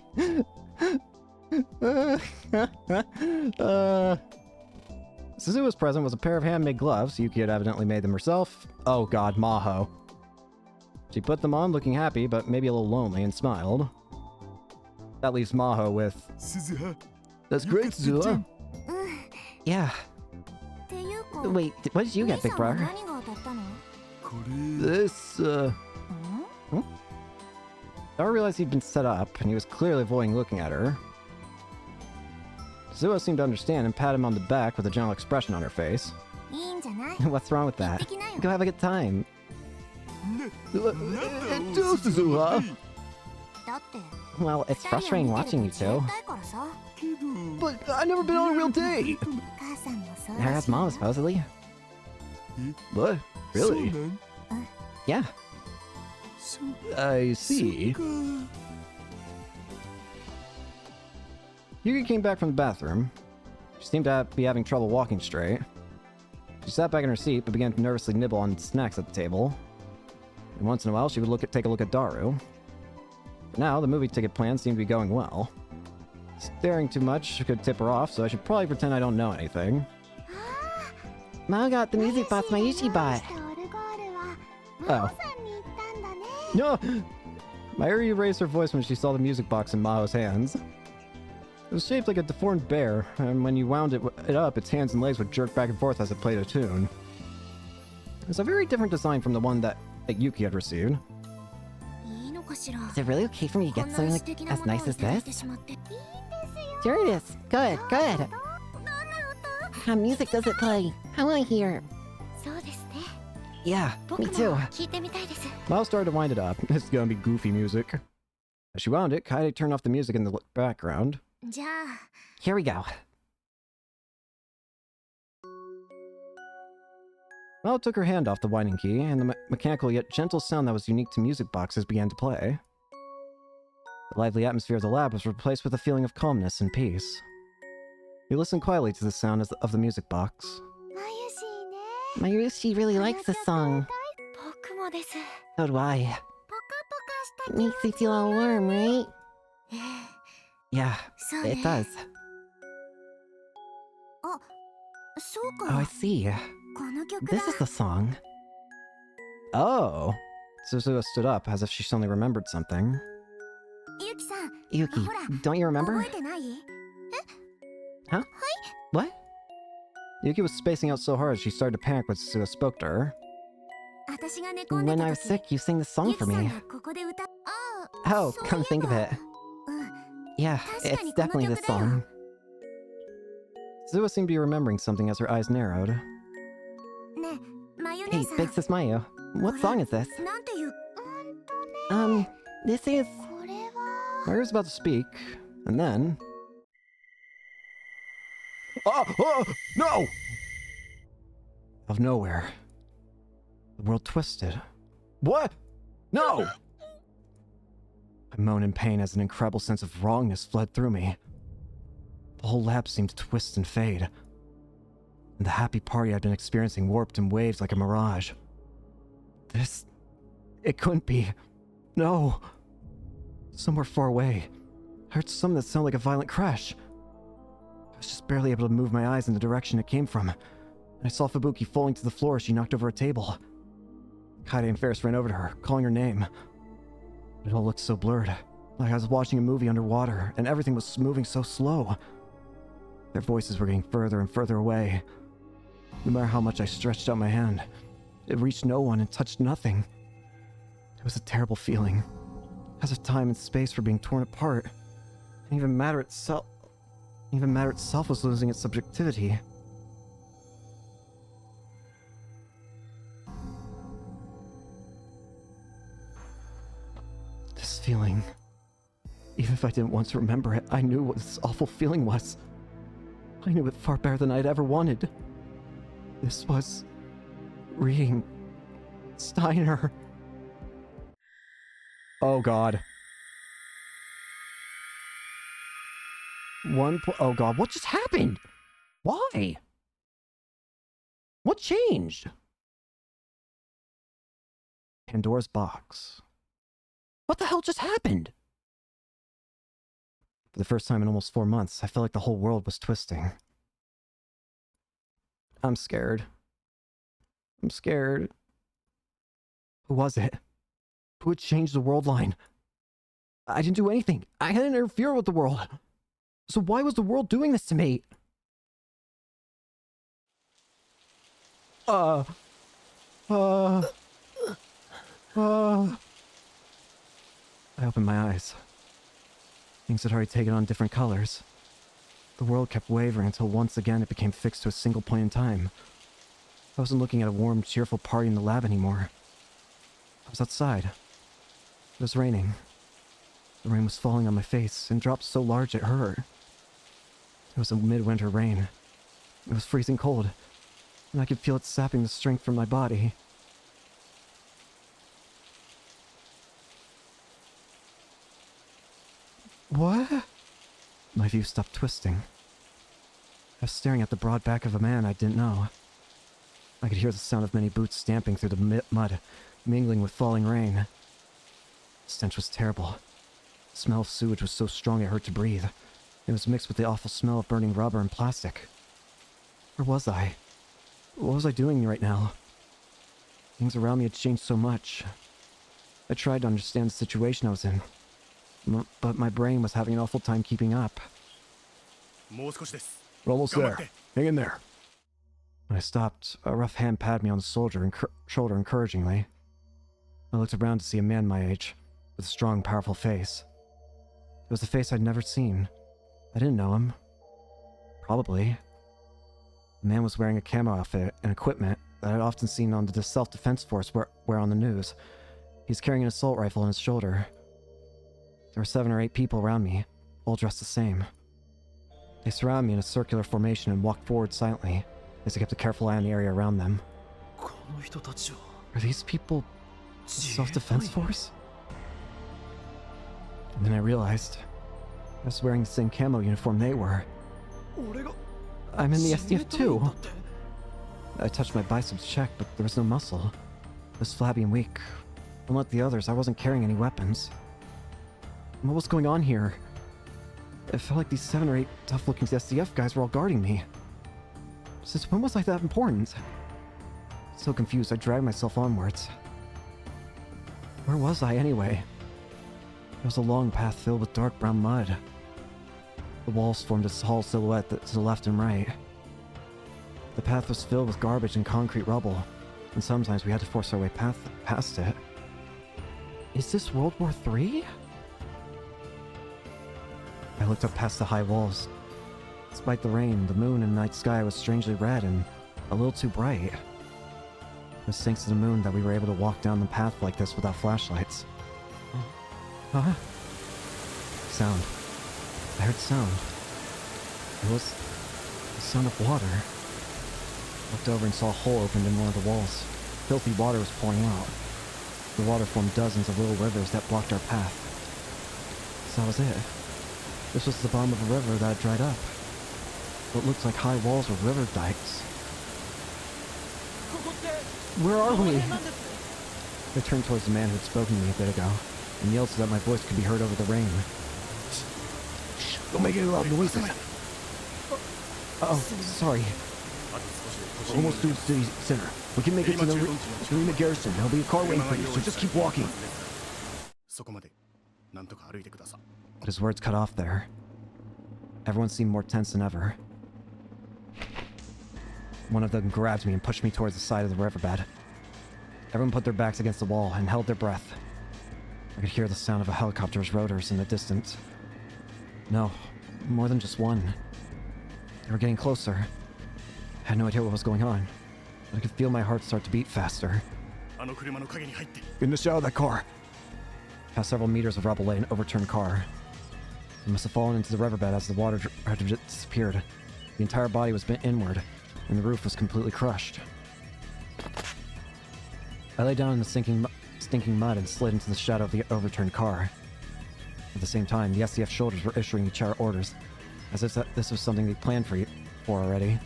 Suzua's present was a pair of handmade gloves. Yuki had evidently made them herself. Oh god, Maho. She put them on looking happy, but maybe a little lonely, and smiled. That leaves Maho with... That's great, Suzuha. Yeah. Wait, what did you get, big brother? This, Dara realized he'd been set up, and he was clearly avoiding looking at her. Suzuha seemed to understand and pat him on the back with a gentle expression on her face. What's wrong with that? Go have a good time. Do, Suzuha! Well, it's frustrating watching you two. But I've never been on a real date! There has Mom, supposedly. What? Really? Yeah. I see. Yuki came back from the bathroom. She seemed to be having trouble walking straight. She sat back in her seat, but began to nervously nibble on snacks at the table. And once in a while, she would take a look at Daru. But now, the movie ticket plan seemed to be going well. Staring too much could tip her off, so I should probably pretend I don't know anything. Mom got the music box Mayushi bought. Oh. No! Mayuri raised her voice when she saw the music box in Maho's hands. It was shaped like a deformed bear, and when you wound it up, its hands and legs would jerk back and forth as it played a tune. It was a very different design from the one that Yuki had received. Is it really okay for me to get something like as nice as this? Sure it is. Good, good. How music does it play? I want to hear. Yeah, me too. Maho started to wind it up. It's gonna be goofy music. As she wound it, Kaede turned off the music in the background. Here we go. Maho took her hand off the winding key, and the mechanical yet gentle sound that was unique to music boxes began to play. The lively atmosphere of the lab was replaced with a feeling of calmness and peace. He listened quietly to the sound of the music box. Mayushi really likes this song. So do I. It makes me feel all warm, right? Yeah, it does. Oh, I see. This is the song. Oh! Suzuha stood up as if she suddenly remembered something. Yuki, don't you remember? Huh? What? Yuki was spacing out so hard she started to panic when Suzuha spoke to her. When I was sick, you sang this song for me. Oh, come to think of it. Yeah, it's definitely this song. Suzuha seemed to be remembering something as her eyes narrowed. Hey, Big Sis Mayu, what song is this? This is... Mayu was about to speak, and then... Oh! No! Out of nowhere, the world twisted. What? No! I moaned in pain as an incredible sense of wrongness fled through me. The whole lab seemed to twist and fade, and the happy party I'd been experiencing warped in waves like a mirage. It couldn't be. No. Somewhere far away, I heard something that sounded like a violent crash. I was just barely able to move my eyes in the direction it came from, and I saw Fubuki falling to the floor as she knocked over a table. Kaede and Ferris ran over to her, calling her name. It all looked so blurred, like I was watching a movie underwater, and everything was moving so slow. Their voices were getting further and further away. No matter how much I stretched out my hand, it reached no one and touched nothing. It was a terrible feeling, as if time and space were being torn apart, and even matter itself was losing its subjectivity. This feeling, even if I didn't want to remember it, I knew what this awful feeling was. I knew it far better than I'd ever wanted. This was... reading... Steiner. Oh god. Oh god, what just happened? Why? What changed? Pandora's box. What the hell just happened? For the first time in almost 4 months, I felt like the whole world was twisting. I'm scared. I'm scared. Who was it? Who had changed the world line? I didn't do anything. I hadn't interfered with the world. So why was the world doing this to me? I opened my eyes. Things had already taken on different colors. The world kept wavering until once again it became fixed to a single point in time. I wasn't looking at a warm, cheerful party in the lab anymore. I was outside. It was raining. The rain was falling on my face in drops so large it hurt. It was a midwinter rain. It was freezing cold, and I could feel it sapping the strength from my body. What? My view stopped twisting. I was staring at the broad back of a man I didn't know. I could hear the sound of many boots stamping through the mud, mingling with falling rain. The stench was terrible. The smell of sewage was so strong it hurt to breathe. It was mixed with the awful smell of burning rubber and plastic. Where was I? What was I doing right now? Things around me had changed so much. I tried to understand the situation I was in, but my brain was having an awful time keeping up. We're almost there. Hang in there. When I stopped, a rough hand patted me on the shoulder encouragingly. I looked around to see a man my age, with a strong, powerful face. It was a face I'd never seen. I didn't know him. Probably. The man was wearing a camo outfit and equipment that I'd often seen on the self-defense force wear on the news. He's carrying an assault rifle on his shoulder. There were 7 or 8 people around me, all dressed the same. They surrounded me in a circular formation and walked forward silently, as I kept a careful eye on the area around them. Are these people the self-defense force? And then I realized I was wearing the same camo uniform they were. I'm in the SDF too. I touched my biceps check, but there was no muscle. I was flabby and weak. Unlike the others, I wasn't carrying any weapons. What was going on here? It felt like these 7 or 8 tough-looking SDF guys were all guarding me. Since when was I that important? So confused, I dragged myself onwards. Where was I, anyway? It was a long path filled with dark brown mud. The walls formed a tall silhouette to the left and right. The path was filled with garbage and concrete rubble, and sometimes we had to force our way past it. Is this World War III? I looked up past the high walls. Despite the rain, the moon and night sky was strangely red and a little too bright. It was thanks to the moon that we were able to walk down the path like this without flashlights. Huh? Sound. I heard sound. It was the sound of water. I looked over and saw a hole opened in one of the walls. Filthy water was pouring out. The water formed dozens of little rivers that blocked our path. So that was it. This was the bottom of a river that had dried up. What looked like high walls were river dikes. Where are we? I turned towards the man who had spoken to me a bit ago and yelled so that my voice could be heard over the rain. Shh, don't make any loud noises. Oh, sorry. We're almost to the city center. We can make it to the arena garrison. There'll be a car waiting for you, so just keep walking. But his words cut off there. Everyone seemed more tense than ever. One of them grabbed me and pushed me towards the side of the riverbed. Everyone put their backs against the wall and held their breath. I could hear the sound of a helicopter's rotors in the distance. No, more than just one. They were getting closer. I had no idea what was going on, but I could feel my heart start to beat faster. Get in the shadow of that car. Past several meters of rubble lay an overturned car. It must have fallen into the riverbed as the water had disappeared. The entire body was bent inward, and the roof was completely crushed. I lay down in the stinking mud and slid into the shadow of the overturned car. At the same time, the SDF soldiers were issuing each other orders, as if this was something they planned for already.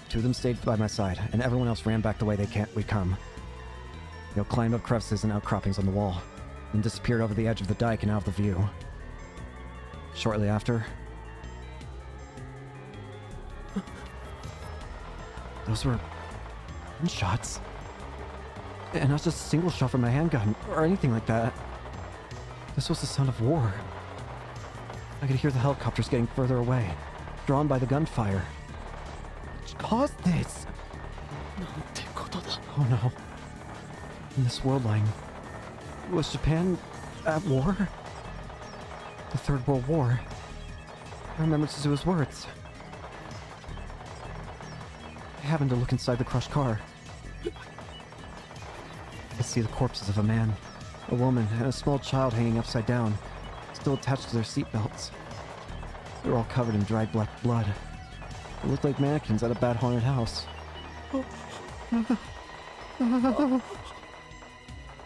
2 of them stayed by my side, and everyone else ran back the way we'd come. They climbed up crevices and outcroppings on the wall, and disappeared over the edge of the dike and out of the view. shortly after. Those were gunshots. And not just a single shot from my handgun or anything like that. This was the sound of war. I could hear the helicopters getting further away, drawn by the gunfire. What caused this? なんてことだ。 Oh no. In this world line, was Japan at war? The Third World War. I remember Suzu's words. I happened to look inside the crushed car. I see the corpses of a man, a woman, and a small child hanging upside down, still attached to their seatbelts. They were all covered in dried black blood. They looked like mannequins at a bad haunted house. And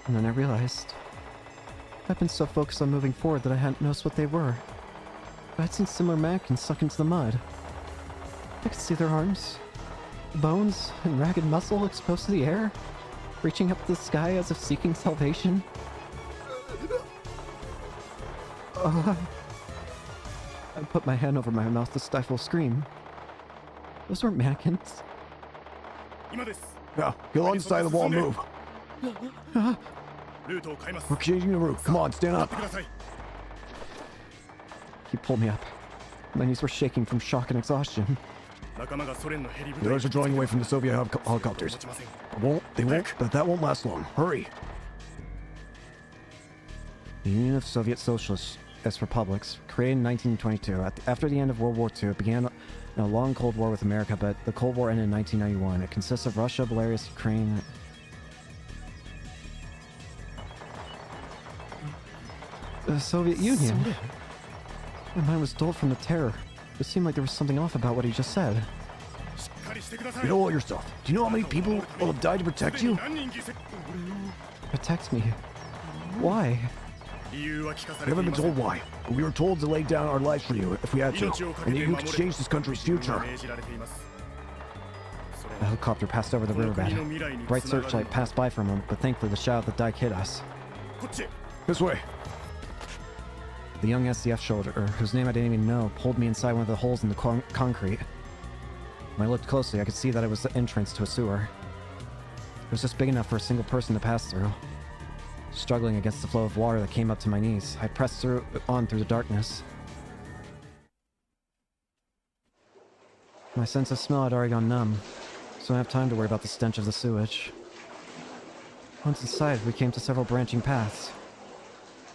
then I realized I'd been so focused on moving forward that I hadn't noticed what they were. But I'd seen similar mannequins sunk into the mud. I could see their arms, bones, and ragged muscle exposed to the air, reaching up to the sky as if seeking salvation. I put my hand over my mouth to stifle a scream. Those weren't mannequins. Now, go on the side of the wall and move. We're changing the route. Come on, stand up. He pulled me up. My knees were shaking from shock and exhaustion. The others are drawing away from the Soviet helicopters. They won't, but that won't last long. Hurry. The Union of Soviet Socialist Republics, created in 1922. After the end of World War II, it began a long Cold War with America, but the Cold War ended in 1991. It consists of Russia, Belarus, Ukraine... The Soviet Union. My mind was dulled from the terror. It seemed like there was something off about what he just said. You know all your stuff. Do you know how many people will have died to protect you? Protect me. Why? We haven't been told why, but we were told to lay down our lives for you if we had to, and that you could change this country's future. The helicopter passed over the riverbed. Bright searchlight passed by for a moment, but thankfully the shadow of the dike hit us. This way. The young SDF soldier, whose name I didn't even know, pulled me inside one of the holes in the concrete. When I looked closely, I could see that it was the entrance to a sewer. It was just big enough for a single person to pass through. Struggling against the flow of water that came up to my knees, I pressed on through the darkness. My sense of smell had already gone numb, so I didn't have time to worry about the stench of the sewage. Once inside, we came to several branching paths.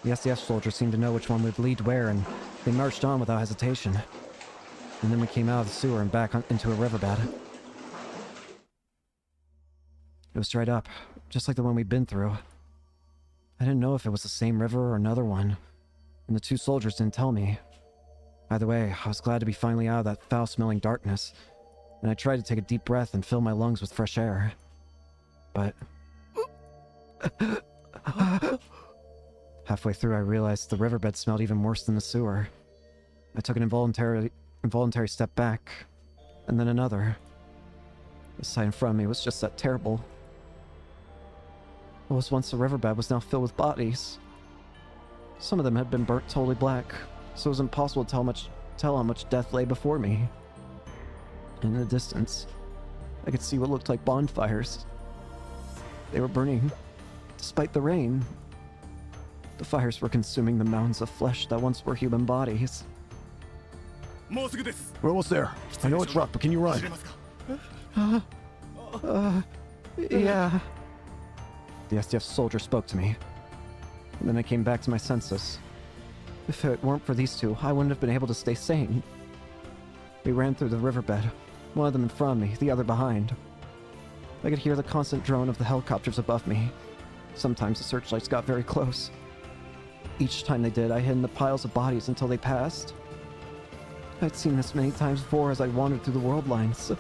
The SDF soldiers seemed to know which one would lead where, and they marched on without hesitation. And then we came out of the sewer and back into a riverbed. It was dried up, just like the one we'd been through. I didn't know if it was the same river or another one, and the two soldiers didn't tell me. Either way, I was glad to be finally out of that foul-smelling darkness, and I tried to take a deep breath and fill my lungs with fresh air. But... halfway through, I realized the riverbed smelled even worse than the sewer. I took an involuntary step back, and then another. The sight in front of me was just that terrible. What was once a riverbed was now filled with bodies. Some of them had been burnt totally black, so it was impossible to tell how much death lay before me. In the distance, I could see what looked like bonfires. They were burning, despite the rain. The fires were consuming the mounds of flesh that once were human bodies. We're almost there. I know it's rough, but can you run? Yeah. The SDF soldier spoke to me. And then I came back to my senses. If it weren't for these two, I wouldn't have been able to stay sane. We ran through the riverbed, one of them in front of me, the other behind. I could hear the constant drone of the helicopters above me. Sometimes the searchlights got very close. Each time they did, I hid in the piles of bodies until they passed. I'd seen this many times before as I wandered through the world lines.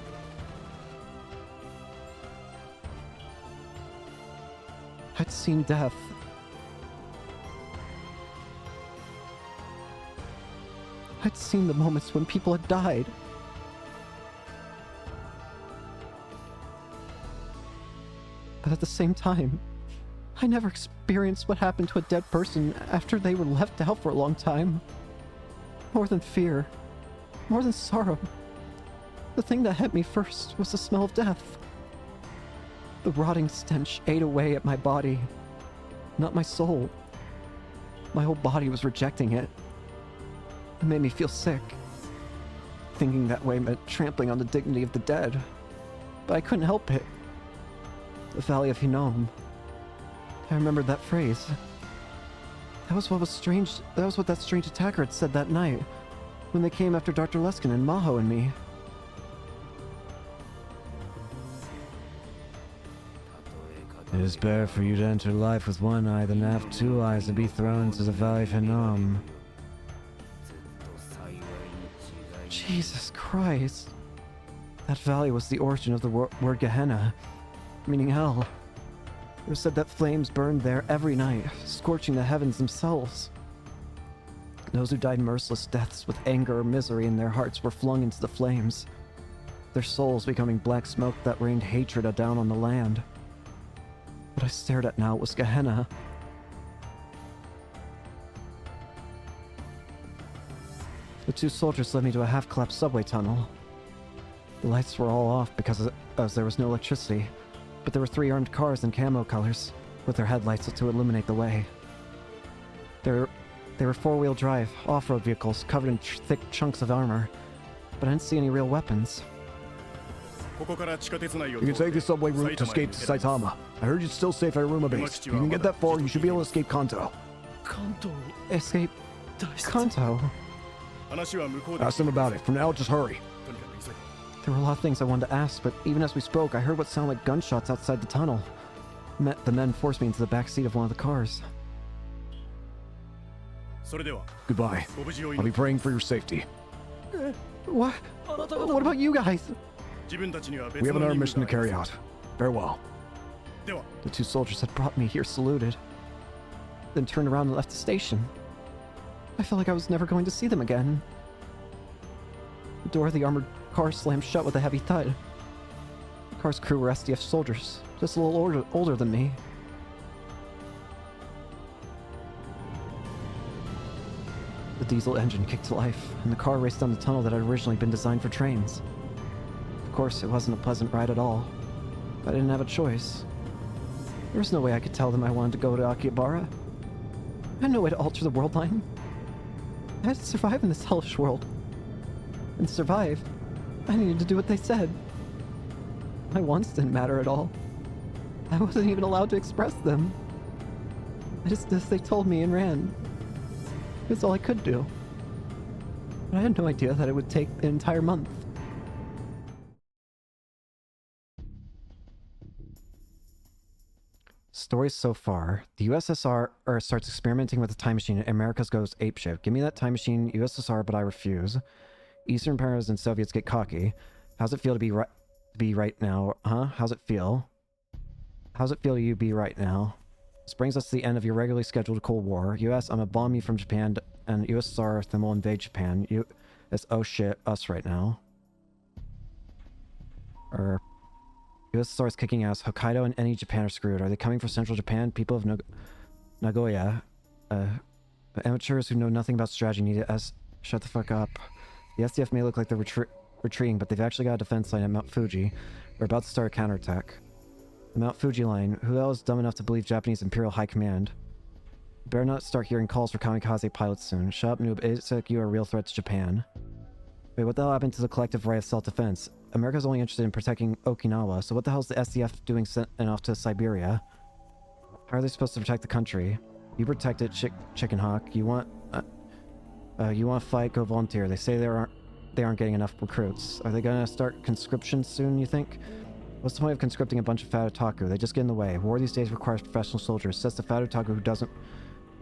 I'd seen death. I'd seen the moments when people had died. But at the same time, I never experienced what happened to a dead person after they were left out for a long time. More than fear. More than sorrow. The thing that hit me first was the smell of death. The rotting stench ate away at my body, not my soul. My whole body was rejecting it. It made me feel sick. Thinking that way meant trampling on the dignity of the dead. But I couldn't help it. The Valley of Hinnom. I remembered that phrase. That was what that strange attacker had said that night, when they came after Dr. Luskin and Maho and me. It is better for you to enter life with one eye than to have two eyes and be thrown into the Valley of Hinnom. Jesus Christ. That valley was the origin of the word Gehenna, meaning hell. It was said that flames burned there every night, scorching the heavens themselves. Those who died merciless deaths with anger or misery in their hearts were flung into the flames, their souls becoming black smoke that rained hatred down on the land. What I stared at now was Gehenna. The two soldiers led me to a half-collapsed subway tunnel. The lights were all off because there was no electricity, but there were 3 armed cars in camo colors, with their headlights to illuminate the way. They were 4-wheel drive, off-road vehicles covered in thick chunks of armor, but I didn't see any real weapons. You can take the subway route to escape to Saitama. I heard you're still safe at Aruma Base. If you can get that far, you should be able to escape Kanto. Escape Kanto? Ask them about it. For now, just hurry. There were a lot of things I wanted to ask, but even as we spoke, I heard what sounded like gunshots outside the tunnel. The men forced me into the back seat of one of the cars. Goodbye. I'll be praying for your safety. What? What about you guys? We have another mission to carry out. Farewell. The 2 soldiers that brought me here saluted, then turned around and left the station. I felt like I was never going to see them again. The door of the armored car slammed shut with a heavy thud. The car's crew were SDF soldiers, just a little older than me. The diesel engine kicked to life, and the car raced down the tunnel that had originally been designed for trains. Of course, it wasn't a pleasant ride at all, but I didn't have a choice. There was no way I could tell them I wanted to go to Akihabara. I had no way to alter the world line. I had to survive in this hellish world. And to survive, I needed to do what they said. My wants didn't matter at all. I wasn't even allowed to express them. I just did as they told me and ran. It's all I could do. But I had no idea that it would take an entire month. Stories so far. The USSR starts experimenting with the time machine and America's goes apeshit. Give me that time machine, USSR, but I refuse. Eastern powers and Soviets get cocky. How's it feel to be right now? Huh? How's it feel? How's it feel to you be right now? This brings us to the end of your regularly scheduled Cold War. US, I'm gonna bomb you from Japan, and USSR, then we'll invade Japan. It's oh shit, us right now. USSR is kicking ass. Hokkaido and any Japan are screwed. Are they coming for Central Japan? People of Nagoya. Amateurs who know nothing about strategy need to shut the fuck up. The SDF may look like they're retreating, but they've actually got a defense line at Mount Fuji. We're about to start a counterattack. The Mount Fuji line. Who the hell is dumb enough to believe Japanese Imperial High Command? Better not start hearing calls for kamikaze pilots soon. Shut up, noob. It's like you are a real threat to Japan. Wait, what the hell happened to the collective right of self-defense? America's only interested in protecting Okinawa, so what the hell is the SDF doing sent off to Siberia? How are they supposed to protect the country? You protect it, Chicken Hawk. You want to fight? Go volunteer. They say they aren't getting enough recruits. Are they gonna start conscription soon, you think? What's the point of conscripting a bunch of fat otaku? They just get in the way. War these days requires professional soldiers. Says the fat otaku who doesn't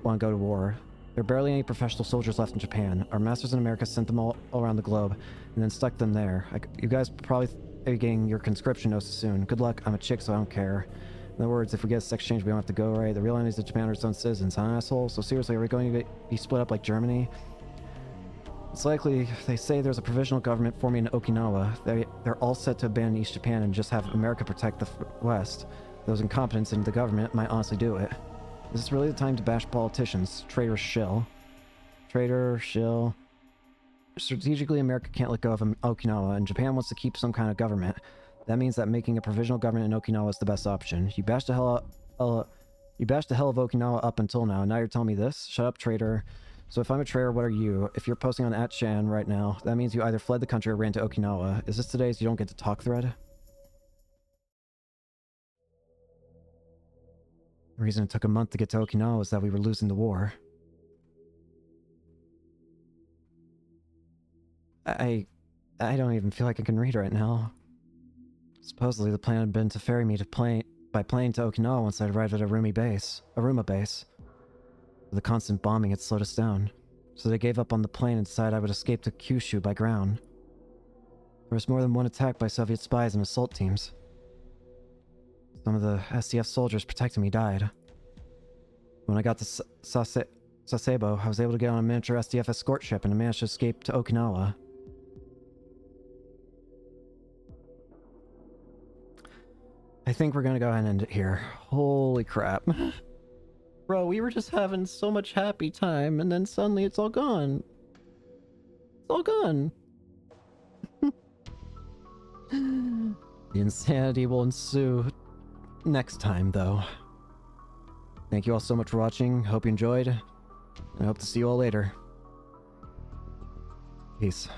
want to go to war. There are barely any professional soldiers left in Japan. Our masters in America sent them all around the globe and then stuck them there. You guys probably are getting your conscription notice soon. Good luck. I'm a chick, so I don't care. In other words, if we get a sex change, we don't have to go, right? The real enemies of Japan are its own citizens, huh, asshole? So seriously, are we going to be split up like Germany? It's likely. They say there's a provisional government forming in Okinawa. They're all set to abandon East Japan and just have America protect the West. Those incompetents in the government might honestly do it. Is this really the time to bash politicians? Traitor shill. Traitor shill. Strategically, America can't let go of Okinawa, and Japan wants to keep some kind of government. That means that making a provisional government in Okinawa is the best option. You bashed the hell of Okinawa up until now, and now you're telling me this? Shut up, traitor. So if I'm a traitor, what are you? If you're posting on @Shan right now, that means you either fled the country or ran to Okinawa. Is this today's you don't get to talk thread? The reason it took a month to get to Okinawa was that we were losing the war. I don't even feel like I can read right now. Supposedly the plan had been to ferry me by plane to Okinawa once I arrived at Aruma base. The constant bombing had slowed us down, so they gave up on the plane and decided I would escape to Kyushu by ground. There was more than one attack by Soviet spies and assault teams. Some of the SDF soldiers protecting me died. When I got to Sasebo, I was able to get on a miniature SDF escort ship and managed to escape to Okinawa. I think we're gonna go ahead and end it here. Holy crap. Bro, we were just having so much happy time, and then suddenly it's all gone. It's all gone. The insanity will ensue next time, though. Thank you all so much for watching. Hope you enjoyed. And I hope to see you all later. Peace.